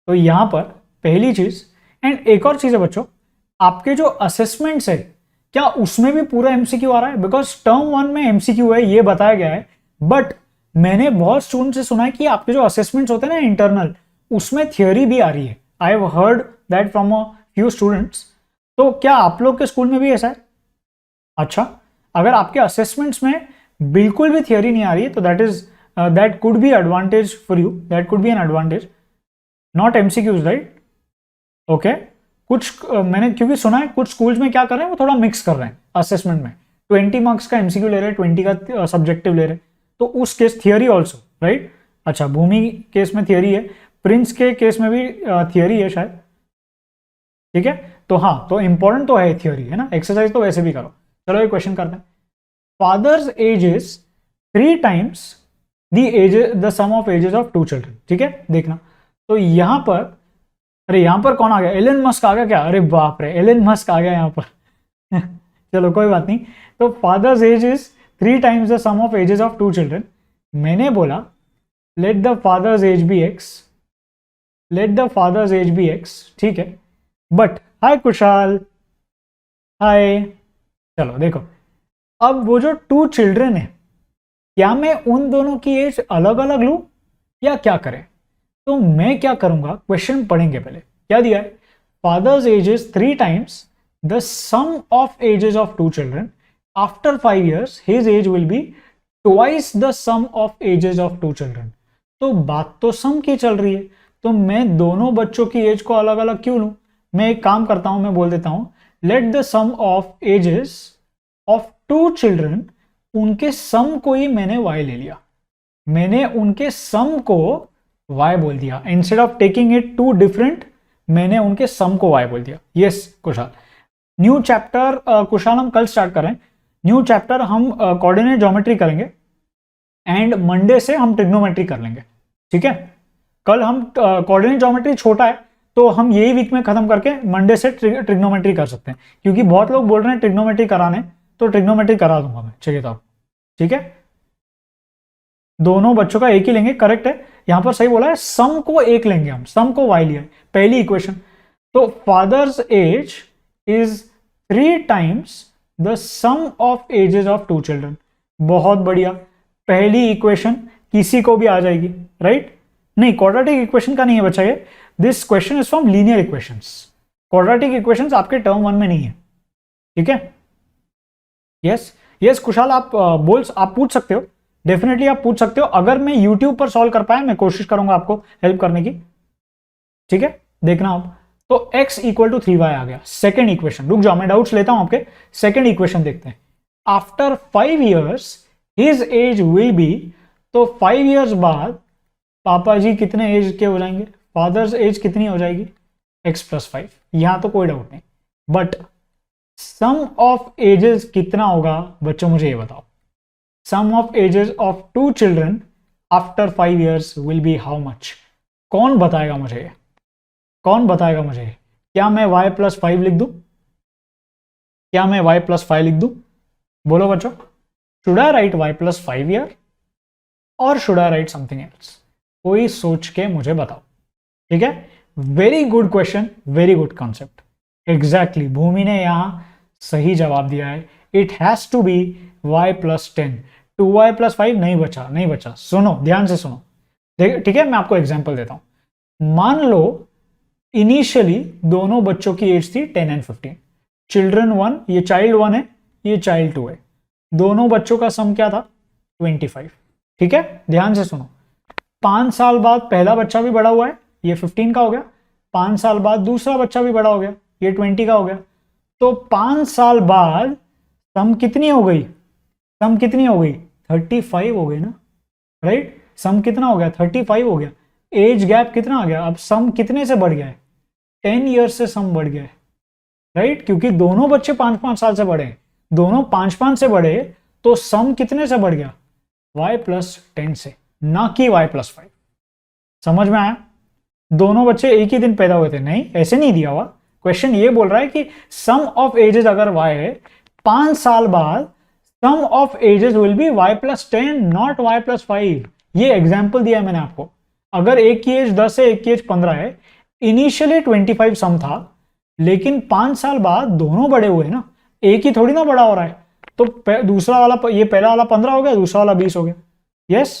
तो यहां पर पहली चीज, एंड एक और चीज है बच्चों, आपके जो असेसमेंट्स है क्या उसमें भी पूरा एमसीक्यू आ रहा है? बिकॉज टर्म 1 में एमसीक्यू है, ये बताया गया है, बट मैंने बहुत स्टूडेंट से सुना है कि आपके जो असेसमेंट्स होते हैं ना इंटरनल, उसमें थियोरी भी आ रही है। I have heard that from a few students. तो क्या आप लोग के स्कूल में भी ऐसा है? अच्छा, अगर आपके असेसमेंट्स में बिल्कुल भी थियोरी नहीं आ रही है तो that could be advantage for you, that could be an advantage, not MCQs, right? Okay, कुछ मैंने क्योंकि सुना है कुछ स्कूल्स में क्या कर रहे हैं, वो थोड़ा मिक्स कर रहे हैं असेसमेंट में, 20 मार्क्स का एमसीक्यू ले रहे हैं, 20 का सब्जेक्टिव ले रहे हैं, तो उस केस थियोरी ऑल्सो, राइट। अच्छा, भूमि केस में थियोरी है, प्रिंस के केस में भी थियोरी है शायद, ठीक है। तो हाँ, तो इंपॉर्टेंट तो है थियोरी, है ना। एक्सरसाइज तो वैसे भी करो। चलो ये क्वेश्चन करते हैं। Father's age is 3 times the sum of ages of 2 children, ठीक है। देखना, तो यहां पर, अरे यहां पर कौन आ गया? एलन मस्क आ गया क्या? अरे बाप रे, एलन मस्क आ गया यहां पर चलो कोई बात नहीं। तो father's age is 3 times the sum of ages of 2 children. मैंने बोला let the father's age be x, let the father's age be x, ठीक है। But hi Kushal, hi. चलो देखो, अब वो जो 2 चिल्ड्रन है, क्या मैं उन दोनों की एज अलग अलग लूं या क्या करें? तो मैं क्या करूंगा, क्वेश्चन पढ़ेंगे पहले। क्या दिया है? Father's age is 3 times the sum of ages of 2 children. After 5 years his age will be twice the sum of ages of 2 children. तो बात तो सम की चल रही है, तो मैं दोनों बच्चों की एज को अलग अलग क्यों लूं? मैं एक काम करता हूं, मैं बोल देता हूं let the sum of ages of 2 children, उनके सम को ही मैंने y ले लिया, मैंने उनके सम को y बोल दिया, instead of taking it two different मैंने उनके सम को y बोल दिया। Yes Kushal, new chapter Kushal हम कल स्टार्ट कर रहे हैं, न्यू चैप्टर हम कोऑर्डिनेट ज्योमेट्री करेंगे एंड मंडे से हम ट्रिग्नोमेट्री कर लेंगे, ठीक है। कल हम कोऑर्डिनेट ज्योमेट्री छोटा है तो हम यही वीक में खत्म करके मंडे से ट्रिग्नोमेट्री कर सकते हैं, क्योंकि बहुत लोग बोल रहे हैं ट्रिग्नोमेट्री कराने, तो ट्रिग्नोमेट्री करा दूंगा मैं, चाहिए तो, ठीक है। दोनों बच्चों का एक ही लेंगे, करेक्ट है, यहां पर सही बोला है, सम को एक लेंगे हम, सम को y लिया है, पहली इक्वेशन। तो father's age is 3 times the sum of ages of 2 children. बहुत बढ़िया, पहली इक्वेशन किसी को भी आ जाएगी, राइट। नहीं, क्वाड्रेटिक इक्वेशन का नहीं है बच्चा ये, this question is from linear equations, quadratic equations आपके टर्म 1 में नहीं है, ठीक है। यस यस कुशाल, आप पूछ सकते हो, डेफिनेटली आप पूछ सकते हो, अगर मैं यूट्यूब पर सॉल्व कर पाया मैं कोशिश करूंगा आपको हेल्प करने की, ठीक है। देखना आप, तो x इक्वल टू 3y आ गया, सेकेंड इक्वेशन। रुक जाओ मैं डाउट्स लेता हूं आपके, सेकेंड इक्वेशन देखते हैं। After 5 years his age will B, तो 5 years बाद पापा जी कितने एज के हो जाएंगे, फादर्स एज कितनी हो जाएगी, x + 5, यहां तो कोई डाउट नहीं, बट सम ऑफ एजेस कितना होगा बच्चों, मुझे ये बताओ। Sum of ages of 2 children after 5 years will be how much, कौन बताएगा मुझे, कौन बताएगा मुझे। क्या मैं y + 5 लिख दूं, क्या मैं y + 5 लिख दूं, बोलो बच्चों। Should I write y + 5 here और should I write something else, कोई सोच के मुझे बताओ, ठीक है। Very good question, very good concept, exactly Bhumi ने यहां सही जवाब दिया है, it has to be y + 10, 2y + 5 नहीं बचा, नहीं बचा। सुनो ध्यान से सुनो, ठीक है, मैं आपको एग्जांपल देता हूं। मान लो इनिशियली दोनों बच्चों की एज थी 10 and 15, चिल्ड्रन 1, ये चाइल्ड 1 है, ये चाइल्ड 2 है, दोनों बच्चों का सम क्या था 25, ठीक है। ध्यान से सुनो, 5 साल बाद पहला बच्चा भी बड़ा हुआ है, ये 15 का हो गया, 5 साल बाद दूसरा बच्चा भी बड़ा हो गया, ये 20 का हो गया, तो 5 साल बाद सम कितनी हो गई, सम कितनी हो गई 35 हो गई ना, राइट। सम कितना हो गया 35 हो गया, एज गैप कितना आ गया, अब सम कितने से बढ़ गया है 10 years से सम बढ़ गया है, राइट, क्योंकि दोनों बच्चे 5-5 साल से बड़े हैं, दोनों 5-5 से बड़े, तो सम कितने से बढ़ गया y + 10 से, ना कि y + 5। समझ में आया, दोनों बच्चे एक ही दिन पैदा हुए थे, नहीं ऐसे नहीं दिया हुआ, क्वेश्चन ये बोल रहा है कि सम ऑफ एजेस अगर y है, 5 साल बाद sum of ages will be y + 10 not y + 5। ये एग्जाम्पल दिया है मैंने आपको, अगर एक की एज 10 है, एक की एज 15 है, इनिशियली 25 सम था, लेकिन 5 साल बाद दोनों बड़े हुए ना, एक ही थोड़ी ना बड़ा हो रहा है, तो दूसरा वाला, ये पहला वाला 15 हो गया, दूसरा वाला 20 हो गया। यस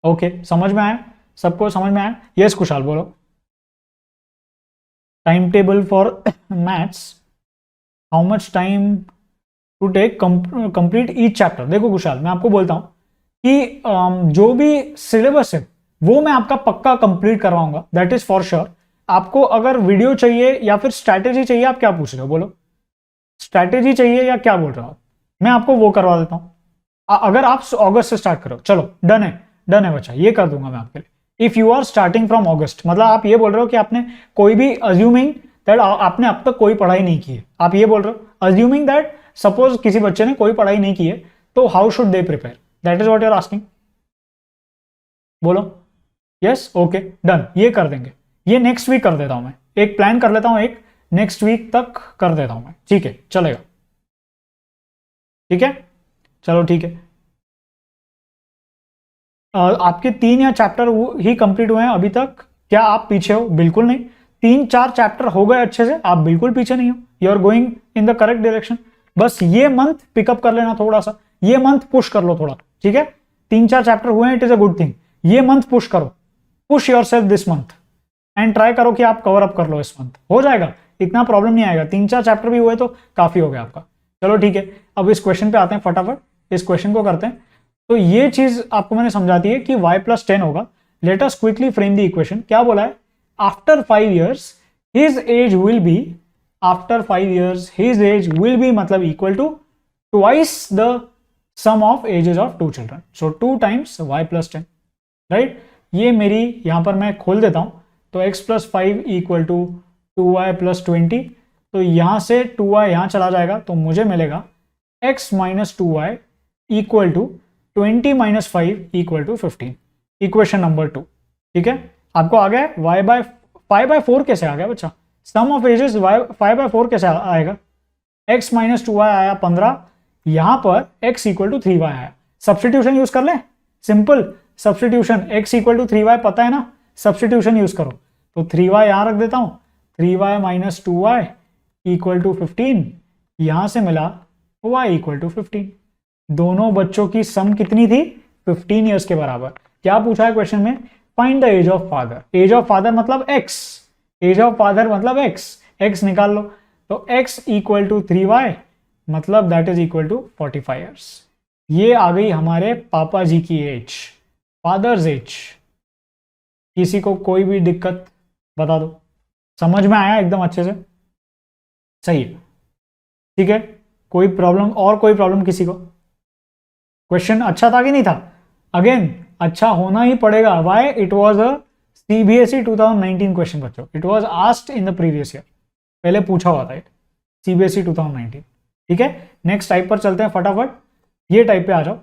ओके, समझ में आया, सबको समझ में आया। यस कुशाल बोलो। Time table for maths, how much time to take complete each chapter. देखो कुशाल, मैं आपको बोलता हूं कि जो भी सिलेबस है वो मैं आपका पक्का कंप्लीट करवाऊंगा, दैट इज फॉर श्योर। आपको अगर वीडियो चाहिए या फिर स्ट्रैटेजी चाहिए, आप क्या पूछ रहे हो बोलो, स्ट्रैटेजी चाहिए या क्या बोल रहे हो, मैं आपको वो करवा देता हूं। अगर आप अगस्त से स्टार्ट करो, चलो डन है बच्चा, ये कर दूंगा मैं आपके लिए। If you are starting from August, मतलब आप ये बोल रहे हो कि आपने कोई भी अज्यूमिंग दैट आपने अब तक कोई पढ़ाई नहीं की है, आप ये बोल रहे हो अज्यूमिंग दैट सपोज किसी बच्चे ने कोई पढ़ाई नहीं की है, तो how should they prepare, that is what you are asking, बोलो। यस ओके डन, ये कर देंगे, ये नेक्स्ट वीक कर देता हूं मैं, एक प्लान कर लेता हूं, एक नेक्स्ट वीक तक कर देता हूं मैं, ठीक है चलेगा, ठीक है चलो ठीक है। आपके 3 या चैप्टर ही कंप्लीट हुए हैं अभी तक, क्या आप पीछे हो, बिल्कुल नहीं, 3-4 चैप्टर हो गए अच्छे से, आप बिल्कुल पीछे नहीं हो, you are going in the correct direction. बस ये मंथ पिकअप कर लेना थोड़ा सा, ये मंथ पुश कर लो थोड़ा, ठीक है। 3-4 चैप्टर हुए हैं, it is a good thing, ये मंथ पुश करो, push yourself this month and try करो कि आप कवर अप कर लो इस मंथ, हो जाएगा, इतना प्रॉब्लम नहीं आएगा, 3-4 चैप्टर भी हुए तो काफी हो गया आपका। चलो ठीक है, अब इस क्वेश्चन पे आते हैं, फटाफट इस क्वेश्चन को करते हैं। तो ये चीज आपको मैंने समझा दी है कि y + 10 होगा। Let us quickly frame the equation. क्या बोला है, after 5 years his age will be after 5 years, his age will be मतलब equal to twice the sum of ages of 2 children. So 2 times y plus 10, right. ये मेरी यहां पर मैं खोल देता हूं, तो x plus 5 equal to 2y plus 20. तो यहां से 2y यहां चला जाएगा, तो मुझे मिलेगा x minus 2y equal to 20 minus 5 equal to 15. Equation number 2. ठीक है, आपको आ गया. y by 5/4 कैसे आ गया बच्चा? सम ऑफ एजेस 5/4 कैसे आएगा? x minus 2y आया 15, यहां पर x इक्वल टू 3y आया. सब्सटीट्यूशन यूज कर ले, simple substitution. x equal to 3y पता है ना, सब्सटीट्यूशन यूज करो. तो 3y यहां रख देता हूं, 3y minus 2y equal to 15. यहां से मिला y इक्वल टू 15. दोनों बच्चों की सम कितनी थी? 15 ईयर्स के बराबर. क्या पूछा है क्वेश्चन में? Find the age of father. Age of father मतलब x, एज ऑफ फादर मतलब x निकाल लो. तो x इक्वल टू 3y मतलब that is equal to 45 years. ये आ गई हमारे पापा जी की एज, फादर्स एज. किसी को कोई भी दिक्कत बता दो, समझ में आया एकदम अच्छे से? सही है, ठीक है. कोई प्रॉब्लम, और कोई प्रॉब्लम किसी को? क्वेश्चन अच्छा था कि नहीं था? अगेन अच्छा होना ही पड़ेगा. Why? It was a CBSE 2019 question बच्चों. It was asked in the previous year, पहले पूछा हुआ था CBSE 2019. ठीक है, नेक्स्ट टाइप पर चलते हैं फटाफट. ये टाइप पे आ जाओ.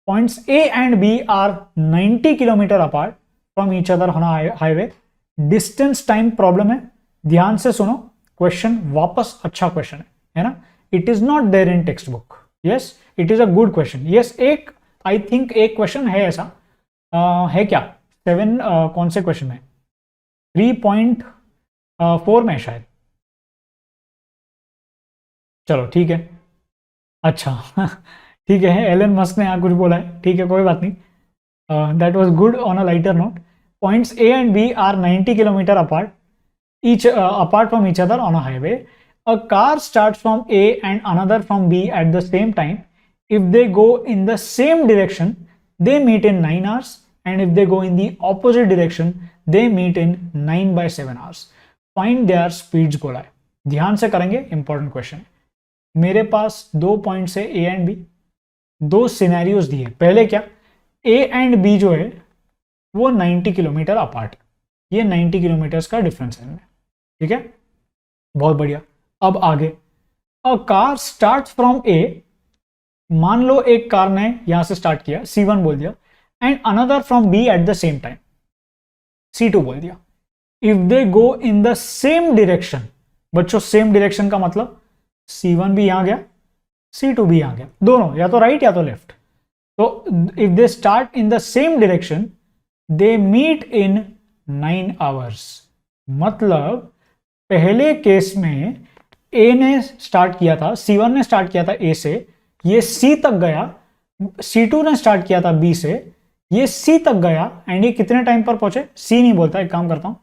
Points A and B are 90 kilometres apart from each other on highway. Distance time problem है, ध्यान से सुनो क्वेश्चन वापस. अच्छा क्वेश्चन है ना. It is not there in textbook. Yes, it is a good question. Yes, एक I think एक क्वेश्चन है ऐसा, है क्या? 7 कौन से क्वेश्चन में? 3.4 में शायद. चलो ठीक है, अच्छा ठीक है. एलन मस्क ने यहाँ कुछ बोला है, ठीक है, कोई बात नहीं. That was good on a lighter note. Points A and B are 90 kilometres apart apart from each other on a highway. A car starts from A and another from B at the same time. If they go in the same direction, they meet in 9 hours, and if they go in the opposite direction, they meet in 9/7 hours. Find their speeds बोला है. ध्यान से करेंगे, important question. मेरे पास 2 points है A and B, 2 scenarios दिए. पहले क्या? A एंड B जो है वो 90 किलोमीटर अपार्ट. ये 90 किलोमीटर का डिफरेंस है इनमें. ठीक है, बहुत बढ़िया. अब आगे, a car start from A. मान लो एक कार ने यहां से स्टार्ट किया, C1 बोल दिया, and another from B at the same time, C2 बोल दिया. If they go in the same direction, बच्चों सेम डायरेक्शन का मतलब C1 भी यहां गया, C2 भी यहां गया, दोनों या तो राइट या तो लेफ्ट. तो if they start in the same direction, they meet in 9 hours. मतलब पहले केस में A ने स्टार्ट किया था, C1 ने स्टार्ट किया था A से, ये C तक गया. C2 ने स्टार्ट किया था B से, ये C तक गया. एंड ये कितने टाइम पर पहुंचे? C नहीं बोलता, एक काम करता हूं,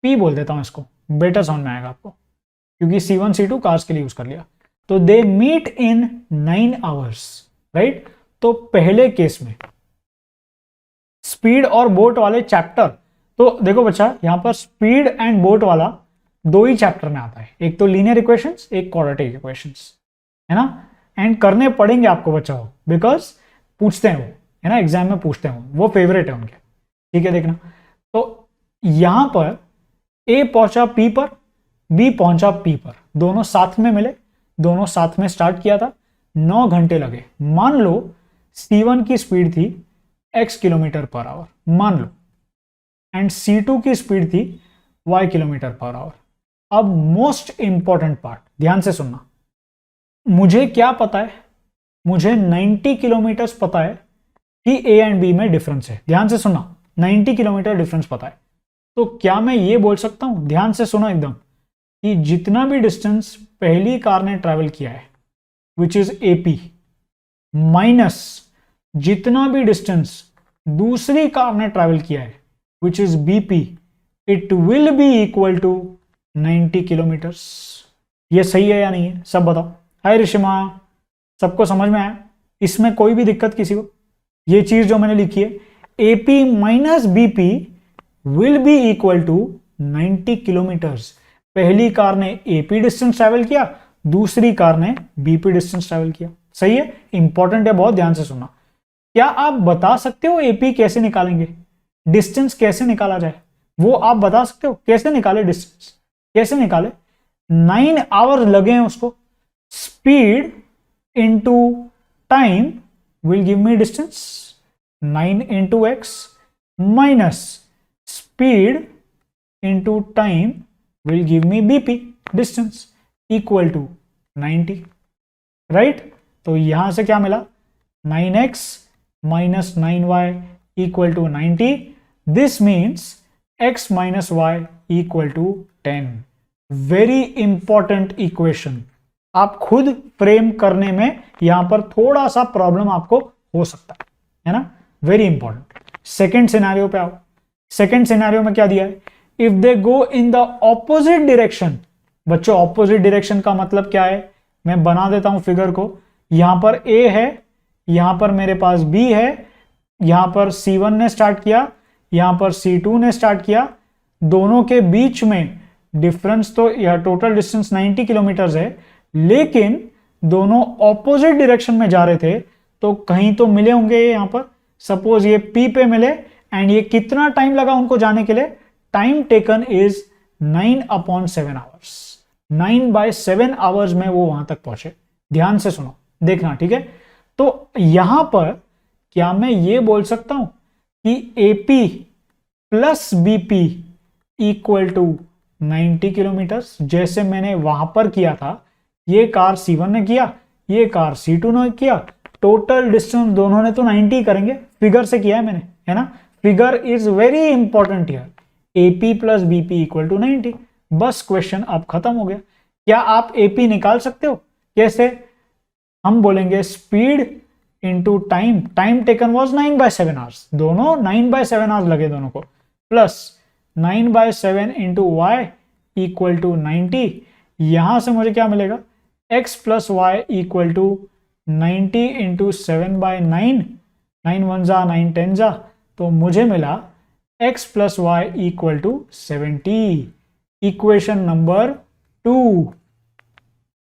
P बोल देता हूं इसको, बेटर समझ में आएगा आपको, क्योंकि C1 C2 कार्स के लिए यूज कर लिया. तो they meet in 9 hours, right. तो पहले केस में स्पीड और बोट वाले चैप्टर, तो देखो बच्चा यहां पर स्पीड एंड बोट वाला 2 ही चैप्टर में आता है. एक तो लीनियर इक्वेशंस, एक क्वाड्रेटिक इक्वेशंस, है ना. एंड करने पड़ेंगे आपको बच्चा हो, बिकॉज पूछते हैं वो, है ना, एग्जाम में पूछते हैं वो फेवरेट है उनके. ठीक है, देखना. तो यहां पर A पहुंचा P पर, B पहुंचा P पर, दोनों साथ में मिले, दोनों साथ में स्टार्ट किया था, 9 घंटे लगे. मान लो C1 की स्पीड थी x किलोमीटर पर आवर, मान लो, एंड C2 की स्पीड थी y किलोमीटर पर आवर. अब मोस्ट इंपॉर्टेंट पार्ट, ध्यान से सुनना. मुझे क्या पता है? मुझे 90 किलोमीटर पता है कि A एंड B में डिफरेंस है. ध्यान से सुनना, 90 किलोमीटर डिफरेंस पता है. तो क्या मैं ये बोल सकता हूं, ध्यान से सुनो एकदम, कि जितना भी डिस्टेंस पहली कार ने ट्रैवल किया है विच इज AP, माइनस जितना भी डिस्टेंस दूसरी कार ने ट्रैवल किया है which is BP, it will be equal to 90 kilometres. ये सही है या नहीं है? सब बताओ. हाय ऋषिमा, सबको समझ में आया? इसमें कोई भी दिक्कत किसी को? ये चीज जो मैंने लिखी है, AP minus BP will be equal to 90 kilometres. पहली कार ने एपी डिस्टेंस ट्रेवल किया, दूसरी कार ने बीपी डिस्टेंस ट्रेवल किया। सही है, इंपॉर्टेंट है, बहुत ध्यान से सुनना। क्या आप बता सकते हो एपी कैसे निकालेंगे, डिस्टेंस कैसे निकाला जाए, वो आप बता सकते हो? कैसे निकाले डिस्टेंस, कैसे निकाले? 9 आवर्स लगे हैं उसको, speed into time will give me distance 9 into x minus speed into time will give me BP distance equal to 90, right? तो यहां से क्या मिला? 9x minus 9y equal to 90। This means x minus y equal to 10। Very important equation. आप खुद frame करने में यहां पर थोड़ा सा प्रॉब्लम आपको हो सकता है ना? Very important. सेकेंड सिनेरियो पे आओ। सेकेंड सिनेरियो में क्या दिया है? If they go in the opposite direction. बच्चों ऑपोजिट डायरेक्शन का मतलब क्या है? मैं बना देता हूं फिगर को। यहां पर A है, यहां पर मेरे पास B है, यहां पर C1 ने स्टार्ट किया, यहां पर C2 ने स्टार्ट किया। दोनों के बीच में डिफरेंस तो यह टोटल डिस्टेंस 90 किलोमीटर है, लेकिन दोनों ऑपोजिट डायरेक्शन में जा रहे थे, तो कहीं तो मिले होंगे ये। यहां पर सपोज ये P पे मिले, एंड ये कितना टाइम लगा उनको जाने के लिए? Time taken is 9/7 hours. 9/7 hours में वो वहां तक पहुंचे। ध्यान से सुनो, देखना, ठीक है? तो यहां पर क्या मैं ये बोल सकता हूं कि AP plus BP equal to 90 kilometres, जैसे मैंने वहां पर किया था? ये कार C1 ने किया, ये कार C2 ने किया, टोटल डिस्टेंस दोनों ने तो 90 करेंगे। फिगर से किया है मैंने, है ना? Figure is very important here. AP plus BP equal to 90। बस क्वेश्चन अब खत्म हो गया। क्या आप AP निकाल सकते हो? कैसे? हम बोलेंगे speed into time, time taken was 9/7 hours, दोनों 9/7 आवर्स लगे दोनों को, plus 9/7 into y equal to 90। यहां से मुझे क्या मिलेगा? x plus y equal to 90 into 7/9, 9 1 जा 9 10 जा, तो मुझे मिला x plus y equal to 70। Equation number 2,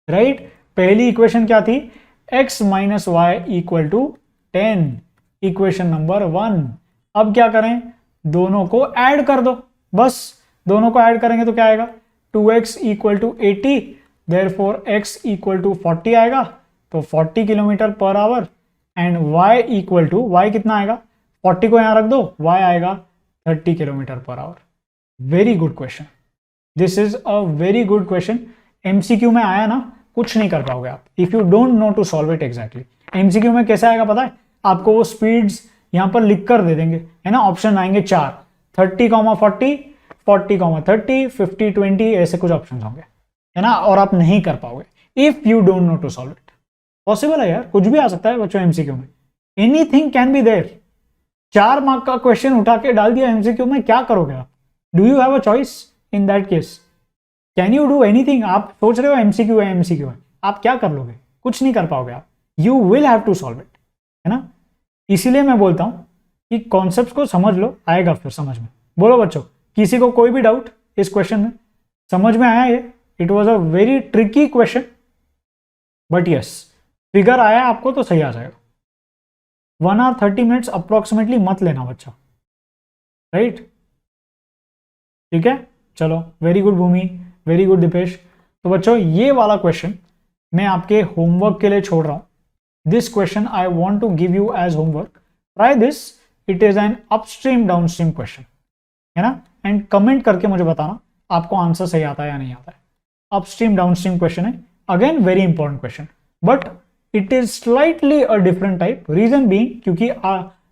right? पहली इक्वेशन क्या थी? x minus y equal to 10, equation number 1। अब क्या करें? दोनों को ऐड कर दो, बस दोनों को ऐड करेंगे तो क्या आएगा? 2x equal to 80, therefore x equal to 40 आएगा, तो 40 kilometres per hour, and y equal to, y कितना आएगा? 40 को यहां रख दो, y आएगा 30 kilometres per hour. Very good question, this is a very good question. MCQ में आया ना, कुछ नहीं कर पाओगे आप if you don't know to solve it exactly. MCQ में कैसे आएगा पता है? आपको वो स्पीड्स यहां पर लिख कर दे देंगे, है ना? ऑप्शन आएंगे 4, 30,40, 40,30, 50,20, ऐसे कुछ ऑप्शन होंगे, है ना? और आप नहीं कर पाओगे if you don't know to solve it. Possible है यार, कुछ भी आ सकता है बच्चों MCQ में, anything can be there. 4 mark का क्वेश्चन उठा के डाल दिया MCQ में, क्या करोगे आप? Do you have a choice in that case? Can you do anything? आप सोच रहे हो MCQ है, MCQ है, आप क्या कर लोगे? कुछ नहीं कर पाओगे आप। You will have to solve it, है ना? इसीलिए मैं बोलता हूं कि कॉन्सेप्ट को समझ लो, आएगा फिर समझ में। बोलो बच्चों, किसी को कोई भी डाउट इस क्वेश्चन में? समझ में आया ये? It was a very tricky question, but yes, figure आया आपको तो सही आ जाएगा। 1 आवर 30 मिनट्स अप्रोक्सीमेटली मत लेना बच्चा, राइट? ठीक है, चलो, वेरी गुड भूमि, वेरी गुड दीपेश। तो बच्चों ये वाला क्वेश्चन मैं आपके होमवर्क के लिए छोड़ रहा हूं। This question I want to give you as homework, try this, it is an upstream downstream question, है ना? एंड कमेंट करके मुझे बताना आपको आंसर सही आता है या नहीं आता है। अपस्ट्रीम डाउनस्ट्रीम क्वेश्चन है, again very important question, but it is slightly a different type, reason being क्योंकि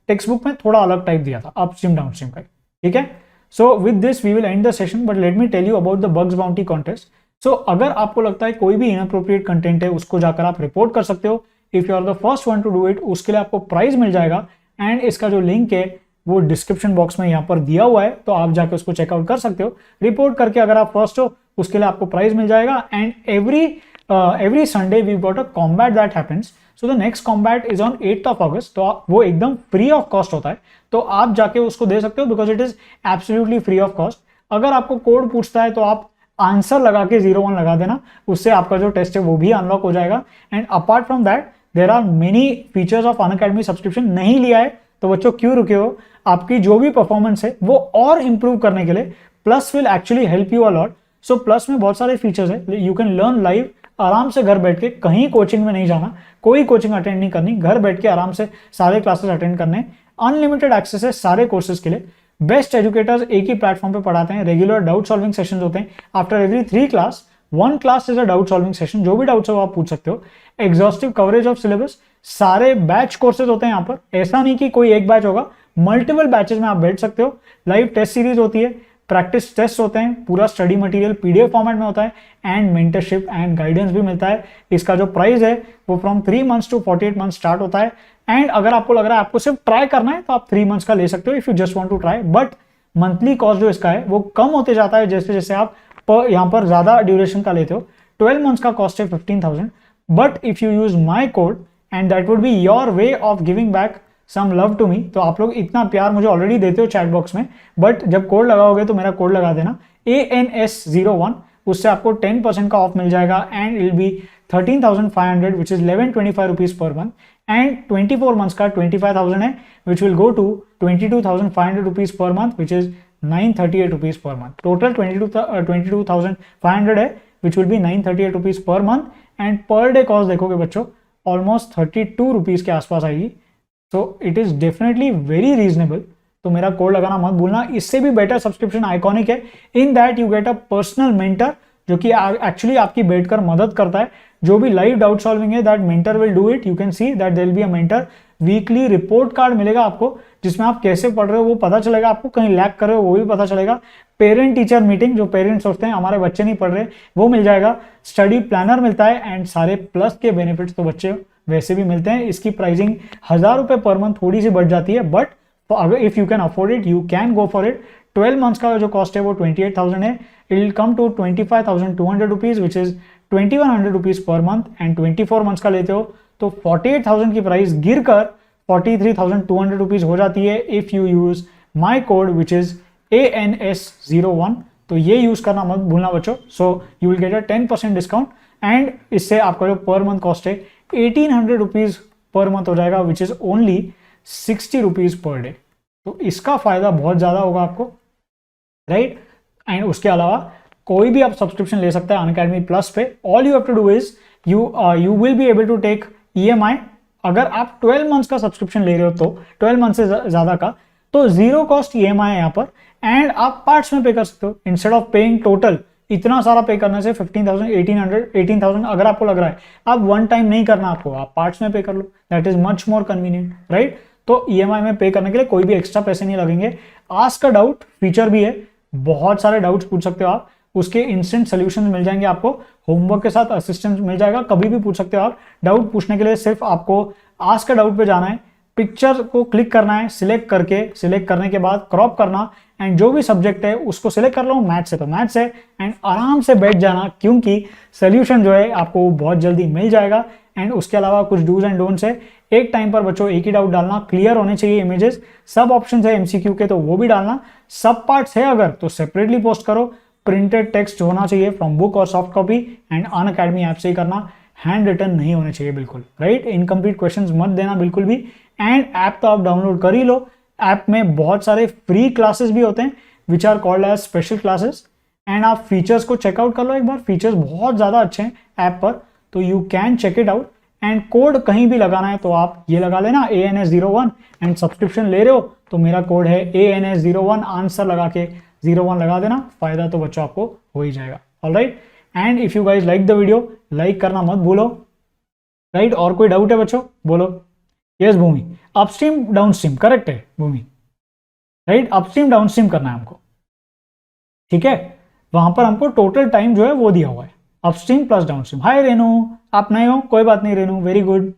टेक्स्ट बुक में थोड़ा अलग टाइप दिया था अपस्ट्रीम डाउनस्ट्रीम का, ठीक है? So with this we will end the session, but let me tell you about the Bugs Bounty contest. So अगर आपको लगता है कोई भी इनअप्रोप्रिएट कंटेंट है, उसको जाकर आप रिपोर्ट कर सकते हो। If you are the first one to do it, उसके लिए आपको प्राइज मिल जाएगा, एंड इसका जो लिंक है वो डिस्क्रिप्शन बॉक्स में यहाँ पर दिया हुआ है, तो आप जाकर उसको चेकआउट कर सकते हो। रिपोर्ट करके अगर आप फर्स्ट हो, उसके लिए आपको प्राइज मिल जाएगा। And every Sunday we got a combat that happens. So the next combat is on 8th of August, तो वो एकदम फ्री ऑफ कॉस्ट होता है, तो आप जाके उसको दे सकते हो, because it is absolutely free of cost. अगर आपको कोड पूछता है तो आप आंसर लगा के 01 लगा देना, उससे आपका जो टेस्ट है वो भी अनलॉक हो जाएगा। And apart from that there are many features of Unacademy subscription. नहीं लिया है तो बच्चों क्यों रुके हो, आपकी जो भी परफॉर्मेंस है वो और इंप्रूव करने के लिए plus will actually help you a lot. So plus में बहुत सारे फीचर्स है, यू कैन लर्न लाइव आराम से घर बैठ के, कहीं कोचिंग में नहीं जाना, कोई कोचिंग अटेंड नहीं करनी, घर बैठ के आराम से सारे क्लासेस अटेंड करने, अनलिमिटेड एक्सेस है सारे कोर्सेज के लिए। बेस्ट एजुकेटर्स एक ही प्लेटफॉर्म पे पढ़ाते हैं, रेगुलर डाउट सॉल्विंग सेशंस होते हैं, after every 3 class 1 class is a doubt solving session, जो भी डाउट्स हो आप पूछ सकते हो। एग्जॉस्टिव कवरेज ऑफ सिलेबस, सारे बैच कोर्सेज होते हैं यहाँ पर, ऐसा नहीं कि कोई एक बैच होगा, मल्टीपल बैचेस में आप बैठ सकते हो। लाइव टेस्ट सीरीज होती है, प्रैक्टिस टेस्ट होते हैं, पूरा स्टडी मटेरियल पीडीएफ फॉर्मेट में होता है, एंड मेंटरशिप एंड गाइडेंस भी मिलता है। इसका जो प्राइस है वो from 3 months to 48 months start होता है। एंड अगर आपको लग रहा है आपको सिर्फ ट्राई करना है तो आप 3 मंथ्स का ले सकते हो if you just want to try, but monthly cost जो इसका है वो कम होते जाता है जैसे जैसे आप यहाँ पर ज्यादा ड्यूरेशन का लेते हो। 12 मंथ्स का कॉस्ट है 15,000, but if you use my code and that would be your way of giving back some love to me, तो आप लोग इतना प्यार मुझे ऑलरेडी देते हो चैट बॉक्स में, बट जब कोड लगाओगे तो मेरा कोड लगा देना ANS01, उससे आपको 10% का ऑफ मिल जाएगा and it will be 13,500 which is 1125 rupees per month, and 24 months का 25,000 है which will go to 22,500 rupees per month which is 938 rupees per month. Total 22,500 है which will be 938 rupees per month, and per day cost देखोगे बच्चों almost 32 rupees के आसपास आएगी। So it is definitely very reasonable, तो मेरा code लगाना मत भूलना। इससे भी बेटर सब्सक्रिप्शन आइकॉनिक है, in that you get a personal mentor जो कि एक्चुअली आपकी बैठकर मदद करता है। जो भी लाइव डाउट सॉल्विंग है that mentor will do it, you can see that there will be a mentor. Weekly report card मिलेगा आपको जिसमें आप कैसे पढ़ रहे हो वो पता चलेगा, आपको कहीं लैग कर रहे हो वो भी पता चलेगा। पेरेंट टीचर मीटिंग, जो पेरेंट्स सोचते हैं हमारे बच्चे नहीं पढ़ रहे, वो मिल जाएगा। स्टडी प्लानर मिलता है, एंड सारे प्लस के बेनिफिट्स तो बच्चे वैसे भी मिलते हैं। इसकी प्राइसिंग 1000 रुपए पर मंथ थोड़ी सी बढ़ जाती है, बट अगर if you can afford it you can go for it. 12 months का जो कॉस्ट है वो 28,000 है, it will come to 25,200 rupees which is 2,100 rupees per month, and 24 months का लेते हो तो 48,000 की प्राइस गिरकर 43,200 रुपीज हो जाती है if you use my code which is ANS01। तो ये यूज करना मत भूलना बच्चों। So you will get a 10% discount, and इससे आपका जो पर मंथ कॉस्ट है 1,800 रुपीज पर मंथ हो जाएगा which is only 60 rupees per day. तो इसका फायदा बहुत ज्यादा होगा आपको, राइट। एंड उसके अलावा कोई भी आप सब्सक्रिप्शन ले सकते हैं अनअकैडमी प्लस पे। All you have to do is you will be able to take EMI। अगर आप 12 मंथ्स का सब्सक्रिप्शन ले रहे हो तो 12 मंथ से ज्यादा का, तो जीरो कॉस्ट EMI है यहाँ पर, एंड आप पार्ट्स में पे कर सकते हो इंस्टेड ऑफ पेइंग टोटल। इतना सारा पे करने से 15,000 18,000 अगर आपको लग रहा है आप वन टाइम नहीं करना, आपको आप पार्ट्स में पे कर लो, that is much more convenient, right. तो EMI में पे करने के लिए कोई भी एक्स्ट्रा पैसे नहीं लगेंगे। आस्क अ डाउट फीचर भी है, बहुत सारे डाउट्स पूछ सकते हो आप, उसके इंस्टेंट सोल्यूशन मिल जाएंगे आपको, होमवर्क के साथ असिस्टेंस मिल जाएगा, कभी भी पूछ सकते हो आप। डाउट पूछने के लिए सिर्फ आपको आस्क अ डाउट पे जाना है, पिक्चर को क्लिक करना है, सिलेक्ट करने के बाद क्रॉप करना, एंड जो भी सब्जेक्ट है उसको सिलेक्ट कर लो, मैथ्स है तो मैथ्स है, एंड आराम से बैठ जाना क्योंकि सोल्यूशन जो है आपको बहुत जल्दी मिल जाएगा। एंड उसके अलावा कुछ डूज एंड डोंट्स है, एक टाइम पर बच्चों एक ही डाउट डालना, क्लियर होने चाहिए इमेजेस, सब ऑप्शंस है MCQ के तो वो भी डालना, सब पार्ट्स है अगर तो सेपरेटली पोस्ट करो, प्रिंटेड टेक्स्ट होना चाहिए फ्रॉम बुक और soft copy, and Unacademy app से ही करना, हैंड रिटन नहीं होने चाहिए बिल्कुल, राइट। इनकम्प्लीट क्वेश्चंस मत देना बिल्कुल भी। एंड ऐप तो आप डाउनलोड कर ही लो, ऐप में बहुत सारे फ्री क्लासेस भी होते हैं which are called as special classes, and आप फीचर्स को चेकआउट कर लो एक बार, फीचर्स बहुत ज्यादा अच्छे हैं ऐप पर, तो you can check it out. And code कहीं भी लगाना है तो आप ये लगा लेना ANS01, एंड सब्सक्रिप्शन ले रहे हो तो मेरा कोड है ANS01, आंसर लगा के 01 लगा देना, फायदा तो बच्चों आपको हो ही जाएगा। Alright, and if you guys like the video, like करना मत भूलो, राइट। और कोई डाउट है बच्चों बोलो। यस भूमि, अपस्ट्रीम डाउनस्ट्रीम करेक्ट है भूमि, राइट। अपस्ट्रीम डाउनस्ट्रीम करना है हमको, ठीक है। वहां पर हमको टोटल टाइम जो है वो दिया हुआ है, अपस्ट्रीम प्लस डाउनस्ट्रीम। हाय रेनू, आप नए हो, कोई बात नहीं रेनू, वेरी गुड।